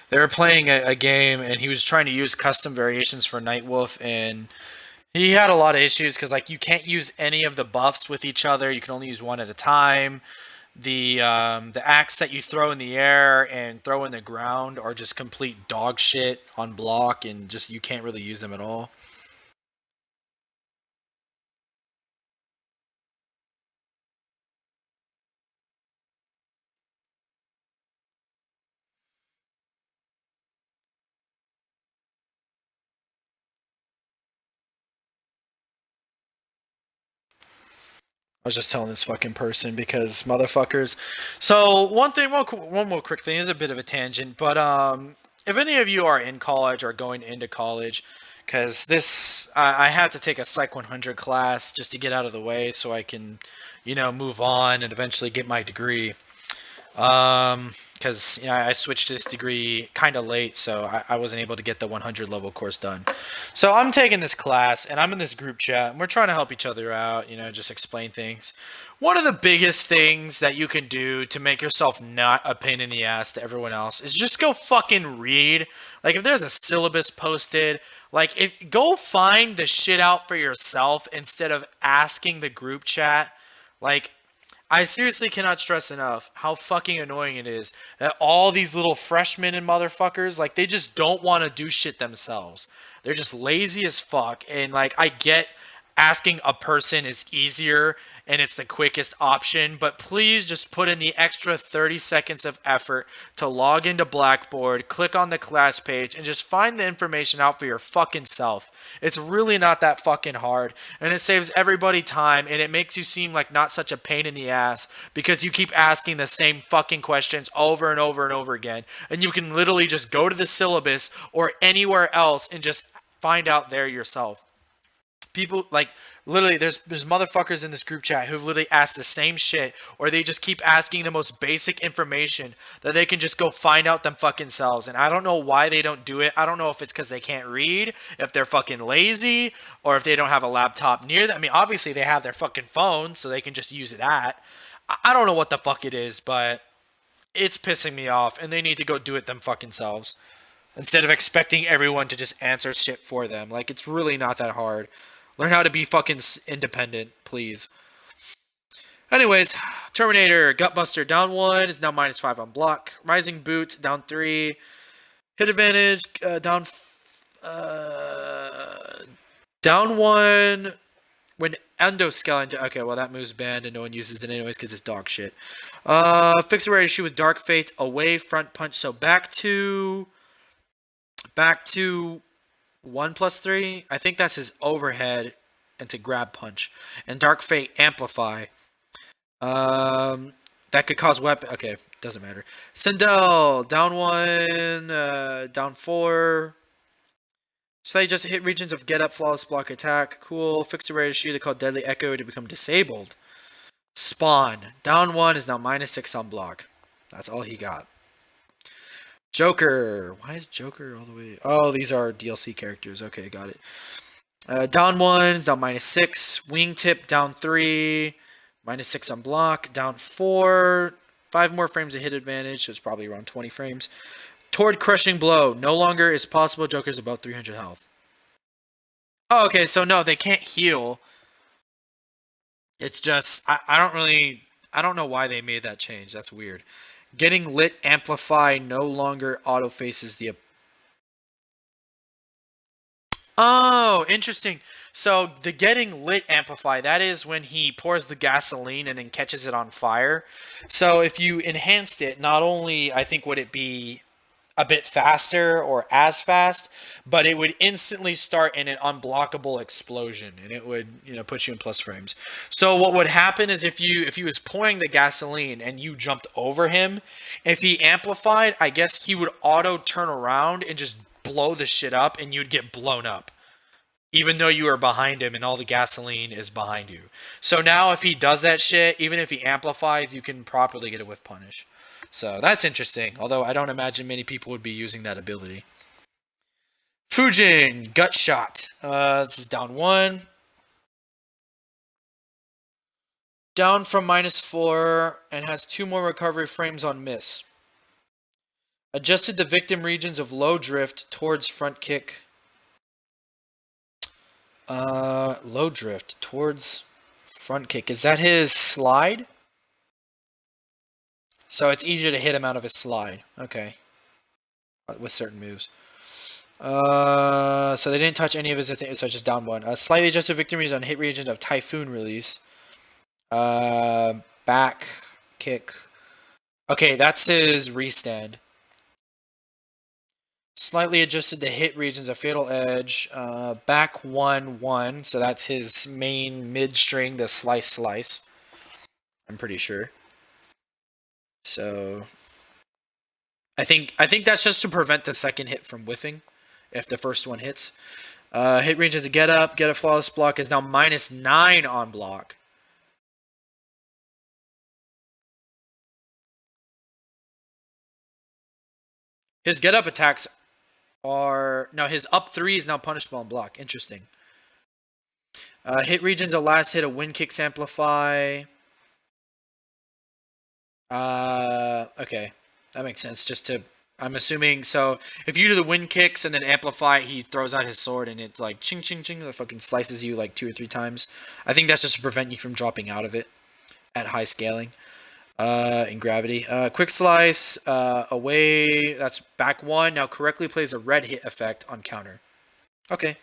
S2: They were playing a game, and he was trying to use custom variations for Nightwolf, and he had a lot of issues because like you can't use any of the buffs with each other. You can only use one at a time. The axe that you throw in the air and throw in the ground are just complete dog shit on block, and just you can't really use them at all. I was just telling this fucking person because motherfuckers. So one more quick thing is a bit of a tangent, but if any of you are in college or going into college, because this I had to take a Psych 100 class just to get out of the way so I can, move on and eventually get my degree. Because because I switched to this degree kind of late, so I wasn't able to get the 100 level course done. So I'm taking this class, and I'm in this group chat, and we're trying to help each other out, just explain things. One of the biggest things that you can do to make yourself not a pain in the ass to everyone else is just go fucking read. Like, if there's a syllabus posted, go find the shit out for yourself instead of asking the group chat. Like, I seriously cannot stress enough how fucking annoying it is that all these little freshmen and motherfuckers, they just don't want to do shit themselves. They're just lazy as fuck. And, I get asking a person is easier and it's the quickest option, but please just put in the extra 30 seconds of effort to log into Blackboard, click on the class page, and just find the information out for your fucking self. It's really not that fucking hard, and it saves everybody time, and it makes you seem like not such a pain in the ass because you keep asking the same fucking questions over and over and over again, and you can literally just go to the syllabus or anywhere else and just find out there yourself. People, literally, there's motherfuckers in this group chat who've literally asked the same shit, or they just keep asking the most basic information that they can just go find out them fucking selves. And I don't know why they don't do it. I don't know if it's because they can't read, if they're fucking lazy, or if they don't have a laptop near them. I mean, obviously they have their fucking phone, so they can just use that. I don't know what the fuck it is, but it's pissing me off, and they need to go do it them fucking selves instead of expecting everyone to just answer shit for them. It's really not that hard. Learn how to be fucking independent, please. Anyways, Terminator, Gutbuster, down 1, is now -5 on block. Rising Boot, down 3. Hit advantage, down 1. When endoskeleton, okay, well that move's banned and no one uses it anyways because it's dog shit. Fix a rare issue with Dark Fate, away, front punch, so back to 1+3, I think that's his overhead into grab punch. And Dark Fate amplify. That could cause weapon. Okay, doesn't matter. Sindel, down 1, down 4. So they just hit regions of get up, flawless block attack. Cool. Fix a rare issue. They call Deadly Echo to become disabled. Spawn, down 1 is now -6 on block. That's all he got. Joker. Why is Joker all the way? Oh, these are DLC characters. Okay, got it. Down 1, down -6. Wingtip, down 3. -6 on block. Down 4. 5 more frames of hit advantage, so it's probably around 20 frames. Toward Crushing Blow. No longer is possible. Joker's about 300 health. Oh, okay, so no, they can't heal. It's just, I don't know why they made that change. That's weird. Getting Lit Amplify no longer auto faces the... Oh, interesting. So the Getting Lit Amplify, that is when he pours the gasoline and then catches it on fire. So if you enhanced it, not only I think would it be a bit faster or as fast, but it would instantly start in an unblockable explosion, and it would, put you in plus frames. So what would happen is if he was pouring the gasoline and you jumped over him, if he amplified, I guess he would auto turn around and just blow the shit up, and you'd get blown up, even though you are behind him and all the gasoline is behind you. So now if he does that shit, even if he amplifies, you can properly get a whiff punish. So that's interesting, although I don't imagine many people would be using that ability. Fujin, Gut Shot. This is down 1. Down from -4 and has 2 more recovery frames on miss. Adjusted the victim regions of low drift towards front kick. Low drift towards front kick. Is that his slide? So it's easier to hit him out of his slide. Okay. With certain moves. So they didn't touch any of his things, so just down 1. Slightly adjusted victories on hit region of Typhoon release. Back kick. Okay, that's his restand. Slightly adjusted the hit regions of Fatal Edge. Back 1-1. So that's his main mid string, the slice. I'm pretty sure. So I think that's just to prevent the second hit from whiffing if the first one hits. Hit range is a get up flawless block is now -9 on block. His get up attacks are no. His up 3 is now punishable on block. Interesting. Hit regions. A last hit. A wind kicks amplify. Okay, that makes sense. I'm assuming, so if you do the wind kicks and then amplify, he throws out his sword and it like ching ching ching, it fucking slices you like 2 or 3 times. I think that's just to prevent you from dropping out of it at high scaling. In gravity. Quick slice, away, that's back 1, now correctly plays a red hit effect on counter. Okay.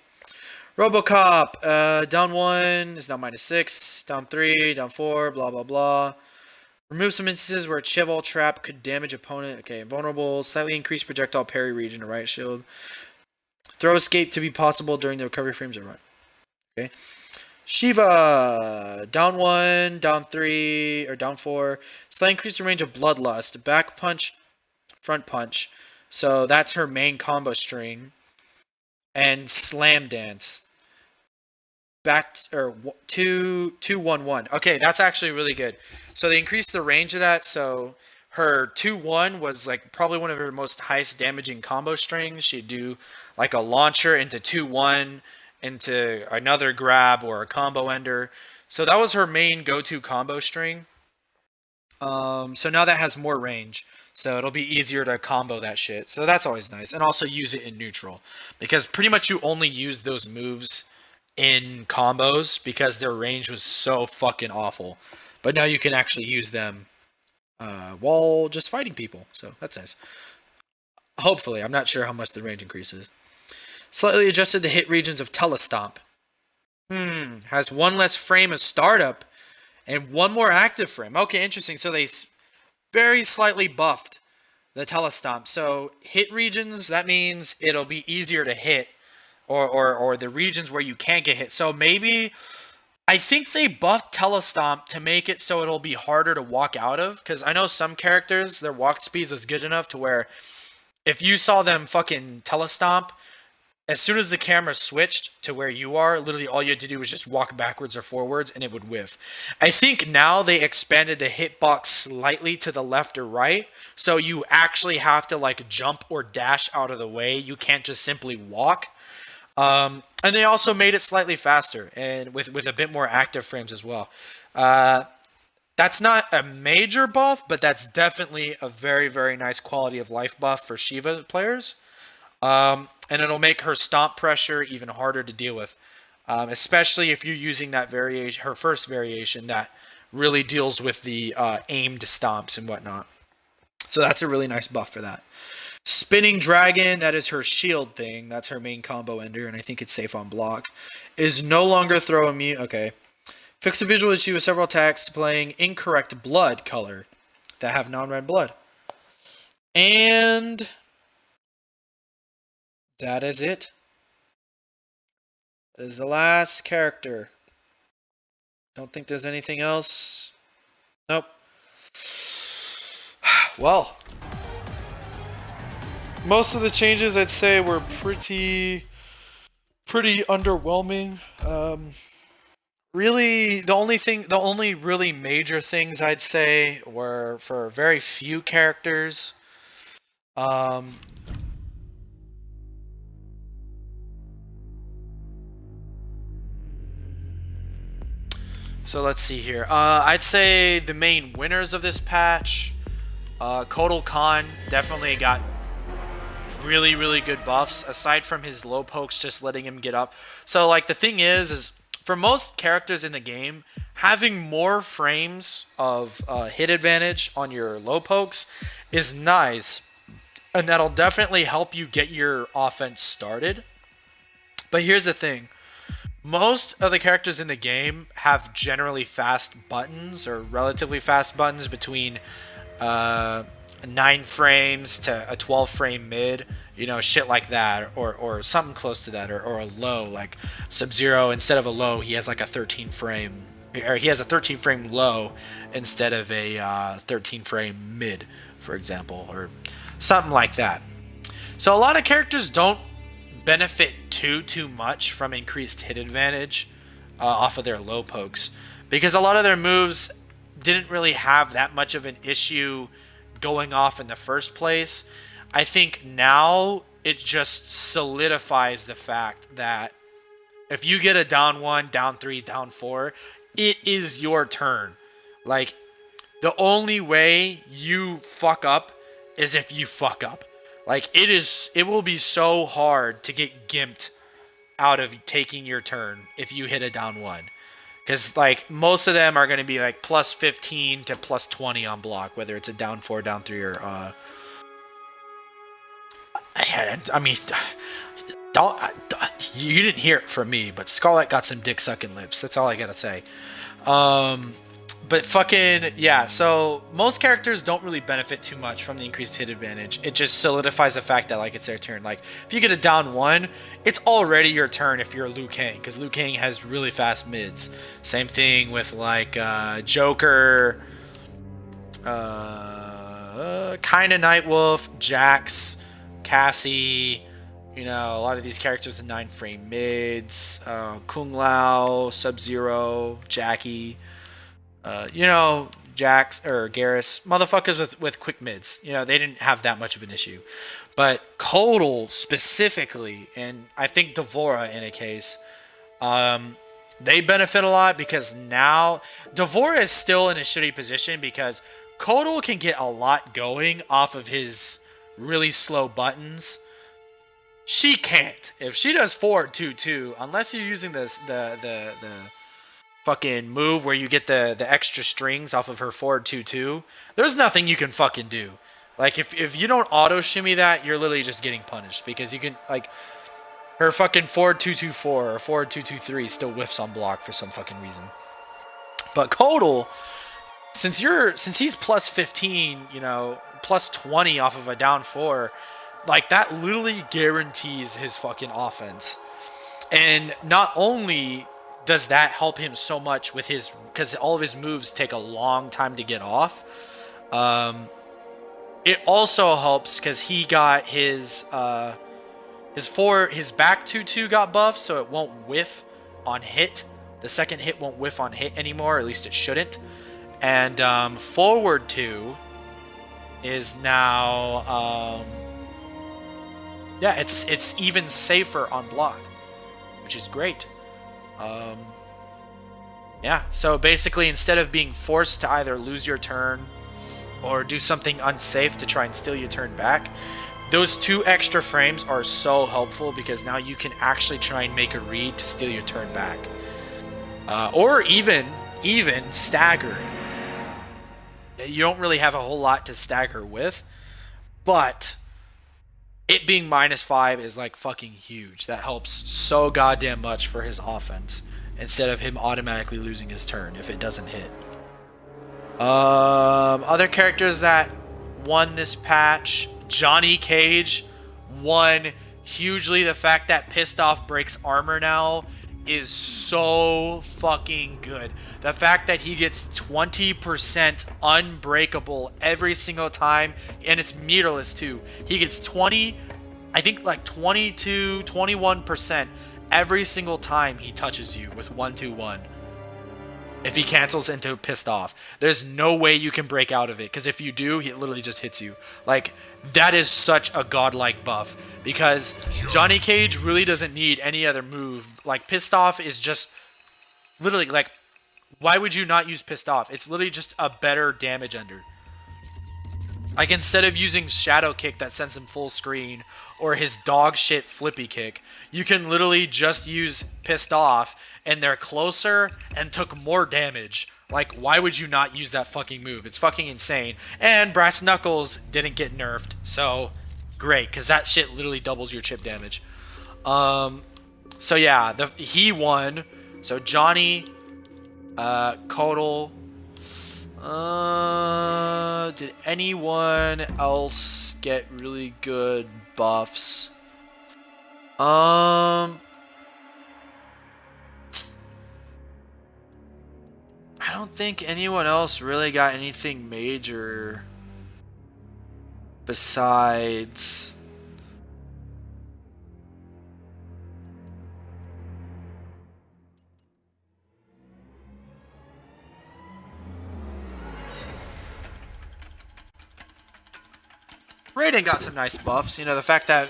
S2: RoboCop, down 1 is now -6, down 3, down 4, blah blah blah. Remove some instances where a Cheval trap could damage opponent. Okay, vulnerable, slightly increased projectile parry region to right shield. Throw escape to be possible during the recovery frames or right. Okay. Sheeva, down 1, down 3, or down 4. Slightly increase the range of Bloodlust. Back punch, front punch. So that's her main combo string. And Slam Dance. Back, or 2-1-1. Okay, that's actually really good. So they increased the range of that, so her 2-1 was like probably one of her most highest damaging combo strings. She'd do like a launcher into 2-1 into another grab or a combo ender. So that was her main go-to combo string. So now that has more range. So it'll be easier to combo that shit. So that's always nice. And also use it in neutral. Because pretty much you only use those moves in combos because their range was so fucking awful. But now you can actually use them while just fighting people. So that's nice. Hopefully. I'm not sure how much the range increases. Slightly adjusted the hit regions of Telestomp. Has 1 less frame of startup and 1 more active frame. Okay, interesting. So they very slightly buffed the Telestomp. So hit regions, that means it'll be easier to hit. Or the regions where you can't get hit. So maybe, I think they buffed Telestomp to make it so it'll be harder to walk out of. Because I know some characters, their walk speeds is good enough to where if you saw them fucking Telestomp, as soon as the camera switched to where you are, literally all you had to do was just walk backwards or forwards and it would whiff. I think now they expanded the hitbox slightly to the left or right. So you actually have to like jump or dash out of the way. You can't just simply walk. And they also made it slightly faster and with a bit more active frames as well. That's not a major buff, but that's definitely a very, very nice quality of life buff for Sheeva players. And it'll make her stomp pressure even harder to deal with. Especially if you're using that variation, her first variation that really deals with the aimed stomps and whatnot. So that's a really nice buff for that. Spinning Dragon, that is her shield thing. That's her main combo ender, and I think it's safe on block. Is no longer throw immune. Okay. Fix a visual issue with several attacks playing incorrect blood color that have non-red blood. And that is it. That is the last character. Don't think there's anything else. Nope. Well, most of the changes I'd say were pretty underwhelming. Really, the only really major things I'd say were for very few characters. So let's see here. I'd say the main winners of this patch, Kotal Kahn definitely got really, really good buffs, aside from his low pokes just letting him get up. So, like, the thing is for most characters in the game, having more frames of hit advantage on your low pokes is nice, and that'll definitely help you get your offense started. But here's the thing. Most of the characters in the game have generally fast buttons, or relatively fast buttons, between 9 frames to a 12 frame mid, you know, shit like that, or something close to that, or a low, like Sub-Zero, instead of a low, he has like a 13 frame, or he has a 13 frame low instead of a 13 frame mid, for example, or something like that. So a lot of characters don't benefit too much from increased hit advantage off of their low pokes, because a lot of their moves didn't really have that much of an issue going off in the first place. I think now it just solidifies the fact that if you get a down 1, down 3, down 4, it is your turn. Like, the only way you fuck up is if you fuck up. Like, it will be so hard to get gimped out of taking your turn if you hit a down 1. Because, like, most of them are going to be, like, plus 15 to plus 20 on block, whether it's a down 4, down 3, or, I mean, you didn't hear it from me, but Skarlet got some dick-sucking lips. That's all I gotta say. But fucking, yeah, so most characters don't really benefit too much from the increased hit advantage. It just solidifies the fact that, like, it's their turn. Like, if you get a down 1, it's already your turn if you're Liu Kang, because Liu Kang has really fast mids. Same thing with, like, Joker, kind of Nightwolf, Jax, Cassie, you know, a lot of these characters with 9-frame mids, Kung Lao, Sub-Zero, Jacqui. You know, Jax or Geras, motherfuckers with quick mids. You know, they didn't have that much of an issue. But Kotal specifically, and I think Dvorah in a case, they benefit a lot because now Dvorah is still in a shitty position because Kotal can get a lot going off of his really slow buttons. She can't. If she does forward 2-2, unless you're using the fucking move where you get the extra strings off of her forward 2-2, there's nothing you can fucking do. Like, if you don't auto shimmy that, you're literally just getting punished because you can, like, her fucking forward 2-2-4 or forward 2-2-3 still whiffs on block for some fucking reason. But Kotal, since he's plus 15, you know, plus 20 off of a down 4, like, that literally guarantees his fucking offense. And not only does that help him so much with his, because all of his moves take a long time to get off. It also helps because he got his back 2-2 got buffed, so it won't whiff on hit. The second hit won't whiff on hit anymore, or at least it shouldn't. And forward 2 is now yeah, it's even safer on block, which is great. Yeah, so basically instead of being forced to either lose your turn or do something unsafe to try and steal your turn back, those 2 extra frames are so helpful because now you can actually try and make a read to steal your turn back. Or even stagger. You don't really have a whole lot to stagger with, but it being -5 is like fucking huge. That helps so goddamn much for his offense instead of him automatically losing his turn if it doesn't hit. Other characters that won this patch, Johnny Cage won hugely. The fact that Pissed Off breaks armor now is so fucking good. The fact that he gets 20% unbreakable every single time, and it's meterless too. He gets 20, I think like 22, 21% every single time he touches you with 1-2-1. If he cancels into Pissed Off, there's no way you can break out of it, because if you do, he literally just hits you. Like, that is such a godlike buff, because Johnny Cage really doesn't need any other move. Like, Pissed Off is just literally, like, why would you not use Pissed Off? It's literally just a better damage ender. Like, instead of using Shadow Kick that sends him full screen, or his dog shit Flippy Kick, you can literally just use Pissed Off, and they're closer and took more damage. Like, why would you not use that fucking move? It's fucking insane. And Brass Knuckles didn't get nerfed, so great, because that shit literally doubles your chip damage. So yeah, he won. So Johnny, Kotal. Did anyone else get really good buffs? I don't think anyone else really got anything major besides Raiden got some nice buffs. You know, the fact that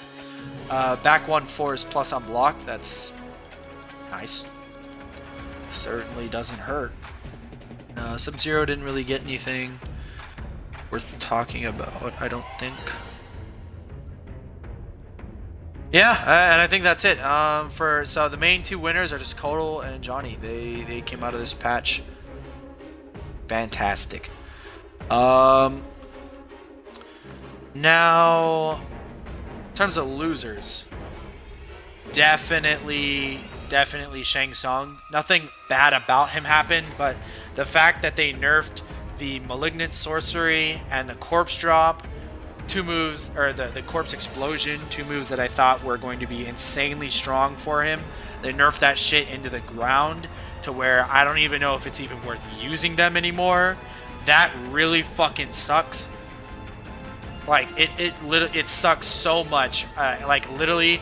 S2: back 1-4 is plus on block, that's nice. Certainly doesn't hurt. Sub-Zero didn't really get anything worth talking about, I don't think. Yeah, and I think that's it. So the main two winners are just Kotal and Johnny. They came out of this patch fantastic. Now, in terms of losers, definitely Shang Tsung. Nothing bad about him happened, but the fact that they nerfed the Malignant Sorcery and the Corpse Drop, two moves, or the Corpse Explosion, two moves that I thought were going to be insanely strong for him. They nerfed that shit into the ground to where I don't even know if it's even worth using them anymore. That really fucking sucks. Like, it sucks so much. Literally,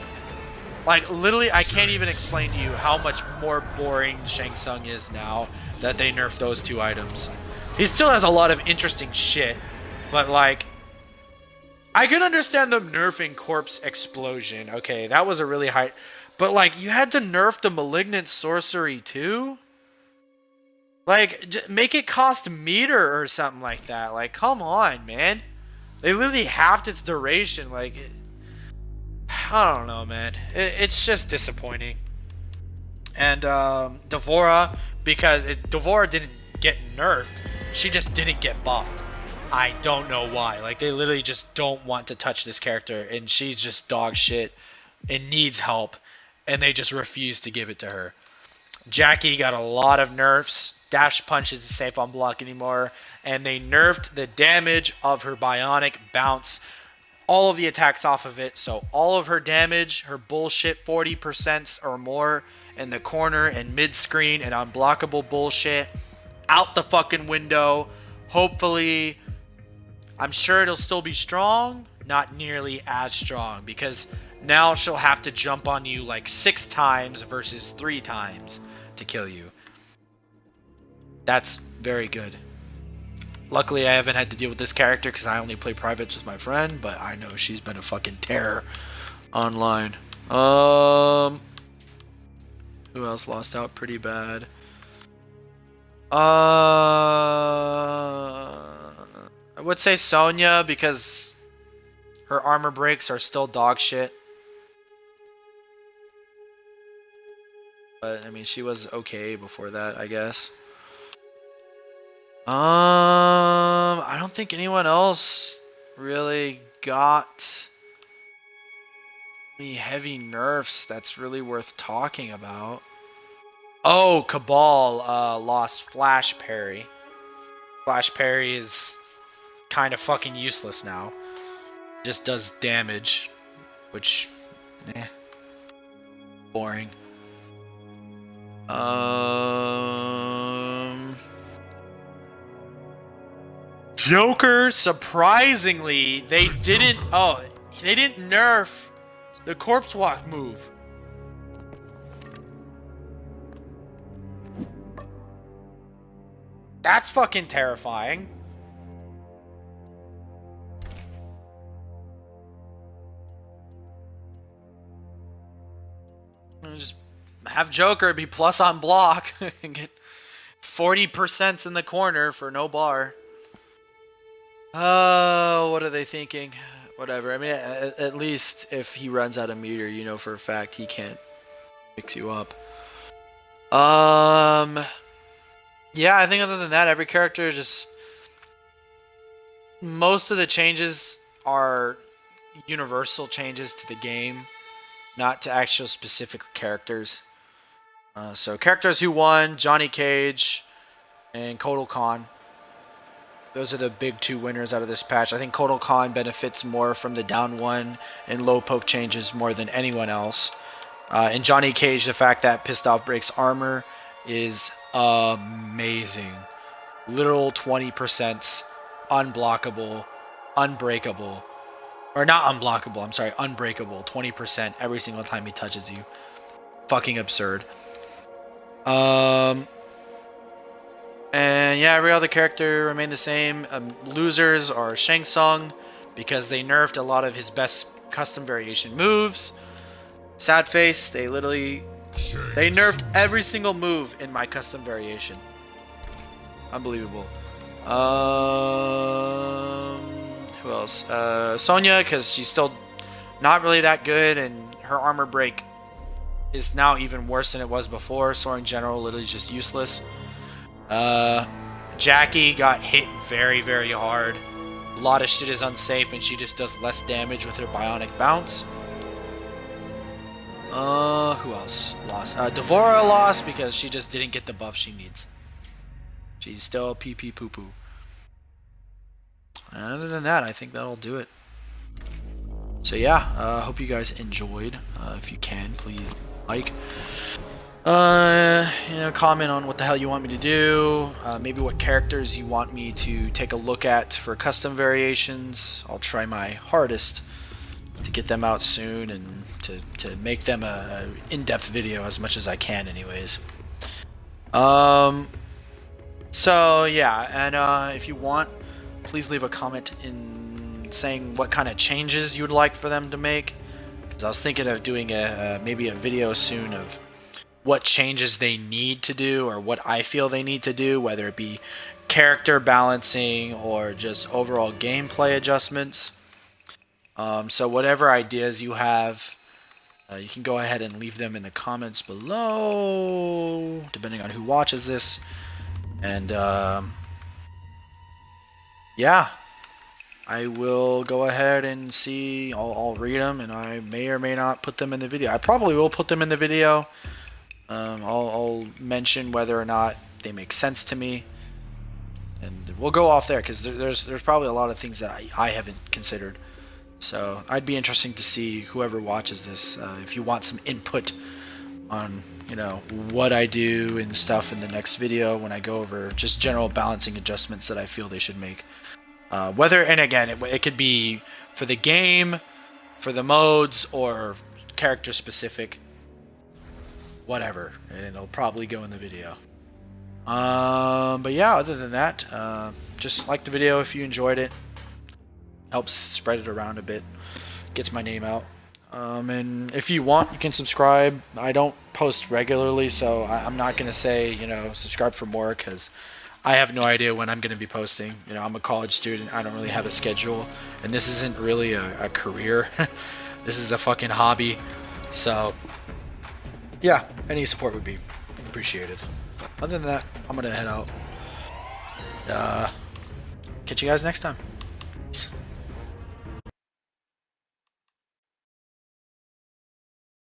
S2: I can't even explain to you how much more boring Shang Tsung is now that they nerfed those two items. He still has a lot of interesting shit, but like, I can understand them nerfing Corpse Explosion. Okay, that was a really high, but like, you had to nerf the Malignant Sorcery too? Like, make it cost meter or something like that. Like, come on, man. They literally halved its duration. Like, I don't know, man. It's just disappointing. And Dvorah, because Dvorah didn't get nerfed, she just didn't get buffed. I don't know why. Like, they literally just don't want to touch this character, and she's just dog shit and needs help, and they just refuse to give it to her. Jacqui got a lot of nerfs. Dash Punch isn't safe on block anymore, and they nerfed the damage of her Bionic Bounce. All of the attacks off of it, so all of her damage, her bullshit 40% or more in the corner and mid-screen and unblockable bullshit, out the fucking window. Hopefully, I'm sure it'll still be strong, not nearly as strong, because now she'll have to jump on you like 6 times versus 3 times to kill you. That's very good. Luckily, I haven't had to deal with this character because I only play privates with my friend, but I know she's been a fucking terror online. Who else lost out pretty bad? I would say Sonya, because her armor breaks are still dog shit. But I mean, she was okay before that, I guess. I don't think anyone else really got any heavy nerfs that's really worth talking about. Oh, Kabal lost Flash Parry. Flash Parry is kind of fucking useless now. Just does damage, which, boring. Joker, surprisingly, they didn't nerf the Corpse Walk move. That's fucking terrifying. Just have Joker be plus on block and get 40% in the corner for no bar. Oh, what are they thinking? Whatever. I mean, at least if he runs out of meter, you know for a fact he can't fix you up. Yeah, I think other than that, every character just... Most of the changes are universal changes to the game, not to actual specific characters. So characters who won, Johnny Cage and Kotal Kahn. Those are the big 2 winners out of this patch. I think Kotal Kahn benefits more from the down 1 and low poke changes more than anyone else. And Johnny Cage, the fact that Pissed Off breaks armor is amazing. Literal 20% unblockable, unbreakable. Or not unblockable, I'm sorry, unbreakable. 20% every single time he touches you. Fucking absurd. And yeah, every other character remained the same. Losers are Shang Tsung, because they nerfed a lot of his best custom variation moves. Sad face, they nerfed every single move in my custom variation. Unbelievable. Who else? Sonya, because she's still not really that good, and her armor break is now even worse than it was before. Soaring General literally just useless. Jacqui got hit very, very hard. A lot of shit is unsafe, and she just does less damage with her bionic bounce. Who else lost? Dvorah lost because she just didn't get the buff she needs. She's still pee poo poo. And other than that, I think that'll do it. So yeah, hope you guys enjoyed. If you can, please like. Comment on what the hell you want me to do. Maybe what characters you want me to take a look at for custom variations. I'll try my hardest to get them out soon and to make them a in-depth video as much as I can anyways. So yeah, and if you want, please leave a comment in saying what kind of changes you would like for them to make, because I was thinking of doing maybe a video soon of what changes they need to do, or what I feel they need to do, whether it be character balancing or just overall gameplay adjustments. So whatever ideas you have, you can go ahead and leave them in the comments below, depending on who watches this. And yeah, I will go ahead and see. I'll read them, and I may or may not put them in the video. I probably will put them in the video. I'll mention whether or not they make sense to me, and we'll go off there, because there's probably a lot of things that I haven't considered. So I'd be interesting to see whoever watches this, if you want some input on what I do and stuff in the next video when I go over just general balancing adjustments that I feel they should make. And again, it could be for the game, for the modes, or character specific. Whatever, and it'll probably go in the video. But yeah, other than that, just like the video if you enjoyed it. Helps spread it around a bit, gets my name out. And if you want, you can subscribe. I don't post regularly, so I'm not gonna say subscribe for more, because I have no idea when I'm gonna be posting. I'm a college student. I don't really have a schedule, and this isn't really a career. This is a fucking hobby. So yeah, any support would be appreciated. Other than that, I'm gonna head out. Catch you guys next time.